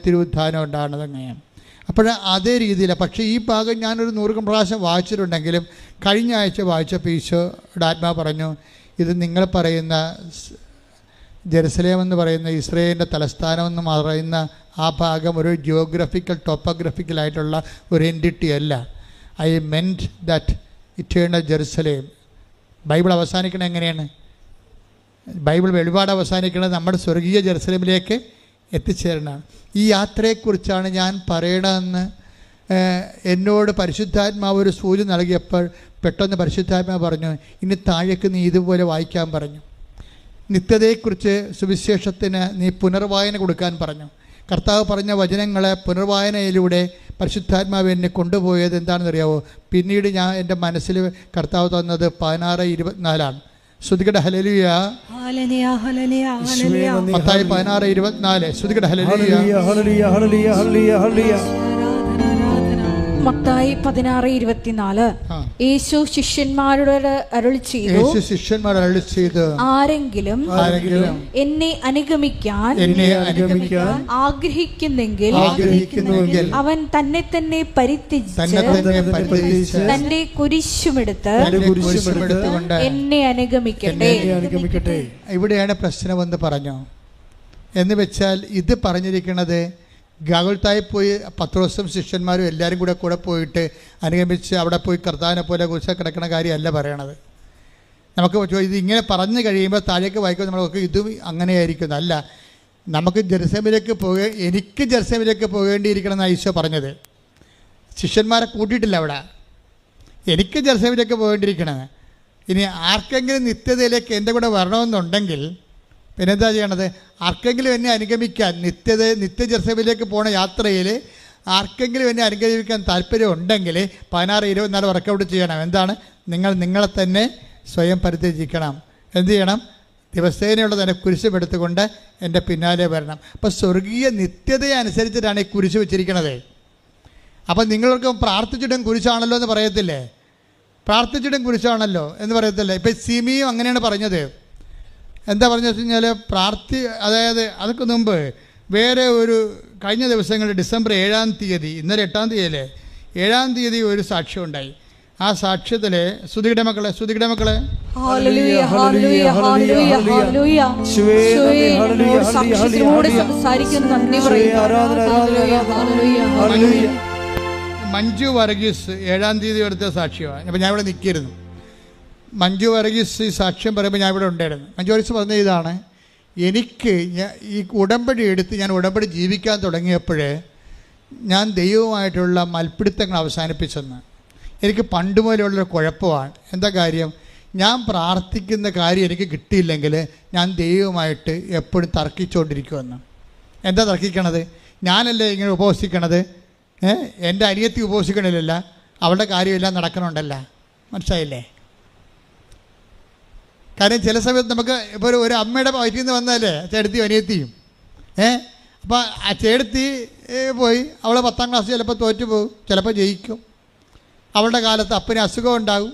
തിരുവുത്ഥാനം ഉണ്ടാകുന്നത്. അങ്ങനെയാണ്. അപ്പോൾ അതേ രീതിയിലാണ്. പക്ഷേ ഈ ഭാഗം ഞാനൊരു 100 പ്രാവശ്യം വായിച്ചിട്ടുണ്ടെങ്കിലും കഴിഞ്ഞ ആഴ്ച വായിച്ചപ്പോൾ ഈശോയുടെ ആത്മാവ് പറഞ്ഞു, ഇത് നിങ്ങൾ പറയുന്ന ജെറുസലേം എന്ന് പറയുന്ന ഇസ്രായേലിൻ്റെ തലസ്ഥാനം എന്ന് പറയുന്ന ആ ഭാഗം ഒരു ടോപ്പോഗ്രഫിക്കലായിട്ടുള്ള ഒരു എൻറ്റിറ്റി അല്ല. I meant that eternal Jerusalem. Bible അവസാനിക്കുന്നത് എങ്ങനെയാണ്? ബൈബിൾ വെളിപാട് അവസാനിക്കുന്നത് നമ്മുടെ സ്വർഗീയ ജെറുസലേമിലേക്ക് എത്തിച്ചേരണമാണ്. ഈ യാത്രയെക്കുറിച്ചാണ് ഞാൻ പറയണമെന്ന് എന്നോട് പരിശുദ്ധാത്മാവ് ഒരു സൂചന നൽകിയപ്പോൾ പെട്ടെന്ന് പരിശുദ്ധാത്മാവ് പറഞ്ഞു, ഇനി താഴേക്ക് നീ ഇതുപോലെ വായിക്കാൻ പറഞ്ഞു. നിത്യതയെക്കുറിച്ച് സുവിശേഷത്തിന് നീ പുനർവായന കൊടുക്കാൻ പറഞ്ഞു. കർത്താവ് പറഞ്ഞ വചനങ്ങളെ പുനർവായനയിലൂടെ പരിശുദ്ധാത്മാവ് എന്നെ കൊണ്ടുപോയത് എന്താണെന്നറിയാവോ? പിന്നീട് ഞാൻ എൻ്റെ മനസ്സിൽ കർത്താവ് തന്നത് 16:24. ശ്രുതികട ഹല്ലേലൂയ. മത്തായി 16:24. ശ്രുതികട ഹല്ലേലൂയ. മത്തായി 16:24. യേശു ശിഷ്യന്മാരോട് അരുളി ചെയ്തു, ആരെങ്കിലും എന്നെ അനുഗമിക്കാൻ ആഗ്രഹിക്കുന്നെങ്കിൽ അവൻ തന്നെ തന്നെ പരിത്യജിച്ച് തന്റെ കുരിശുമെടുത്ത് എന്നെ അനുഗമിക്കട്ടെ. ഇവിടെയാണ് പ്രശ്നമെന്ന് പറഞ്ഞു. എന്ന് വെച്ചാൽ ഇത് പറഞ്ഞിരിക്കുന്നത് ഗാഗുൽത്തായി പോയി പത്രോസും ശിഷ്യന്മാരും എല്ലാവരും കൂടെ പോയിട്ട് അനുഗമിച്ച് അവിടെ പോയി കർത്താവിനെ പോലെ കുരിശ കിടക്കുന്ന കാര്യമല്ല പറയണത്. നമുക്ക് ഇത് ഇങ്ങനെ പറഞ്ഞു കഴിയുമ്പോൾ താഴേക്ക് വായിക്കുമ്പോൾ നമ്മളൊക്കെ ഇതും അങ്ങനെയായിരിക്കുന്നു. അല്ല, നമുക്ക് എനിക്ക് ജെറുസലേമിലേക്ക് പോകേണ്ടിയിരിക്കണം എന്നാണ് ഈശോ പറഞ്ഞത്. ശിഷ്യന്മാരെ കൂട്ടിയിട്ടില്ല അവിടെ. എനിക്ക് ജെറുസലേമിലേക്ക് പോകേണ്ടിയിരിക്കണത്. ഇനി ആർക്കെങ്കിലും നിത്യതയിലേക്ക് എൻ്റെ കൂടെ വരണമെന്നുണ്ടെങ്കിൽ പിന്നെന്താ ചെയ്യണത്? ആർക്കെങ്കിലും എന്നെ അനുഗമിക്കാൻ നിത്യ ജെറുസലേമിലേക്ക് പോണ യാത്രയിൽ ആർക്കെങ്കിലും എന്നെ അനുഗ്രഹിക്കാൻ താല്പര്യം ഉണ്ടെങ്കിൽ 16-24 വർക്കൗട്ട് ചെയ്യണം. എന്താണ്? നിങ്ങൾ നിങ്ങളെ തന്നെ സ്വയം പരിത്യജിക്കണം. എന്ത് ചെയ്യണം? ദിവസേനയുള്ള തന്നെ കുരിശുമെടുത്തുകൊണ്ട് എൻ്റെ പിന്നാലെ വരണം. അപ്പോൾ സ്വർഗീയ നിത്യതയെ അനുസരിച്ചിട്ടാണ് ഈ കുരിശ് വെച്ചിരിക്കുന്നത്. അപ്പം നിങ്ങൾക്ക് പ്രാർത്ഥിച്ചിട്ടും കുരിശാണല്ലോ എന്ന് പറയത്തില്ലേ? പ്രാർത്ഥിച്ചിട്ടും കുരിശാണല്ലോ എന്ന് പറയത്തില്ലേ? ഇപ്പം സിമിയും അങ്ങനെയാണ് പറഞ്ഞത്. എന്താ പറഞ്ഞു വെച്ച് കഴിഞ്ഞാൽ അതായത് അതൊക്കെ മുമ്പ് വേറെ ഒരു കഴിഞ്ഞ ദിവസങ്ങളിൽ ഡിസംബർ 7-ാം തീയതി, ഇന്നലെ 8-ാം തീയതിയല്ലേ, 7-ാം തീയതി ഒരു സാക്ഷ്യം ഉണ്ടായി. ആ സാക്ഷ്യത്തിൽ ശ്രുതിയുടെ മക്കളെ മഞ്ജു വർഗീസ് 7-ാം തീയതി എടുത്ത സാക്ഷ്യമാണ്. അപ്പം ഞാൻ ഇവിടെ നിൽക്കിയിരുന്നു. മഞ്ജു വർഗീസ് ഈ സാക്ഷ്യം പറയുമ്പോൾ ഞാൻ ഇവിടെ ഉണ്ടായിരുന്നു. മഞ്ജു വർഗീസ് പറഞ്ഞ ഇതാണ്: എനിക്ക് ഈ ഉടമ്പടി എടുത്ത് ഞാൻ ഉടമ്പടി ജീവിക്കാൻ തുടങ്ങിയപ്പോൾ ഞാൻ ദൈവവുമായിട്ടുള്ള മൽപ്പിടുത്തങ്ങൾ അവസാനിപ്പിച്ചെന്ന്. എനിക്ക് പണ്ട് മുതലുള്ളൊരു കുഴപ്പമാണ്. എന്താ കാര്യം? ഞാൻ പ്രാർത്ഥിക്കുന്ന കാര്യം എനിക്ക് കിട്ടിയില്ലെങ്കിൽ ഞാൻ ദൈവവുമായിട്ട് എപ്പോഴും തർക്കിച്ചുകൊണ്ടിരിക്കുമെന്ന്. എന്താ തർക്കിക്കണത്? ഞാനല്ലേ ഇങ്ങനെ ഉപവസിക്കണത്? എൻ്റെ അനിയത്തി ഉപവസിക്കണില്ല, അവളുടെ കാര്യമെല്ലാം നടക്കണുണ്ടല്ല. മനസ്സിലായില്ലേ? കാര്യം ചില സമയത്ത് നമുക്ക് ഇപ്പോൾ ഒരു അമ്മയുടെ വയറ്റിൽ നിന്ന് വന്നാലേ ചേട്ടത്തിയും അനിയത്തിയും അപ്പോൾ ആ ചേട്ടത്തി പോയി അവൾ 10ാം ക്ലാസ് ചിലപ്പോൾ തോറ്റു പോകും, ചിലപ്പോൾ ജയിക്കും. അവളുടെ കാലത്ത് അപ്പന് അസുഖം ഉണ്ടാകും.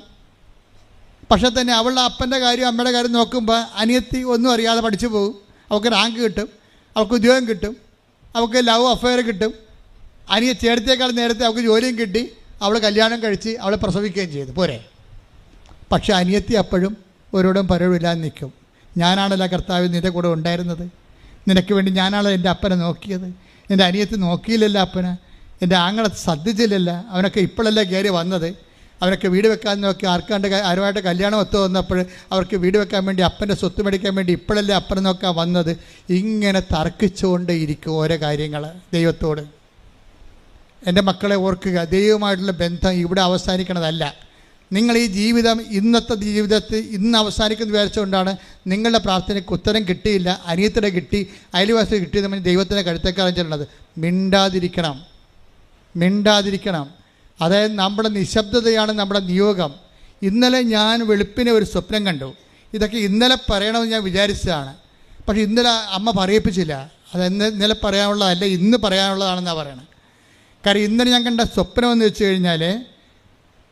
പക്ഷേ തന്നെ അവളുടെ അപ്പൻ്റെ കാര്യം അമ്മയുടെ കാര്യം നോക്കുമ്പോൾ അനിയത്തി ഒന്നും അറിയാതെ പഠിച്ചു പോകും. അവൾക്ക് റാങ്ക് കിട്ടും, അവൾക്ക് ഉദ്യോഗം കിട്ടും, അവൾക്ക് ലവ് അഫെയർ കിട്ടും. ചേട്ടത്തിയേക്കാൾ നേരത്തെ അവൾക്ക് ജോലിയും കിട്ടി, അവൾ കല്യാണം കഴിച്ച് അവളെ പ്രസവിക്കുകയും ചെയ്തു. പോരെ? പക്ഷേ അനിയത്തി അപ്പോഴും ഒരോടും പരവില്ലാതെ നിൽക്കും. ഞാനാണല്ലോ കർത്താവ് നിൻ്റെ കൂടെ ഉണ്ടായിരുന്നത്, നിനക്ക് വേണ്ടി ഞാനാണല്ലോ എൻ്റെ അപ്പനെ നോക്കിയത്. എൻ്റെ അനിയത്തി നോക്കിയില്ലല്ലോ അപ്പനെ, എൻ്റെ ആങ്ങളെ ശ്രദ്ധിച്ചില്ലല്ലോ. അവനൊക്കെ ഇപ്പോഴല്ലേ കയറി വന്നത്. അവനൊക്കെ വീട് വെക്കാൻ നോക്കി ആരുമായിട്ട് കല്യാണം ഒത്തു വന്നപ്പോൾ അവർക്ക് വീട് വെക്കാൻ വേണ്ടി അപ്പൻ്റെ സ്വത്ത് മേടിക്കാൻ വേണ്ടി ഇപ്പോഴല്ലേ അപ്പനെ നോക്കാൻ വന്നത്. ഇങ്ങനെ തർക്കിച്ചുകൊണ്ട് ഇരിക്കും ഓരോ കാര്യങ്ങൾ ദൈവത്തോട്. എൻ്റെ മക്കളെ ഓർക്കുക, ദൈവവുമായിട്ടുള്ള ബന്ധം ഇവിടെ അവസാനിക്കണതല്ല. നിങ്ങൾ ഈ ജീവിതം ഇന്നത്തെ ജീവിതത്തിൽ ഇന്ന് അവസാനിക്കുന്ന വിചാരിച്ചുകൊണ്ടാണ് നിങ്ങളുടെ പ്രാർത്ഥനയ്ക്ക് ഉത്തരം കിട്ടിയില്ല, അനിയത്തിടെ കിട്ടി, അയൽവാസി കിട്ടിയത് ദൈവത്തിൻ്റെ കഴുത്തേക്കാളും ചെല്ലുന്നത്. മിണ്ടാതിരിക്കണം. അതായത് നമ്മുടെ നിശബ്ദതയാണ് നമ്മുടെ നിയോഗം. ഇന്നലെ ഞാൻ വെളുപ്പിനെ ഒരു സ്വപ്നം കണ്ടു. ഇതൊക്കെ ഇന്നലെ പറയണമെന്ന് ഞാൻ വിചാരിച്ചതാണ്, പക്ഷേ ഇന്നലെ അമ്മ പറയിപ്പിച്ചില്ല. അത് ഇന്നലെ പറയാനുള്ളതല്ല, ഇന്ന് പറയാനുള്ളതാണെന്നാണ് പറയണത്. കാര്യം ഇന്നലെ ഞാൻ കണ്ട സ്വപ്നം എന്ന് വെച്ച് കഴിഞ്ഞാൽ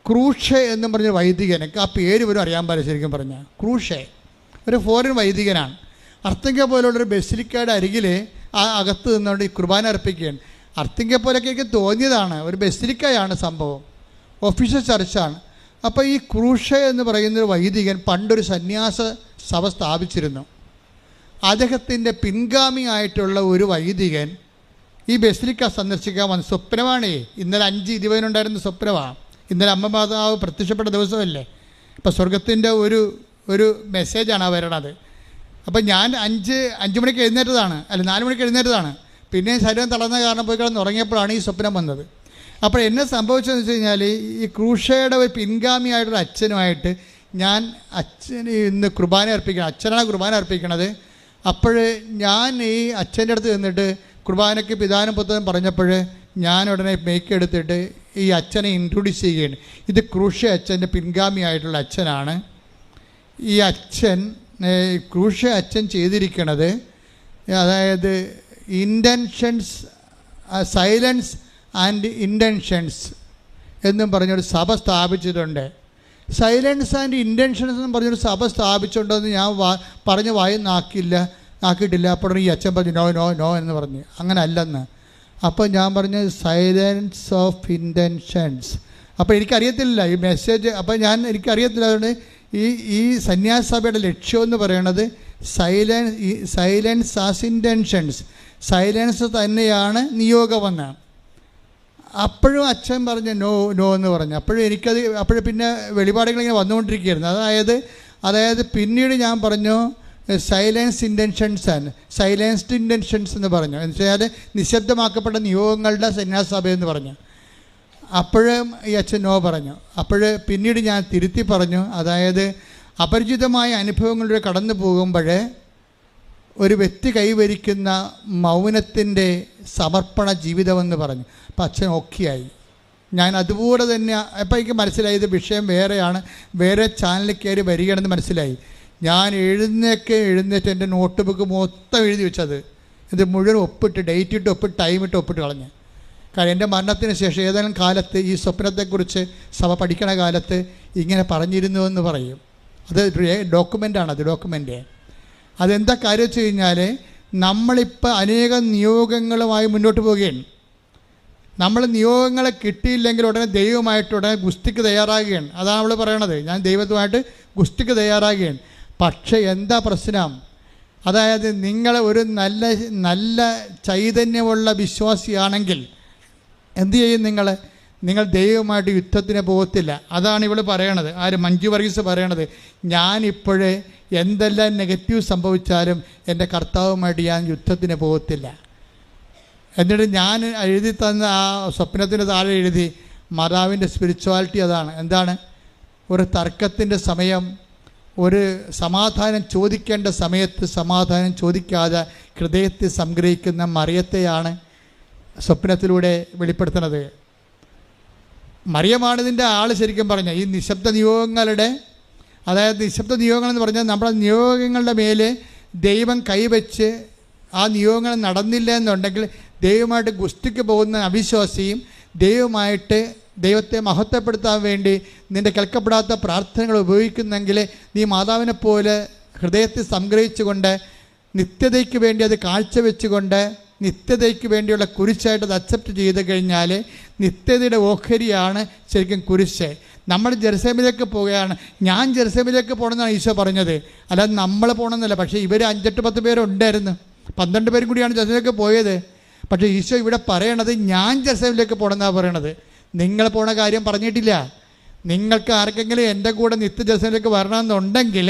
ക്രൂഷെ എന്നും പറഞ്ഞൊരു വൈദികൻ, എനിക്ക് ആ പേര് പോലും അറിയാൻ പാടില്ല ശരിക്കും പറഞ്ഞാൽ. ക്രൂഷെ ഒരു ഫോറിൻ വൈദികനാണ്. അർത്തിങ്ക പോലുള്ളൊരു ബസിലിക്കയുടെ അരികിൽ ആ അകത്ത് നിന്നുകൊണ്ട് ഈ കുർബാന അർപ്പിക്കുകയാണ്. അർത്തിങ്ക പോലൊക്കെ എനിക്ക് തോന്നിയതാണ്, ഒരു ബസിലിക്കയാണ് സംഭവം, ഒഫീഷ്യൽ ചർച്ചാണ്. അപ്പോൾ ഈ ക്രൂഷെ എന്ന് പറയുന്നൊരു വൈദികൻ പണ്ടൊരു സന്യാസ സഭ സ്ഥാപിച്ചിരുന്നു. അദ്ദേഹത്തിൻ്റെ പിൻഗാമിയായിട്ടുള്ള ഒരു വൈദികൻ ഈ ബസിലിക്ക സന്ദർശിക്കാൻ വന്ന സ്വപ്നമാണേ. ഇന്നലെ 5:20 സ്വപ്നമാണ്. ഇന്നലെ അമ്മ മാതാവ് പ്രത്യക്ഷപ്പെട്ട ദിവസമല്ലേ. ഇപ്പോൾ സ്വർഗത്തിൻ്റെ ഒരു മെസ്സേജാണ് ആ വരണത്. അപ്പം ഞാൻ 5 മണിക്ക് എഴുന്നേറ്റതാണ്, 4 മണിക്ക് എഴുന്നേറ്റതാണ്. പിന്നെ ശരീരം തളർന്ന കാരണം പോയി കിടന്ന് ഉറങ്ങിയപ്പോഴാണ് ഈ സ്വപ്നം വന്നത്. അപ്പോൾ എന്നെ സംഭവിച്ചതെന്ന് വെച്ച് കഴിഞ്ഞാൽ ഈ ക്രൂഷയുടെ ഒരു പിൻഗാമിയായിട്ടൊരു അച്ഛനുമായിട്ട് ഞാൻ അച്ഛന് ഇന്ന് കുർബാന അർപ്പിക്കണം, അച്ഛനാണ് കുർബാന അർപ്പിക്കണത്. അപ്പോൾ ഞാൻ ഈ അച്ഛൻ്റെ അടുത്ത് നിന്നിട്ട് കുർബാനയ്ക്ക് പിതാനും പുത്രനും പറഞ്ഞപ്പോൾ ഞാൻ ഉടനെ മേക്ക് എടുത്തിട്ട് ഈ അച്ഛനെ ഇൻട്രൊഡ്യൂസ് ചെയ്യുകയാണ്. ഇത് ക്രൂഷ അച്ഛൻ്റെ പിൻഗാമിയായിട്ടുള്ള അച്ഛനാണ്. ഈ അച്ഛൻ ക്രൂഷ അച്ഛൻ ചെയ്തിരിക്കുന്നത്, അതായത് ഇൻറ്റൻഷൻസ്, സൈലൻസ് ആൻഡ് ഇൻറ്റൻഷൻസ് എന്നും പറഞ്ഞൊരു സഭ സ്ഥാപിച്ചിട്ടുണ്ട്. സൈലൻസ് ആൻഡ് ഇൻറ്റൻഷൻസ് എന്നും പറഞ്ഞൊരു സഭ സ്ഥാപിച്ചിട്ടുണ്ടെന്ന് ഞാൻ പറഞ്ഞ് ആക്കിയിട്ടില്ല. അപ്പോൾ ഈ അച്ഛൻ പറഞ്ഞു നോ നോ നോ എന്ന് പറഞ്ഞു. അങ്ങനെ അല്ലെന്ന്. അപ്പോൾ ഞാൻ പറഞ്ഞു സൈലൻസ് ഓഫ് ഇൻറ്റൻഷൻസ്. അപ്പോൾ എനിക്കറിയത്തില്ല ഈ മെസ്സേജ്. അപ്പോൾ എനിക്കറിയത്തില്ല. അതുകൊണ്ട് ഈ സന്യാസ സഭയുടെ ലക്ഷ്യം എന്ന് പറയുന്നത് സൈലൻസ് ആസ് ഇൻറ്റൻഷൻസ്, സൈലൻസ് തന്നെയാണ് നിയോഗമെന്ന്. അപ്പോഴും അച്ഛൻ പറഞ്ഞു നോ നോ എന്ന് പറഞ്ഞു. അപ്പോഴും പിന്നെ വെളിപാടുകളിങ്ങനെ വന്നുകൊണ്ടിരിക്കുകയായിരുന്നു. അതായത് പിന്നീട് ഞാൻ പറഞ്ഞു സൈലൻസ് ഇൻറ്റൻഷൻസ് ആണ്, സൈലൻസ്ഡ് ഇൻറ്റൻഷൻസ് എന്ന് പറഞ്ഞു. എന്ന് വെച്ചാൽ നിശബ്ദമാക്കപ്പെട്ട നിയോഗങ്ങളുടെ സന്യാസസഭ എന്ന് പറഞ്ഞു. അപ്പോഴും ഈ അച്ഛൻ നോ പറഞ്ഞു. പിന്നീട് ഞാൻ തിരുത്തി പറഞ്ഞു. അതായത് അപരിചിതമായ അനുഭവങ്ങളിലൂടെ കടന്നു പോകുമ്പോൾ ഒരു വ്യക്തി കൈവരിക്കുന്ന മൗനത്തിൻ്റെ സമർപ്പണ ജീവിതമെന്ന് പറഞ്ഞു. അപ്പം അച്ഛൻ ഓക്കെയായി. ഞാൻ അതുപോലെ തന്നെ അപ്പം എനിക്ക് മനസ്സിലായി ഇത് വിഷയം വേറെയാണ്, വേറെ ചാനലിൽ കയറി വരികയാണെന്ന് മനസ്സിലായി. ഞാൻ എഴുന്നേറ്റ് എൻ്റെ നോട്ട് ബുക്ക് മൊത്തം എഴുതി വെച്ചത്, ഇത് മുഴുവൻ ഒപ്പിട്ട്, ഡേറ്റ് ഇട്ട് ഒപ്പിട്ട്, ടൈം ഇട്ട് ഒപ്പിട്ട് കളഞ്ഞ്. കാരണം എൻ്റെ മരണത്തിന് ശേഷം ഏതെങ്കിലും കാലത്ത് ഈ സ്വപ്നത്തെക്കുറിച്ച് സഭ പഠിക്കണ കാലത്ത് ഇങ്ങനെ പറഞ്ഞിരുന്നു എന്ന് പറയും. അത് ഡോക്യുമെൻ്റാണ്, അത് ഡോക്യുമെൻ്റ്. അതെന്താ കാര്യം വെച്ച് കഴിഞ്ഞാൽ, നമ്മളിപ്പോൾ അനേകം നിയോഗങ്ങളുമായി മുന്നോട്ട് പോവുകയാണ്. നമ്മൾ നിയോഗങ്ങളെ കിട്ടിയില്ലെങ്കിൽ ഉടനെ ദൈവമായിട്ട് ഉടനെ ഗുസ്തിക്ക് തയ്യാറാകുകയാണ്. അതാണ് നമ്മൾ പറയണത്, ഞാൻ ദൈവത്തുമായിട്ട് ഗുസ്തിക്ക് തയ്യാറാകുകയാണ്. പക്ഷേ എന്താ പ്രശ്നം? അതായത് നിങ്ങൾ ഒരു നല്ല ചൈതന്യമുള്ള വിശ്വാസിയാണെങ്കിൽ എന്തു ചെയ്യും? നിങ്ങൾ ദൈവമായിട്ട് യുദ്ധത്തിന് പോകത്തില്ല. അതാണ് ഇവൾ പറയണത്. ആര്? മഞ്ജു വർഗീസ് പറയണത്, ഞാനിപ്പോഴേ എന്തെല്ലാം നെഗറ്റീവ് സംഭവിച്ചാലും എൻ്റെ കർത്താവുമായിട്ട് ഞാൻ യുദ്ധത്തിന് പോകത്തില്ല. എന്നിട്ട് ഞാൻ എഴുതി തന്ന ആ സ്വപ്നത്തിന് താഴെ എഴുതി, മാതാവിൻ്റെ സ്പിരിച്വാലിറ്റി അതാണ്. എന്താണ്? ഒരു തർക്കത്തിൻ്റെ സമയം, ഒരു സമാധാനം ചോദിക്കേണ്ട സമയത്ത് സമാധാനം ചോദിക്കാതെ ഹൃദയത്തെ സംഗ്രഹിക്കുന്ന മറിയത്തെയാണ് സ്വപ്നത്തിലൂടെ വെളിപ്പെടുത്തുന്നത്. മറിയമാണിതിൻ്റെ ആൾ. ശരിക്കും പറഞ്ഞാൽ ഈ നിശബ്ദ നിയോഗങ്ങളുടെ, അതായത് നിശബ്ദ നിയോഗങ്ങളെന്ന് പറഞ്ഞാൽ നമ്മുടെ നിയോഗങ്ങളുടെ മേൽ ദൈവം കൈവച്ച് ആ നിയോഗങ്ങൾ നടന്നില്ല എന്നുണ്ടെങ്കിൽ ദൈവമായിട്ട് ഗുസ്തിക്ക് പോകുന്ന അവിശ്വാസിയും ദൈവത്തെ മഹത്വപ്പെടുത്താൻ വേണ്ടി നിൻ്റെ കേൾക്കപ്പെടാത്ത പ്രാർത്ഥനകൾ ഉപയോഗിക്കുന്നെങ്കിൽ നീ മാതാവിനെ പോലെ ഹൃദയത്തെ സംഗ്രഹിച്ചുകൊണ്ട് നിത്യതയ്ക്ക് വേണ്ടി അത് കാഴ്ചവെച്ചുകൊണ്ട് നിത്യതയ്ക്ക് വേണ്ടിയുള്ള കുരിശായിട്ട് അത് അക്സെപ്റ്റ് ചെയ്ത് കഴിഞ്ഞാൽ നിത്യതയുടെ ഓഹരിയാണ് ശരിക്കും കുരിശ്. നമ്മൾ ജെറുസലേമിലേക്ക് പോവുകയാണ്. ഞാൻ ജെറുസലേമിലേക്ക് പോകണമെന്നാണ് ഈശോ പറഞ്ഞത്, അല്ലാതെ നമ്മൾ പോകണമെന്നല്ല. പക്ഷേ ഇവർ 5-10 പേരുണ്ടായിരുന്നു, 12 പേരും കൂടിയാണ് ജെറുസലേമിലേക്ക് പോയത്. പക്ഷേ ഈശോ ഇവിടെ പറയണത് ഞാൻ ജെറുസലേമിലേക്ക് പോകണമെന്നാണ് പറയണത്. നിങ്ങൾ പോണ കാര്യം പറഞ്ഞിട്ടില്ല. നിങ്ങൾക്ക് ആർക്കെങ്കിലും എൻ്റെ കൂടെ നിത്യ ജെറുസലേമിലേക്ക് വരണമെന്നുണ്ടെങ്കിൽ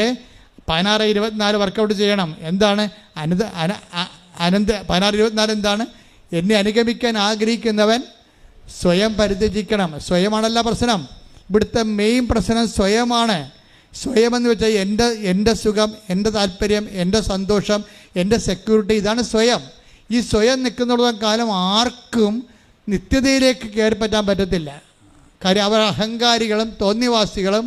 16-24 വർക്കൗട്ട് ചെയ്യണം. എന്താണ് 16-24 എന്താണ്? എന്നെ അനുഗമിക്കാൻ ആഗ്രഹിക്കുന്നവൻ സ്വയം പരിത്യജിക്കണം. സ്വയമാണല്ല പ്രശ്നം. ഇവിടുത്തെ മെയിൻ പ്രശ്നം സ്വയമാണ്. സ്വയമെന്ന് വെച്ചാൽ എൻ്റെ സുഖം, എൻ്റെ താല്പര്യം, എൻ്റെ സന്തോഷം, എൻ്റെ സെക്യൂരിറ്റി, ഇതാണ് സ്വയം. ഈ സ്വയം നിൽക്കുന്നിടത്തോളം കാലം ആർക്കും നിത്യതയിലേക്ക് കയറി പറ്റാൻ പറ്റത്തില്ല. കാര്യം അവർ അഹങ്കാരികളും തോന്നിവാസികളും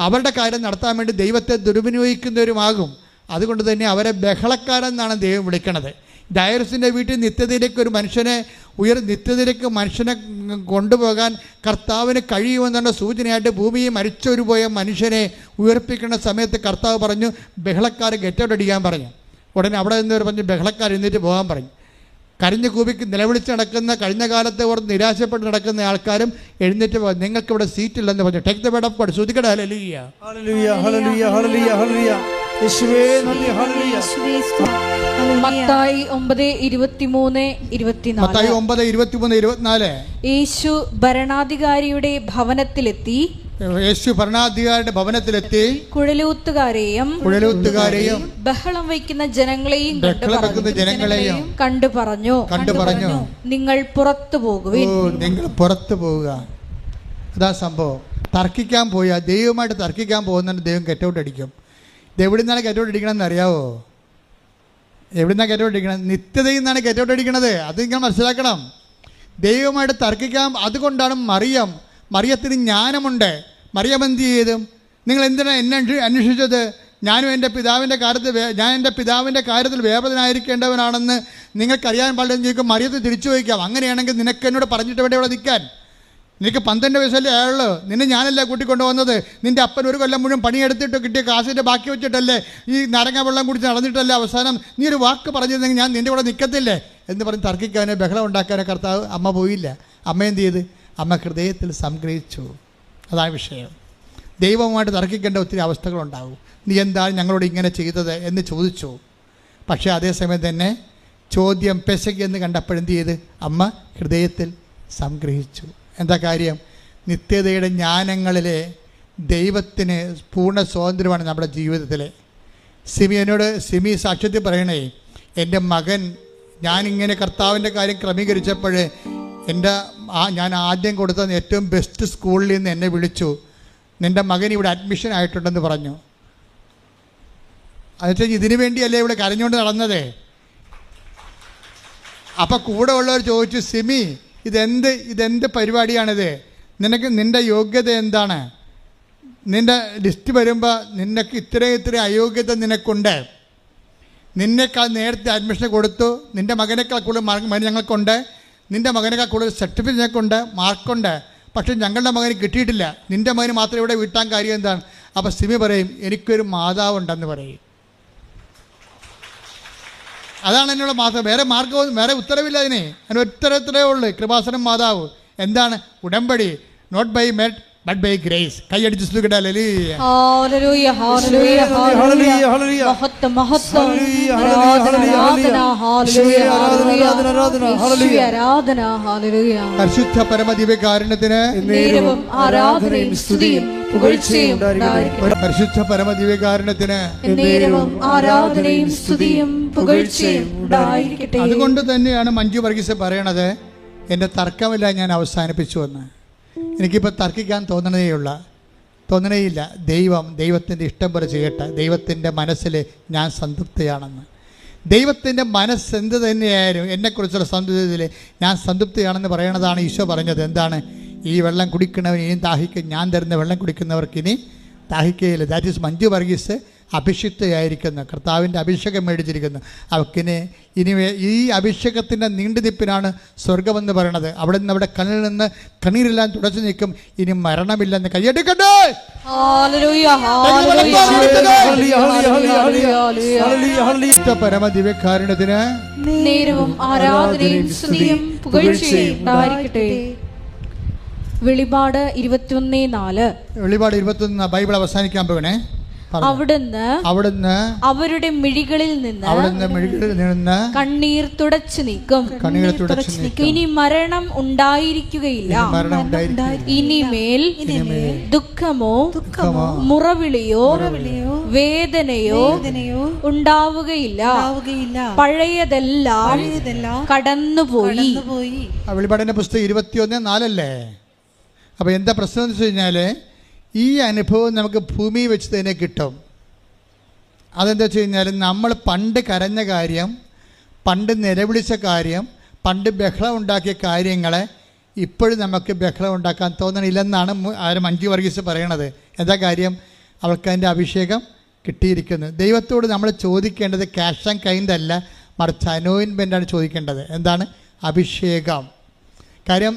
അവരുടെ കാര്യം നടത്താൻ വേണ്ടി ദൈവത്തെ ദുർവിനിയോഗിക്കുന്നവരുമാകും. അതുകൊണ്ട് തന്നെ അവരെ ബഹളക്കാരെന്നാണ് ദൈവം വിളിക്കണത്. ഡയറസിൻ്റെ വീട്ടിൽ നിത്യതയിലേക്ക് ഒരു മനുഷ്യനെ നിത്യതയിലേക്ക് മനുഷ്യനെ കൊണ്ടുപോകാൻ കർത്താവിന് കഴിയുമെന്നുള്ള സൂചനയായിട്ട് ഭൂമിയിൽ മരിച്ചൊരു പോയ മനുഷ്യനെ ഉയർപ്പിക്കുന്ന സമയത്ത് കർത്താവ് പറഞ്ഞു, ബഹളക്കാർ ഗെറ്റൗട്ട് അടിക്കാൻ പറഞ്ഞു. ഉടനെ അവിടെ നിന്നവർ പറഞ്ഞു, ബഹളക്കാർ എഴുന്നേറ്റ് പോകാൻ പറഞ്ഞു. കരഞ്ഞു കൂപിക്ക് നിലവിളിച്ച് നടക്കുന്ന, കഴിഞ്ഞ കാലത്തെ ഓർത്ത് നിരാശപ്പെട്ട് നടക്കുന്ന ആൾക്കാരും എഴുന്നേറ്റ് പോകാൻ, നിങ്ങൾക്ക് ഇവിടെ സീറ്റില്ലെന്ന് പറഞ്ഞു. Take the word of God. ശ്രുതിക്കട്ടെ ഹല്ലേലൂയ, ഹല്ലേലൂയ, ഹല്ലേലൂയ, ഹല്ലേലൂയ, ഹല്ലേലൂയ. യേശുവേ നന്ദി, ഹല്ലേലൂയ. മത്തായി 9:23-24. യേശു ഭരണാധികാരിയുടെ ഭവനത്തിലെത്തി കുഴലൂത്തുകാരെയും ബഹളം വയ്ക്കുന്ന ജനങ്ങളെയും കണ്ടു പറഞ്ഞു, നിങ്ങൾ പുറത്തു പോകുവിൻ. നിങ്ങൾ പുറത്തു പോവുക. അതാ സംഭവം. തർക്കിക്കാൻ പോയാൽ, ദൈവമായിട്ട് തർക്കിക്കാൻ പോകുന്നതിന് ദൈവം ഗെറ്റൗട്ട് അടിക്കും. ഇത് എവിടെ നിന്നാണ് ഗെറ്റൗട്ട് അടിക്കണമെന്ന് അറിയാവോ? എവിടെ നിന്നാണ് ഗെറ്റൗട്ട് അടിക്കണത്? നിത്യതയിൽ നിന്നാണ് ഗെറ്റൗട്ട് അടിക്കണത്. അത് നിങ്ങൾ മനസ്സിലാക്കണം. ദൈവമായിട്ട് തർക്കിക്കാൻ. അതുകൊണ്ടാണ് മറിയത്തിന് ജ്ഞാനമുണ്ട്. മറിയം എന്ത് ചെയ്തു? നിങ്ങൾ എന്തിനാണ് എന്നെ അന്വേഷിച്ചത്? ഞാൻ എൻ്റെ പിതാവിൻ്റെ കാര്യത്തിൽ വേപതനായിരിക്കേണ്ടവനാണെന്ന് നിങ്ങൾക്കറിയാൻ പാടില്ലെന്ന് ചോദിക്കും. മറിയത്ത് തിരിച്ചു ചോദിക്കാം, അങ്ങനെയാണെങ്കിൽ നിനക്ക് എന്നോട് പറഞ്ഞിട്ട് വേണ്ടി ഇവിടെ നിൽക്കാൻ? നിനക്ക് 12 വയസ്സല്ലേ ആയുള്ളൂ. നിന്നെ ഞാനല്ലേ കൂട്ടിക്കൊണ്ടു വന്നത്. നിൻ്റെ അപ്പൻ ഒരു കൊല്ലം മുഴുവൻ പണിയെടുത്തിട്ട് കിട്ടിയ കാശിൻ്റെ ബാക്കി വെച്ചിട്ടല്ലേ ഈ നാരങ്ങ വെള്ളം കുടിച്ച് നടന്നിട്ടല്ലേ അവസാനം നീ ഒരു വാക്ക് പറഞ്ഞിരുന്നെങ്കിൽ ഞാൻ നിൻ്റെ കൂടെ നിൽക്കത്തില്ലേ എന്ന് പറഞ്ഞ് തർക്കിക്കാനോ ബഹളം ഉണ്ടാക്കാനോ കർത്താവ് അമ്മ പോയില്ല. അമ്മ എന്ത് ചെയ്ത്? അമ്മ ഹൃദയത്തിൽ സംഗ്രഹിച്ചു. അതാണ് വിഷയം. ദൈവവുമായിട്ട് തർക്കിക്കേണ്ട ഒത്തിരി അവസ്ഥകളുണ്ടാകും. നീ എന്താണ് ഞങ്ങളോട് ഇങ്ങനെ ചെയ്തത് എന്ന് ചോദിച്ചു. പക്ഷേ അതേസമയം തന്നെ ചോദ്യം പെശകെന്ന് കണ്ടപ്പോഴെന്ത് ചെയ്ത്? അമ്മ ഹൃദയത്തിൽ സംഗ്രഹിച്ചു. എന്താ കാര്യം? നിത്യതയുടെ ജ്ഞാനങ്ങളിലെ ദൈവത്തിന് പൂർണ്ണ സ്വാതന്ത്ര്യമാണ് നമ്മുടെ ജീവിതത്തിൽ. സിമി സാക്ഷ്യത്തിൽ പറയണേ, എൻ്റെ മകൻ ഞാനിങ്ങനെ കർത്താവിൻ്റെ കാര്യം ക്രമീകരിച്ചപ്പോൾ ഞാൻ ആദ്യം കൊടുത്ത ഏറ്റവും ബെസ്റ്റ് സ്കൂളിൽ നിന്ന് എന്നെ വിളിച്ചു. നിൻ്റെ മകൻ ഇവിടെ അഡ്മിഷൻ ആയിട്ടുണ്ടെന്ന് പറഞ്ഞു. എന്നുവെച്ചാൽ ഇതിനു വേണ്ടിയല്ലേ ഇവിടെ കരഞ്ഞുകൊണ്ട് നടന്നത്. അപ്പം കൂടെ ഉള്ളവർ ചോദിച്ചു, സിമി ഇതെന്ത് പരിപാടിയാണിത്? നിൻ്റെ യോഗ്യത എന്താണ്? നിൻ്റെ ലിസ്റ്റ് വരുമ്പോൾ നിനക്ക് ഇത്രയും അയോഗ്യത നിനക്കുണ്ട്. നിന്നേക്കാൾ നേരത്തെ അഡ്മിഷൻ കൊടുത്തു, നിൻ്റെ മകനേക്കാൾ കൂടുതൽ ഞങ്ങൾക്കുണ്ട്, നിൻ്റെ മകനേക്കാൾ കൂടുതൽ സർട്ടിഫിക്കറ്റ് ഞങ്ങൾക്കുണ്ട്, മാർക്കുണ്ട്. പക്ഷേ ഞങ്ങളുടെ മകന് കിട്ടിയിട്ടില്ല. നിൻ്റെ മകന് മാത്രം ഇവിടെ വീട്ടാൻ കാര്യം എന്താണ്? അപ്പോൾ സിമി പറയും, എനിക്കൊരു മാതാവുണ്ടെന്ന് പറയും. അതാണ് എന്നോട് മാസം. വേറെ മാർഗവും വേറെ ഉത്തരവില്ല അതിന്. അതിന് ഉത്തരത്തിലേ ഉള്ളൂ, കൃപാസനം മാതാവ്. എന്താണ്? ഉടമ്പടി. Not by might but by grace. കൈയടിച്ച് സ്തുതിക്കട്ടെ. ഹല്ലേലൂയ ഹല്ലേലൂയ ഹല്ലേലൂയ ഹല്ലേലൂയ മഹത്വം മഹത്വം ആരാധന ഹല്ലേലൂയ ഹല്ലേലൂയ ആരാധന ഹല്ലേലൂയ. പരിശുദ്ധ പരമദിവ്യകാരുണ്യത്തിന് നേരവും ആരാധനയും സ്തുതിയും പുകഴ്ചയും ഉണ്ടായിരിക്കട്ടെ. പരിശുദ്ധ പരമദിവ്യകാരുണ്യത്തിന് നേരവും ആരാധനയും സ്തുതിയും പുകഴ്ചയും ഉണ്ടായിരിക്കട്ടെ. അതുകൊണ്ട് തന്നെയാണ് മഞ്ജു വർഗീസ് പറയണത്, എൻ്റെ തർക്കമില്ല ഞാൻ അവസാനിപ്പിച്ചു എന്ന്. എനിക്കിപ്പോൾ തർക്കിക്കാൻ തോന്നണേയില്ല. ദൈവത്തിൻ്റെ ഇഷ്ടം പോലെ ചെയ്യട്ടെ. ദൈവത്തിൻ്റെ മനസ്സിൽ ഞാൻ സംതൃപ്തിയാണെന്ന്. ദൈവത്തിൻ്റെ മനസ്സെന്ത് തന്നെയായാലും എന്നെക്കുറിച്ചുള്ള സംതൃപ്തിയിൽ ഞാൻ സംതൃപ്തിയാണെന്ന് പറയണതാണ് ഈശോ പറഞ്ഞത്. എന്താണ്? ഈ വെള്ളം കുടിക്കുന്നവന് ഇനിയും ദാഹിക്കും, ഞാൻ തരുന്ന വെള്ളം കുടിക്കുന്നവർക്ക് ഇനി ദാഹിക്കുകയില്ല. ദാറ്റ് ഈസ് മഞ്ജു വർഗീസ് അഭിഷിക്തയായിരിക്കുന്നു, കർത്താവിൻ്റെ അഭിഷേകം മേടിച്ചിരിക്കുന്നു. അവക്കിന് ഇനി ഈ അഭിഷേകത്തിൻ്റെ നീണ്ടുനിപ്പിനാണ് സ്വർഗമെന്ന് പറയണത്. അവിടെ നിന്ന് അവിടെ കണ്ണിൽ നിന്ന് കണ്ണീരെല്ലാം തുടച്ചു നിൽക്കും. ഇനി മരണമില്ലെന്ന് കൈയ്യടിക്കട്ടെ. പരമദിവ്യകാരുണ്യത്തിന് നേരവും ആരാധനയും സ്തുതിയും പുകഴ്ചയും ഉണ്ടായിരിക്കട്ടെ. വെളിപാട് 21:4. വെളിപാട് 21 ബൈബിൾ അവസാനിക്കാൻ പോകണേ. അവിടുന്ന് അവരുടെ മിഴികളിൽ നിന്ന് കണ്ണീർ തുടച്ചു നീക്കും. ഇനി മരണം ഉണ്ടായിരിക്കുകയില്ല. ഇനിമേൽ ദുഃഖമോ മുറവിളിയോ വേദനയോ ഉണ്ടാവുകയില്ല. പഴയതെല്ലാം കടന്നുപോയി. വെളിപാടിന്റെ പുസ്തകം 21:4 അപ്പോൾ എന്താ പ്രശ്നം എന്ന് വെച്ച് കഴിഞ്ഞാൽ, ഈ അനുഭവം നമുക്ക് ഭൂമിയിൽ വെച്ച് തന്നെ കിട്ടും. അതെന്താ വെച്ച് കഴിഞ്ഞാൽ, നമ്മൾ പണ്ട് കരഞ്ഞ കാര്യം, പണ്ട് നിലവിളിച്ച കാര്യം, പണ്ട് ബഹളം ഉണ്ടാക്കിയ കാര്യങ്ങളെ ഇപ്പോഴും നമുക്ക് ബഹളം ഉണ്ടാക്കാൻ തോന്നണില്ലെന്നാണ് മഞ്ജു വർഗീസ് പറയണത്. എന്താ കാര്യം? അവൾക്ക് അതിൻ്റെ അഭിഷേകം കിട്ടിയിരിക്കുന്നു. ദൈവത്തോട് നമ്മൾ ചോദിക്കേണ്ടത് ക്യാഷ് ആൻഡ് കൈൻഡ് അല്ല, മറിച്ച് അനോയിൻമെൻ്റാണ് ചോദിക്കേണ്ടത്. എന്താണ്? അഭിഷേകം. കാര്യം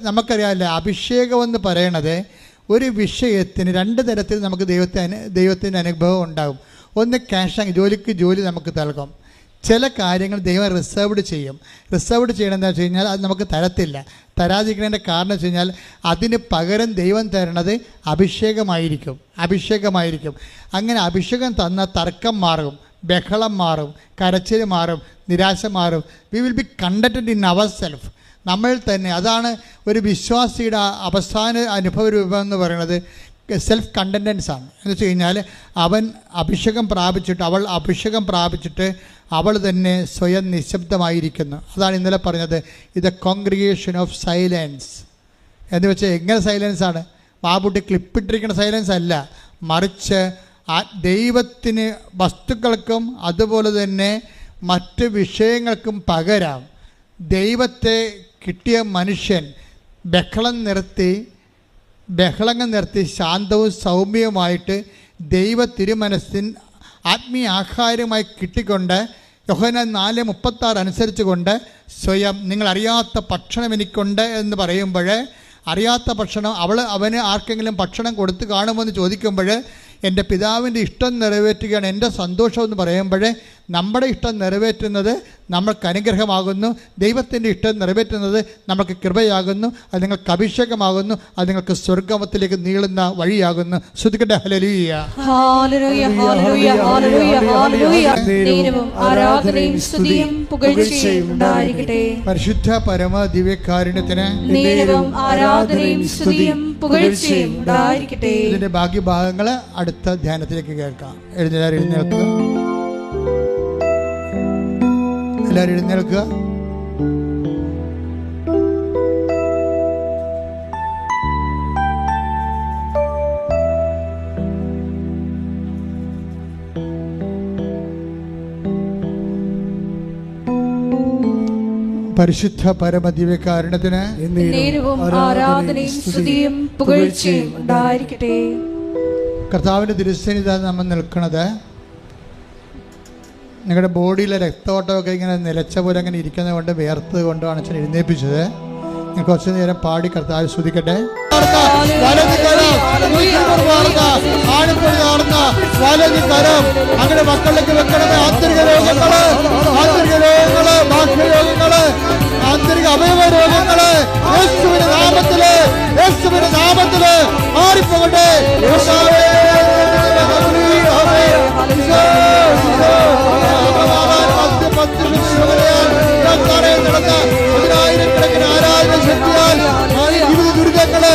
നമുക്കറിയാമല്ലോ, അഭിഷേകം എന്ന് പറയണത് ഒരു വിഷയത്തിന് രണ്ട് തരത്തിൽ നമുക്ക് ദൈവത്തിൻ്റെ അനുഭവം ഉണ്ടാകും. ഒന്ന് ക്യാഷ്, ജോലി നമുക്ക് നൽകും. ചില കാര്യങ്ങൾ ദൈവം റിസർവ്ഡ് ചെയ്യും. റിസർവ്ഡ് ചെയ്യണമെന്ന് വെച്ച് കഴിഞ്ഞാൽ അത് നമുക്ക് തരാതിരിക്കുന്നതിൻ്റെ കാരണം വെച്ച് കഴിഞ്ഞാൽ അതിന് പകരം ദൈവം തരണത് അഭിഷേകമായിരിക്കും. അങ്ങനെ അഭിഷേകം തന്ന തർക്കം മാറും, ബഹളം മാറും, കരച്ചിൽ മാറും, നിരാശ മാറും. We will be contented in our self. നമ്മൾ തന്നെ. അതാണ് ഒരു വിശ്വാസിയുടെ അവസാന അനുഭവ രൂപം എന്ന് പറയുന്നത്. സെൽഫ് കണ്ടൻറ്റൻസ് ആണ്. എന്ന് വെച്ച് കഴിഞ്ഞാൽ അവൾ അഭിഷേകം പ്രാപിച്ചിട്ട് അവൾ തന്നെ സ്വയം നിശബ്ദമായിരിക്കുന്നു. അതാണ് ഇന്നലെ പറഞ്ഞത്, ഇത് കോൺഗ്രിഗേഷൻ ഓഫ് സൈലൻസ് എന്ന് വെച്ചാൽ എങ്ങനെ സൈലൻസാണ്? ബാബുട്ടി ക്ലിപ്പിട്ടിരിക്കുന്ന സൈലൻസ് അല്ല, മറിച്ച് ദൈവത്തിന് വസ്തുക്കൾക്കും അതുപോലെ തന്നെ മറ്റ് വിഷയങ്ങൾക്കും പകരം ദൈവത്തെ കിട്ടിയ മനുഷ്യൻ ബഹളങ്ങൾ നിർത്തി ശാന്തവും സൗമ്യവുമായിട്ട് ദൈവ തിരുമനസ്സിൻ ആത്മീയ ആഹാരമായി കിട്ടിക്കൊണ്ട് യോഹന്നാൻ 4:36 അനുസരിച്ച് കൊണ്ട് സ്വയം നിങ്ങളറിയാത്ത ഭക്ഷണം എനിക്കുണ്ട് എന്ന് പറയുമ്പോൾ, അറിയാത്ത ഭക്ഷണം അവന് ആർക്കെങ്കിലും ഭക്ഷണം കൊടുത്ത് കാണുമെന്ന് ചോദിക്കുമ്പോൾ എൻ്റെ പിതാവിൻ്റെ ഇഷ്ടം നിറവേറ്റുകയാണ് എൻ്റെ സന്തോഷം എന്ന് പറയുമ്പോൾ, നമ്മുടെ ഇഷ്ടം നിറവേറ്റുന്നത് നമ്മൾക്ക് അനുഗ്രഹമാകുന്നു, ദൈവത്തിൻ്റെ ഇഷ്ടം നിറവേറ്റുന്നത് നമുക്ക് കൃപയാകുന്നു, അത് നിങ്ങൾക്ക് അഭിഷേകമാകുന്നു, അത് നിങ്ങൾക്ക് സ്വർഗ്ഗത്തിലേക്ക് നീളുന്ന വഴിയാകുന്നു. ശ്രുതിക്കട്ടെ. ഹല്ലേലൂയ. പരിശുദ്ധ പരമ ദിവ്യകാരുണ്യത്തിന് ഇതിൻ്റെ ബാക്കി ഭാഗങ്ങൾ അടുത്ത ധ്യാനത്തിലേക്ക് കേൾക്കാം. എഴുന്നേൽക്കുക. എല്ലാവരും എഴുന്നേൽക്കുക. പരിശുദ്ധ പരമദിവ്യകാരുണ്യത്തിന് ആരാധനയും സ്തുതിയും പുകഴ്ചയും ഉണ്ടായിരിക്കട്ടെ. കർത്താവിൻ്റെ തിരുസന്നിധിയിൽ നമ്മൾ നിൽക്കുന്നത് നിങ്ങളുടെ ബോഡിയിലെ രക്തോട്ടമൊക്കെ ഇങ്ങനെ നിലച്ച പോലെ അങ്ങനെ ഇരിക്കുന്നത് കൊണ്ട് വേർത്ത് കൊണ്ടാണ് അച്ഛൻ എഴുന്നേൽപ്പിച്ചത്. നിങ്ങൾ കുറച്ചു നേരം പാടി കർത്താവ് സ്തുതിക്കട്ടെ. അങ്ങനെ മക്കളിലേക്ക് വെക്കണമേ. ആന്തരിക രോഗങ്ങള്, ബാഹ്യരോഗങ്ങള്, ആന്തരിക അവയവ രോഗങ്ങള് യേശുവിന്റെ നാമത്തില്, യേശുവിന്റെ നാമത്തില് മാറിപ്പോകട്ടെ. പതിനായിരക്കണക്കിന് ആരാധന ശക്തിയാൽ ദുരിതങ്ങള്,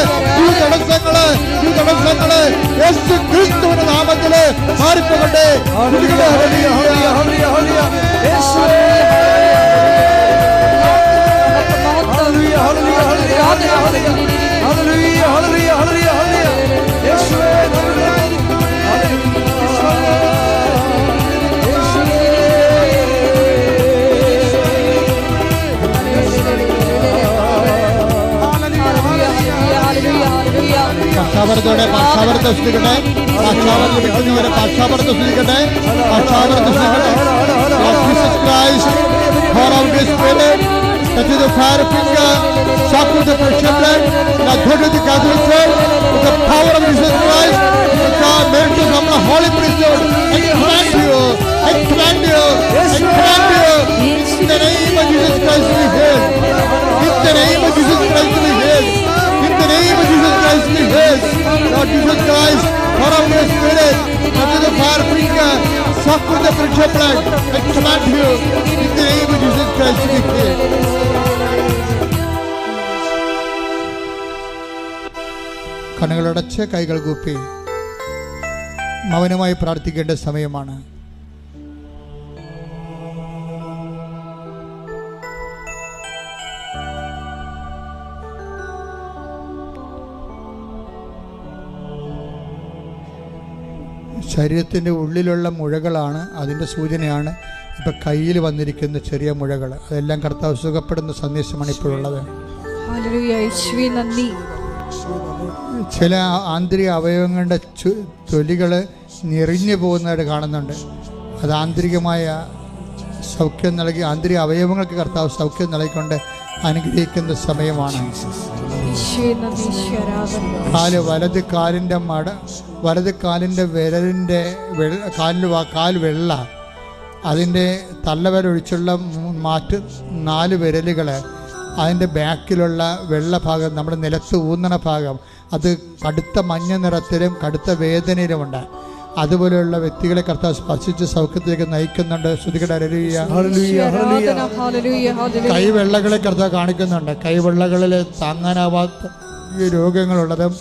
തടസ്സങ്ങള് യേശു ക്രിസ്തുവിന്റെ നാമത്തില് മാറിപ്പോകട്ടെ. പക്ഷാപരത്തോടെ പക്ഷാപരത്തെ സൃഷ്ടിക്കട്ടെ. പക്ഷാപരത്തിൽ വെക്കുന്നവരെ പക്ഷാപരത്തെ സൃഷ്ടിക്കട്ടെ. പക്ഷാപരത്തെ that is the fire finger, shock with the pressure blood, now go to the Catholic Church with the power of Jesus Christ. God made to come the Holy Priesthood. I command you, I command you, I command you, in the name of Jesus Christ be healed. In the name of Jesus Christ be healed. In the name of Jesus Christ be healed. Lord Jesus Christ, pour out your Spirit, that is the fire finger, shock with the pressure blood. I command you, in the name of Jesus Christ be healed. കണ്ണുകളടച്ച് കൈകൾ കൂപ്പി മൗനമായി പ്രാർത്ഥിക്കേണ്ട സമയമാണ്. ശരീരത്തിൻ്റെ ഉള്ളിലുള്ള മുഴകളാണ് അതിൻ്റെ സൂചനയാണ് ഇപ്പം കയ്യിൽ വന്നിരിക്കുന്ന ചെറിയ മുഴകൾ. അതെല്ലാം കർത്താവ് സുഖപ്പെടുന്ന സന്ദേശമാണ് ഇപ്പോഴുള്ളത്. ചില ആന്തരിക അവയവങ്ങളുടെ തൊലികൾ ഞെറിഞ്ഞു പോകുന്നതായിട്ട് കാണുന്നുണ്ട്. അത് ആന്തരികമായ സൗഖ്യം നൽകി ആന്തരിക അവയവങ്ങൾക്ക് കർത്താവ് സൗഖ്യം നൽകിക്കൊണ്ട് അനുഗ്രഹിക്കുന്ന സമയമാണ്. വലത് കാലിൻ്റെ വിരലിൻ്റെ കാൽ വെള്ള, അതിൻ്റെ തള്ളവിരലൊഴിച്ചുള്ള 4 വിരലുകൾ, അതിൻ്റെ ബാക്കിലുള്ള വെള്ള ഭാഗം, നമ്മുടെ നിലത്ത് ഊന്നണ ഭാഗം, അത് കടുത്ത മഞ്ഞ നിറത്തിലും കടുത്ത വേദനയിലുമുണ്ട്. അതുപോലെയുള്ള വ്യക്തികളെ കർത്താവ് സ്പർശിച്ച് സൗഖ്യത്തിലേക്ക് നയിക്കുന്നുണ്ട്. കൈവെള്ളകളെ കർത്താവ് കാണിക്കുന്നുണ്ട്. കൈവെള്ളകളിൽ താങ്ങാനാവാത്ത രോഗങ്ങളുള്ളതും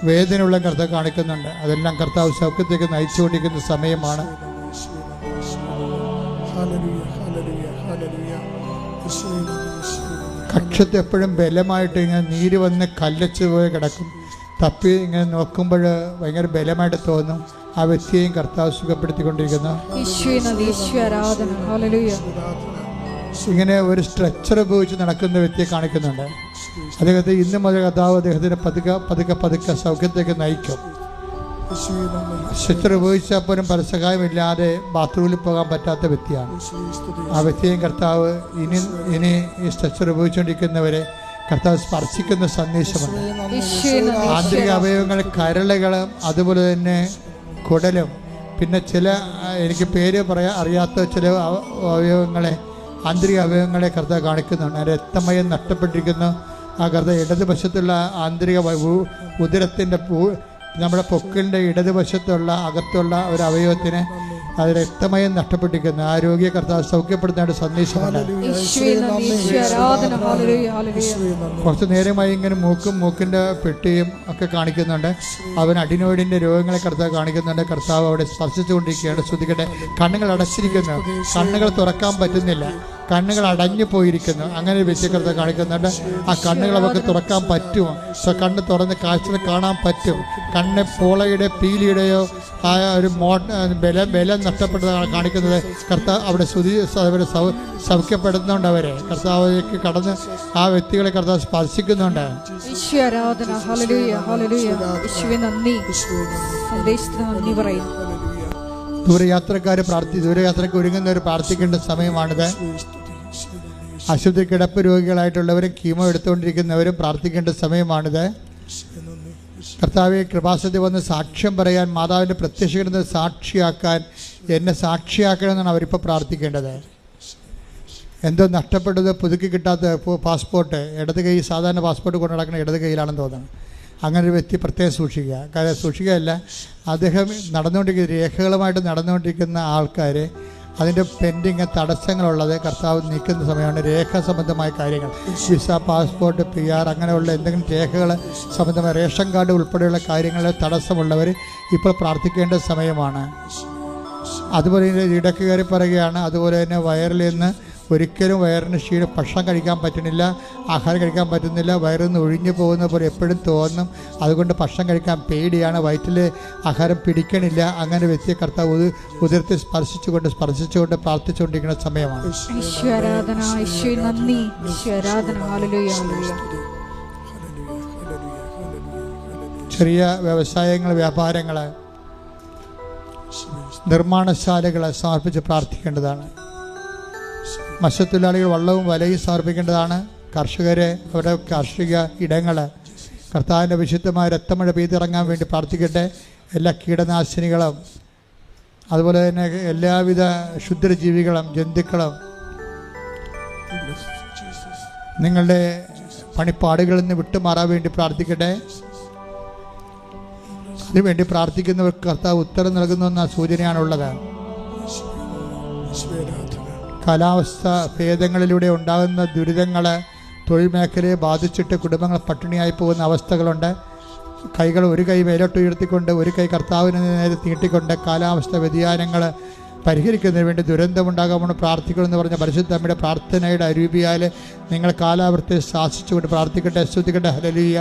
വേദനയുള്ള കർത്താവ് കാണിക്കുന്നുണ്ട്. അതെല്ലാം കർത്താവ് സൗഖ്യത്തിലേക്ക് നയിച്ചുകൊണ്ടിരിക്കുന്ന സമയമാണ്. കക്ഷത്ത് എപ്പോഴും ബലമായിട്ട് ഇങ്ങനെ നീര് വന്ന് കല്ലച്ച് പോയി കിടക്കും. തപ്പി ഇങ്ങനെ നോക്കുമ്പോൾ ഭയങ്കര ബലമായിട്ട് തോന്നും. ആ വ്യക്തിയെയും കർത്താവ് സുഖപ്പെടുത്തിക്കൊണ്ടിരിക്കുന്നു. ഇങ്ങനെ ഒരു സ്ട്രെച്ചർ ഉപയോഗിച്ച് നടക്കുന്ന വ്യക്തിയെ കാണിക്കുന്നുണ്ട്. അദ്ദേഹത്തെ ഇന്ന് മുതൽ കർത്താവ് അദ്ദേഹത്തിന് പതുക്കെ സൗഖ്യത്തേക്ക് നയിക്കും. സ്ട്രെച്ചർ ഉപയോഗിച്ചാൽ പോലും പരസഹായമില്ലാതെ ബാത്റൂമിൽ പോകാൻ പറ്റാത്ത വ്യക്തിയാണ്. ആ വ്യക്തിയെയും കർത്താവ് ഇനി ഈ സ്ട്രെച്ചർ ഉപയോഗിച്ചുകൊണ്ടിരിക്കുന്നവരെ കർത്താവ് സ്പർശിക്കുന്ന സന്ദേശമുണ്ട്. ആന്തരിക അവയവങ്ങൾ കരളുകളും അതുപോലെ തന്നെ കുടലും, പിന്നെ ചില എനിക്ക് പേര് അറിയാത്ത ചില അവയവങ്ങളെ, ആന്തരിക അവയവങ്ങളെ കർത്താവ് കാണിക്കുന്നുണ്ട്. രക്തമയം നഷ്ടപ്പെട്ടിരിക്കുന്നു. ആ കർത്താവ് ഇടതുവശത്തുള്ള ആന്തരിക ഉദരത്തിൻ്റെ നമ്മുടെ പൊക്കിളിൻ്റെ ഇടതുവശത്തുള്ള അകത്തുള്ള ഒരു അവയവത്തിന് അത് രക്തമയം നഷ്ടപ്പെട്ടിരിക്കുന്നു. ആ രോഗിയെ കർത്താവ് സൗഖ്യപ്പെടുത്തേണ്ട സന്ദേശമാണ്. കുറച്ച് നേരമായി ഇങ്ങനെ മൂക്കിൻ്റെ പെട്ടിയും ഒക്കെ കാണിക്കുന്നുണ്ട്. അവൻ അഡിനോയിഡിൻ്റെ രോഗങ്ങളെ കർത്താവ് കാണിക്കുന്നുണ്ട്. കർത്താവ് അവിടെ സ്പർശിച്ചുകൊണ്ടിരിക്കുകയാണ്. ശ്രദ്ധിക്കട്ടെ, കണ്ണുകൾ അടച്ചിരിക്കുന്നു, കണ്ണുകൾ തുറക്കാൻ പറ്റുന്നില്ല. കണ്ണുകൾ അടഞ്ഞു പോയിരിക്കുന്നു. അങ്ങനെ ഒരു വ്യക്തിയെ കർത്താവ് കാണിക്കുന്നുണ്ട്. ആ കണ്ണുകൾ അവർക്ക് തുറക്കാൻ പറ്റുമോ? കണ്ണ് തുറന്ന് കാഴ്ച കാണാൻ പറ്റും. കണ്ണ് പോളയുടെ പീലിയുടെയോ ആ ഒരു ബലം നഷ്ടപ്പെട്ടതാണ് കാണിക്കുന്നത്. കർത്താവ് അവിടെ അവരെ സൗഖ്യപ്പെടുന്നുണ്ട്. അവരെ കർത്താവിലേക്ക് കടന്ന് ആ വ്യക്തികളെ കർത്താവ് സ്പർശിക്കുന്നുണ്ട്. ദൂരയാത്രയ്ക്ക് ഒരുങ്ങുന്നവർ പ്രാർത്ഥിക്കേണ്ട സമയമാണിത്. ആശുപത്രി കിടപ്പ് രോഗികളായിട്ടുള്ളവരും കീമോ എടുത്തുകൊണ്ടിരിക്കുന്നവരും പ്രാർത്ഥിക്കേണ്ട സമയമാണിത്. കർത്താവെ, കൃപാസനത്തിൽ വന്ന് സാക്ഷ്യം പറയാൻ, മാതാവിൻ്റെ പ്രത്യക്ഷീകരണത്തെ സാക്ഷിയാക്കാൻ എന്നെ സാക്ഷിയാക്കണമെന്നാണ് അവരിപ്പോൾ പ്രാർത്ഥിക്കേണ്ടത്. എന്തോ നഷ്ടപ്പെട്ടത്, പുതുക്കി കിട്ടാത്ത പാസ്പോർട്ട്, ഇടത് കൈ സാധാരണ പാസ്പോർട്ട് കൊണ്ട് നടക്കുന്ന ഇടത് കൈയിലാണെന്ന് തോന്നുന്നു. അങ്ങനെ ഒരു വ്യക്തി പ്രത്യേകം സൂക്ഷിക്കുക. കാര്യം സൂക്ഷിക്കുകയല്ല, അദ്ദേഹം രേഖകളുമായിട്ട് നടന്നുകൊണ്ടിരിക്കുന്ന ആൾക്കാർ അതിൻ്റെ പെൻഡിങ് തടസ്സങ്ങളുള്ളത് കർത്താവ് നീക്കുന്ന സമയമാണ്. രേഖ സംബന്ധമായ കാര്യങ്ങൾ, വിസ, പാസ്പോർട്ട്, PR അങ്ങനെയുള്ള എന്തെങ്കിലും രേഖകൾ സംബന്ധമായ റേഷൻ കാർഡ് ഉൾപ്പെടെയുള്ള കാര്യങ്ങളിൽ തടസ്സമുള്ളവർ ഇപ്പോൾ പ്രാർത്ഥിക്കേണ്ട സമയമാണ്. അതുപോലെ ഇടയ്ക്ക് കയറി പറയുകയാണ്. അതുപോലെ തന്നെ വയറിൽ നിന്ന് ഒരിക്കലും വയറിന് ഭക്ഷണം കഴിക്കാൻ പറ്റുന്നില്ല, ആഹാരം കഴിക്കാൻ പറ്റുന്നില്ല, വയറിൽ നിന്ന് ഒഴിഞ്ഞു പോകുന്ന പോലെ എപ്പോഴും തോന്നും. അതുകൊണ്ട് ഭക്ഷണം കഴിക്കാൻ പേടിയാണ്, വയറ്റിൽ ആഹാരം പിടിക്കണില്ല. അങ്ങനെ വ്യക്തിയെ കർത്താവ് ഉദരത്തെ സ്പർശിച്ചുകൊണ്ട് പ്രാർത്ഥിച്ചുകൊണ്ടിരിക്കുന്ന സമയമാണ്. ചെറിയ വ്യവസായങ്ങൾ, വ്യാപാരങ്ങൾ, നിർമ്മാണശാലകൾ സമർപ്പിച്ച് പ്രാർത്ഥിക്കേണ്ടതാണ്. മത്സ്യത്തൊഴിലാളികൾ വള്ളവും വലയും സമർപ്പിക്കേണ്ടതാണ്. കർഷകരെ അവരുടെ കാർഷിക ഇടങ്ങൾ കർത്താവിൻ്റെ വിശുദ്ധമായ രക്തമഴ പെയ്തിറങ്ങാൻ വേണ്ടി പ്രാർത്ഥിക്കട്ടെ. എല്ലാ കീടനാശിനികളും അതുപോലെ തന്നെ എല്ലാവിധ ക്ഷുദ്രജീവികളും ജന്തുക്കളും നിങ്ങളുടെ പണിപ്പാടുകളിൽ നിന്ന് വിട്ടുമാറാൻ വേണ്ടി പ്രാർത്ഥിക്കട്ടെ. അതിനുവേണ്ടി പ്രാർത്ഥിക്കുന്നവർക്ക് കർത്താവ് ഉത്തരം നൽകുന്ന സൂചനയാണുള്ളത്. കാലാവസ്ഥ ഭേദങ്ങളിലൂടെ ഉണ്ടാകുന്ന ദുരിതങ്ങൾ തൊഴിൽ മേഖലയെ ബാധിച്ചിട്ട് കുടുംബങ്ങൾ പട്ടിണിയായി പോകുന്ന അവസ്ഥകളുണ്ട്. ഒരു കൈ മേലോട്ട് ഉയർത്തിക്കൊണ്ട് ഒരു കൈ കർത്താവിന് നേരെ നീട്ടിക്കൊണ്ട് കാലാവസ്ഥ വ്യതിയാനങ്ങൾ പരിഹരിക്കുന്നതിന് വേണ്ടി ദുരന്തമുണ്ടാകാമെന്ന് പ്രാർത്ഥിക്കണമെന്ന് പറഞ്ഞ പരിശുദ്ധ അമ്മയുടെ പ്രാർത്ഥനയുടെ അരൂപിയാൽ നിങ്ങൾ കാലാവസ്ഥയെ ശാസിച്ചുകൊണ്ട് പ്രാർത്ഥിക്കട്ടെ, സ്തുതിക്കട്ടെ. ഹല്ലേലൂയ,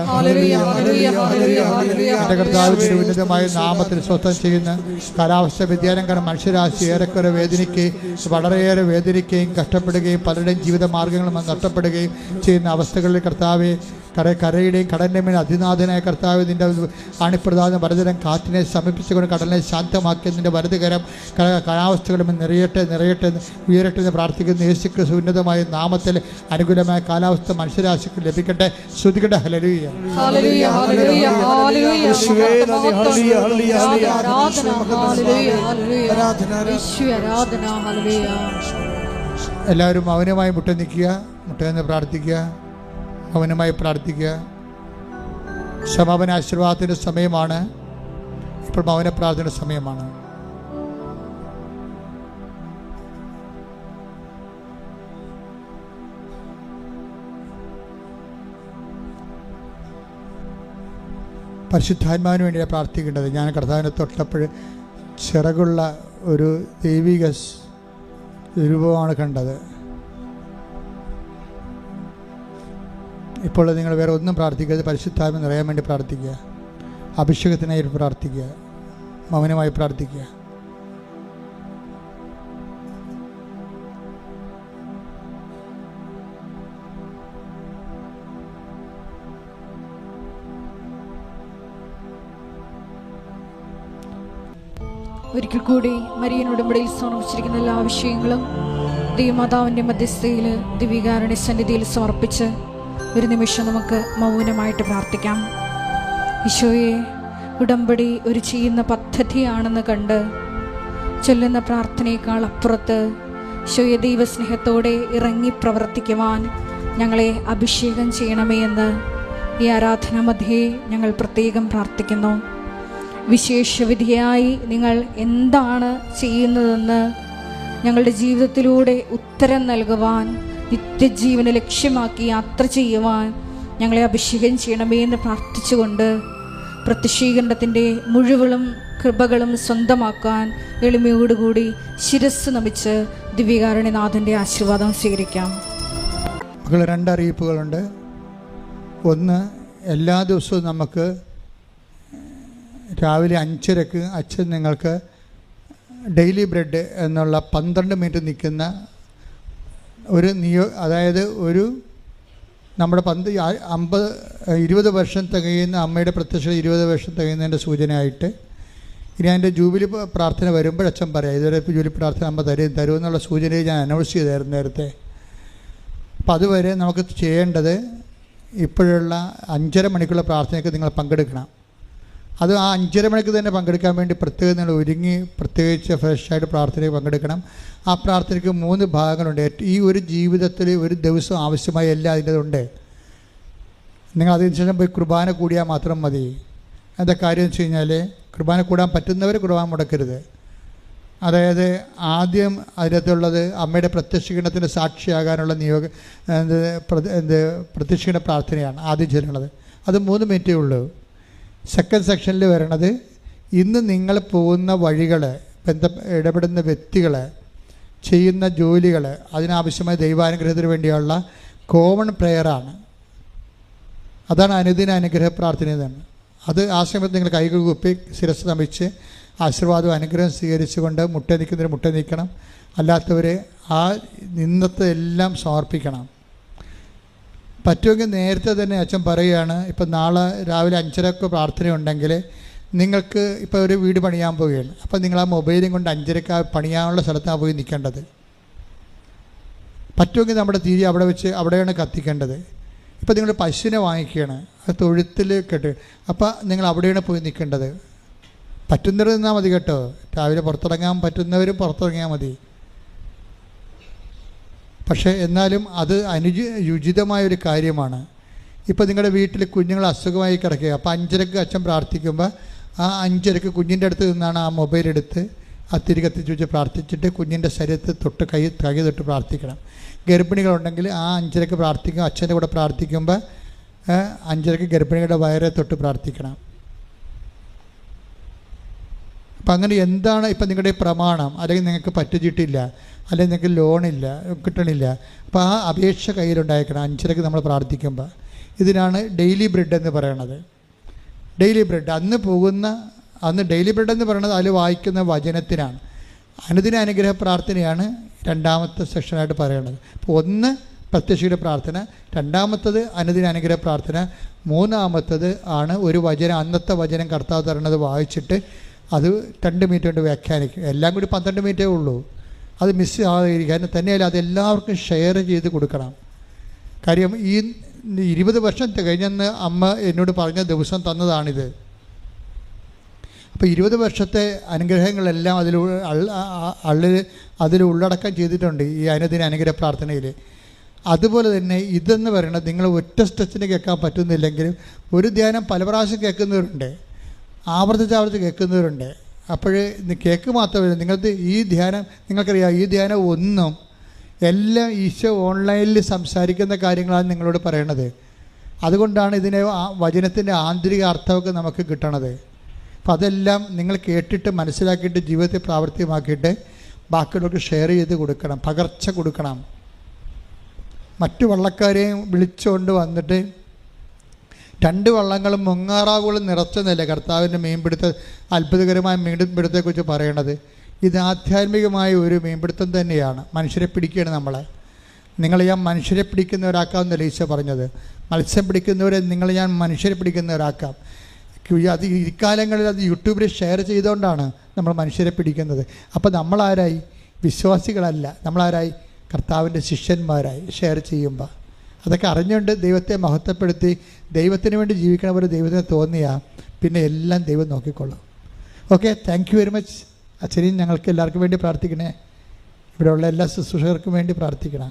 എൻ്റെ കർത്താവിൻ്റെ ഉന്നതമായ നാമത്തിൽ സ്വസ്ഥം ചെയ്യുന്ന കാലാവസ്ഥ വ്യതിയാനം കാരണം മനുഷ്യരാശി ഏറെക്കുറെ വളരെയേറെ വേദനിക്കുകയും കഷ്ടപ്പെടുകയും പലരുടെയും ജീവിത മാർഗങ്ങളും നഷ്ടപ്പെടുകയും ചെയ്യുന്ന അവസ്ഥകളിൽ കർത്താവെ, കരയുടെയും കടലിൻ്റെ മേൽ അതിനാഥനായ കർത്താവ്, നിൻ്റെ അണിപ്രധാന വരദരം കാറ്റിനെ സമീപിച്ചുകൊണ്ട് കടലിനെ ശാന്തമാക്കി നിൻ്റെ വലതുകരം കാലാവസ്ഥകളും നിറയട്ടെ ഉയരട്ടെ എന്ന് പ്രാർത്ഥിക്കുന്ന യേശുക്രിസ്തു ഉന്നതമായ നാമത്തിൽ അനുകൂലമായ കാലാവസ്ഥ മനുഷ്യരാശിക്ക് ലഭിക്കട്ടെ. ശ്രുതിക്കട്ടെ. ഹല്ലേലൂയ. എല്ലാവരും മൗനമായി മുട്ടുനിന്ന് പ്രാർത്ഥിക്കുക. മൗനമായി പ്രാർത്ഥിക്കുക. സമാപന ആശീർവാദത്തിൻ്റെ സമയമാണ്. ഇപ്പോൾ മൗന പ്രാർത്ഥനയുടെ സമയമാണ്. പരിശുദ്ധാത്മാവിന് വേണ്ടിയാണ് പ്രാർത്ഥിക്കേണ്ടത്. ഞാൻ കർത്താവിനെ തൊട്ടപ്പോൾ ചിറകുള്ള ഒരു ദൈവിക രൂപമാണ് കണ്ടത്. ഇപ്പോൾ നിങ്ങൾ വേറെ ഒന്നും പ്രാർത്ഥിക്കരുത്. പരിശുദ്ധാത്മ നിറയാൻ വേണ്ടി പ്രാർത്ഥിക്കുക. അഭിഷേകത്തിനായി പ്രാർത്ഥിക്കുക. മൗനമായി പ്രാർത്ഥിക്കുക. ഒരിക്കൽ കൂടി മരിയൻ ഉടമ്പടിയിൽ സമർപ്പിച്ചിരിക്കുന്ന എല്ലാ വിഷയങ്ങളും ദൈവമാതാവിൻ്റെ മധ്യസ്ഥയിൽ ദിവികാരുടെ സന്നിധിയിൽ സമർപ്പിച്ച് ഒരു നിമിഷം നമുക്ക് മൗനമായിട്ട് പ്രാർത്ഥിക്കാം. ഈശോയെ, ഉടമ്പടി ഒരു ചെയ്യുന്ന പദ്ധതിയാണെന്ന് കണ്ട് ചൊല്ലുന്ന പ്രാർത്ഥനയേക്കാൾ അപ്പുറത്ത് ഈശോയെ ദൈവസ്നേഹത്തോടെ ഇറങ്ങി പ്രവർത്തിക്കുവാൻ ഞങ്ങളെ അഭിഷേകം ചെയ്യണമേ എന്ന് ഈ ആരാധന മധ്യേ ഞങ്ങൾ പ്രത്യേകം പ്രാർത്ഥിക്കുന്നു. വിശേഷവിധിയായി നിങ്ങൾ എന്താണ് ചെയ്യുന്നതെന്ന് ഞങ്ങളുടെ ജീവിതത്തിലൂടെ ഉത്തരം നൽകുവാൻ, നിത്യജീവനെ ലക്ഷ്യമാക്കി യാത്ര ചെയ്യുവാൻ ഞങ്ങളെ അഭിഷേകം ചെയ്യണമേ എന്ന് പ്രാർത്ഥിച്ചുകൊണ്ട് പ്രത്യക്ഷീകരണത്തിൻ്റെ മുഴുവനും കൃപകളും സ്വന്തമാക്കാൻ എളിമയോടുകൂടി ശിരസ് നമിച്ച് ദിവ്യകാരുണ്യനാഥന്റെ ആശീർവാദം സ്വീകരിക്കാം. മക്കൾ, 2 അറിയിപ്പുകളുണ്ട്. ഒന്ന്, എല്ലാ ദിവസവും നമുക്ക് രാവിലെ 5:30 അച്ഛൻ നിങ്ങൾക്ക് ഡെയിലി ബ്രെഡ് എന്നുള്ള 12 മിനിറ്റ് നിൽക്കുന്ന ഒരു അതായത് ഒരു നമ്മുടെ 20 വർഷം തികയുന്ന അമ്മയുടെ പ്രത്യക്ഷ 20 വർഷം തികയുന്നതിൻ്റെ സൂചനയായിട്ട് ഇനി അതിൻ്റെ ജൂബിലി പ്രാർത്ഥന വരുമ്പോൾ അച്ഛൻ പറയാം, ഇതുവരെ ജൂബിലി പ്രാർത്ഥന അമ്മ തരുമെന്നുള്ള സൂചനയെ ഞാൻ അനൗൺസ് ചെയ്തായിരുന്നു നേരത്തെ. അപ്പം അതുവരെ നമുക്ക് ചെയ്യേണ്ടത് ഇപ്പോഴുള്ള 5:30 മണിക്കുള്ള പ്രാർത്ഥനയ്ക്ക് നിങ്ങൾ പങ്കെടുക്കണം. അത് ആ 5:30 മണിക്ക് തന്നെ പങ്കെടുക്കാൻ വേണ്ടി പ്രത്യേകം നിങ്ങൾ ഒരുങ്ങി പ്രത്യേകിച്ച് ഫ്രഷായിട്ട് പ്രാർത്ഥനയ്ക്ക് പങ്കെടുക്കണം. ആ പ്രാർത്ഥനയ്ക്ക് 3 ഭാഗങ്ങളുണ്ട്. ഈ ഒരു ജീവിതത്തിൽ ഒരു ദിവസം ആവശ്യമായ എല്ലാം അതിൻ്റെ ഉണ്ട്. നിങ്ങൾ അതിനുശേഷം പോയി കുർബാന കൂടിയാൽ മാത്രം മതി. എന്താ കാര്യം വെച്ച് കഴിഞ്ഞാൽ, കുർബാന കൂടാൻ പറ്റുന്നവർ കുർബാന മുടക്കരുത്. അതായത് ആദ്യം അതിനകത്തുള്ളത് അമ്മയുടെ പ്രത്യക്ഷീകരണത്തിന് സാക്ഷിയാകാനുള്ള പ്രത്യക്ഷീകരണ പ്രാർത്ഥനയാണ് ആദ്യം ചെല്ലുന്നത്. അത് 3 മിനിറ്റേ ഉള്ളൂ. സെക്കൻഡ് സെക്ഷനിൽ വരണത് ഇന്ന് നിങ്ങൾ പോകുന്ന വഴികൾ, ഇടപെടുന്ന വ്യക്തികൾ, ചെയ്യുന്ന ജോലികൾ, അതിനാവശ്യമായ ദൈവാനുഗ്രഹത്തിന് വേണ്ടിയുള്ള കോമൺ പ്രെയറാണ്. അതാണ് അനുദിന അനുഗ്രഹ പ്രാർത്ഥന തന്നെ. അത് ആ സമയത്ത് നിങ്ങൾ കൈകൾ കുപ്പി ശിരസ് നമിച്ച് ആശീർവാദവും അനുഗ്രഹം സ്വീകരിച്ചുകൊണ്ട് മുട്ട നിൽക്കുന്നവർ മുട്ട നിൽക്കണം. അല്ലാത്തവർ ആ നിന്നത്തെ എല്ലാം സമർപ്പിക്കണം. പറ്റുമെങ്കിൽ നേരത്തെ തന്നെ അച്ഛൻ പറയുകയാണ്, ഇപ്പം നാളെ രാവിലെ 5:30 പ്രാർത്ഥനയുണ്ടെങ്കിൽ നിങ്ങൾക്ക് ഇപ്പോൾ ഒരു വീട് പണിയാൻ പോവുകയാണ്. അപ്പം നിങ്ങൾ ആ മൊബൈലും കൊണ്ട് 5:30 പണിയാനുള്ള സ്ഥലത്താണ് പോയി നിൽക്കേണ്ടത്. പറ്റുമെങ്കിൽ നമ്മുടെ തിരി അവിടെ വെച്ച് അവിടെയാണ് കത്തിക്കേണ്ടത്. ഇപ്പം നിങ്ങൾ പശുവിനെ വാങ്ങിക്കുകയാണ്, അത് തൊഴുത്തിൽ കേട്ട്, അപ്പം നിങ്ങൾ അവിടെയാണ് പോയി നിൽക്കേണ്ടത്. പറ്റുന്നവർ നിന്നാൽ മതി കേട്ടോ. രാവിലെ പുറത്തിറങ്ങാൻ പറ്റുന്നവരും പുറത്തിറങ്ങിയാൽ മതി. പക്ഷേ എന്നാലും അത് യുചിതമായൊരു കാര്യമാണ്. ഇപ്പോൾ നിങ്ങളുടെ വീട്ടിൽ കുഞ്ഞുങ്ങൾ അസുഖമായി കിടക്കുക, അപ്പോൾ 5:30 അച്ഛൻ പ്രാർത്ഥിക്കുമ്പോൾ ആ 5:30 കുഞ്ഞിൻ്റെ അടുത്ത് നിന്നാണ് ആ മൊബൈൽ എടുത്ത് ആ തിരി കത്തിച്ച് വെച്ച് പ്രാർത്ഥിച്ചിട്ട് കുഞ്ഞിൻ്റെ ശരീരത്തിൽ തൊട്ട് കൈ തൊട്ട് പ്രാർത്ഥിക്കണം. ഗർഭിണികളുണ്ടെങ്കിൽ ആ 5:30 പ്രാർത്ഥിക്കും. അച്ഛൻ്റെ കൂടെ പ്രാർത്ഥിക്കുമ്പോൾ 5:30 ഗർഭിണികളുടെ വയറെ തൊട്ട് പ്രാർത്ഥിക്കണം. അപ്പം അങ്ങനെ എന്താണ് ഇപ്പം നിങ്ങളുടെ പ്രമാണം, അല്ലെങ്കിൽ നിങ്ങൾക്ക് പറ്റുചീട്ടില്ല, അല്ലെങ്കിൽ നിങ്ങൾക്ക് ലോണില്ല, കിട്ടണില്ല, അപ്പോൾ ആ അപേക്ഷ കയ്യിലുണ്ടായിരിക്കണം 5:30 നമ്മൾ പ്രാർത്ഥിക്കുമ്പോൾ. ഇതിനാണ് ഡെയിലി ബ്രെഡ് എന്ന് പറയണത്. ഡെയിലി ബ്രെഡ് അന്ന് ഡെയിലി ബ്രെഡ് എന്ന് പറയുന്നത് അതിൽ വായിക്കുന്ന വചനത്തിനാണ്. അനുദിന അനുഗ്രഹ പ്രാർത്ഥനയാണ് 2ാമത്തെ സെക്ഷനായിട്ട് പറയണത്. അപ്പോൾ 1 പ്രത്യക്ഷയുടെ പ്രാർത്ഥന, 2ാമത്തത് അനുദിന അനുഗ്രഹ പ്രാർത്ഥന, 3ാമത്തത് ആണ് ഒരു വചനം, അന്നത്തെ വചനം കർത്താവ് തരണത് വായിച്ചിട്ട് അത് 2 മിനിറ്റ് കൊണ്ട് വ്യാഖ്യാനിക്കും. എല്ലാം കൂടി 12 മിനിറ്റേ ഉള്ളൂ. അത് മിസ് ആകാതിരിക്കാൻ തന്നെയല്ല, അതെല്ലാവർക്കും ഷെയർ ചെയ്ത് കൊടുക്കണം. കാര്യം ഈ 20 വർഷം കഴിഞ്ഞെന്ന് അമ്മ എന്നോട് പറഞ്ഞ ദിവസം തന്നതാണിത്. അപ്പോൾ 20 വർഷത്തെ അനുഗ്രഹങ്ങളെല്ലാം അതിൽ ഉള്ളടക്കം ചെയ്തിട്ടുണ്ട് ഈ അനുദിന അനുഗ്രഹ പ്രാർത്ഥനയിൽ. അതുപോലെ തന്നെ ഇതെന്ന് പറയുന്നത് നിങ്ങൾ ഒറ്റ സ്ട്രെച്ചിന് കേൾക്കാൻ പറ്റുന്നില്ലെങ്കിലും ഒരു ധ്യാനം പല പ്രാവശ്യം കേൾക്കുന്നവരുണ്ട്, ആവർത്തിച്ച് കേൾക്കുന്നവരുണ്ട്. അപ്പോൾ കേൾക്ക് മാത്രമല്ല, നിങ്ങൾക്ക് ഈ ധ്യാനം, നിങ്ങൾക്കറിയാം ഈ ധ്യാനം ഒന്നും എല്ലാം ഈശോ ഓൺലൈനിൽ സംസാരിക്കുന്ന കാര്യങ്ങളാണ് നിങ്ങളോട് പറയണത്. അതുകൊണ്ടാണ് ഇതിനെ വചനത്തിൻ്റെ ആന്തരിക അർത്ഥമൊക്കെ നമുക്ക് കിട്ടണത്. അപ്പം അതെല്ലാം നിങ്ങൾ കേട്ടിട്ട് മനസ്സിലാക്കിയിട്ട് ജീവിതത്തെ പ്രാവർത്തികമാക്കിയിട്ട് ബാക്കിയുള്ളവർക്ക് ഷെയർ ചെയ്ത് കൊടുക്കണം, പകർച്ച കൊടുക്കണം. മറ്റു വള്ളക്കാരെയും വിളിച്ചുകൊണ്ട് വന്നിട്ട് 2 വള്ളങ്ങളും മുങ്ങാറാവുകളും നിറച്ചെന്നല്ലേ കർത്താവിൻ്റെ അത്ഭുതകരമായ മീൻപിടുത്തത്തെക്കുറിച്ച് പറയണത്. ഇത് ആധ്യാത്മികമായ ഒരു മീൻപിടുത്തം തന്നെയാണ്. മനുഷ്യരെ പിടിക്കുകയാണ് നമ്മളെ. നിങ്ങളെ ഞാൻ മനുഷ്യരെ പിടിക്കുന്നവരാക്കാമെന്നല്ല ഈശോ പറഞ്ഞത്. മത്സ്യം പിടിക്കുന്നവരെ നിങ്ങളെ ഞാൻ മനുഷ്യരെ പിടിക്കുന്നവരാക്കാം. അത് ഇക്കാലങ്ങളിൽ അത് യൂട്യൂബിൽ ഷെയർ ചെയ്തുകൊണ്ടാണ് നമ്മൾ മനുഷ്യരെ പിടിക്കുന്നത്. അപ്പോൾ നമ്മളാരായി? വിശ്വാസികളല്ല, നമ്മളാരായി? കർത്താവിൻ്റെ ശിഷ്യന്മാരായി ഷെയർ ചെയ്യുമ്പോൾ. അതൊക്കെ അറിഞ്ഞുകൊണ്ട് ദൈവത്തെ മഹത്വപ്പെടുത്തി ദൈവത്തിന് വേണ്ടി ജീവിക്കണവർ ദൈവത്തിന് തോന്നിയാൽ പിന്നെ എല്ലാം ദൈവം നോക്കിക്കൊള്ളും. Okay, thank you very much. അച്ഛനെയും ഞങ്ങൾക്ക് എല്ലാവർക്കും വേണ്ടി പ്രാർത്ഥിക്കണേ. ഇവിടെയുള്ള എല്ലാ ശുശ്രൂഷകർക്കും വേണ്ടി പ്രാർത്ഥിക്കണം.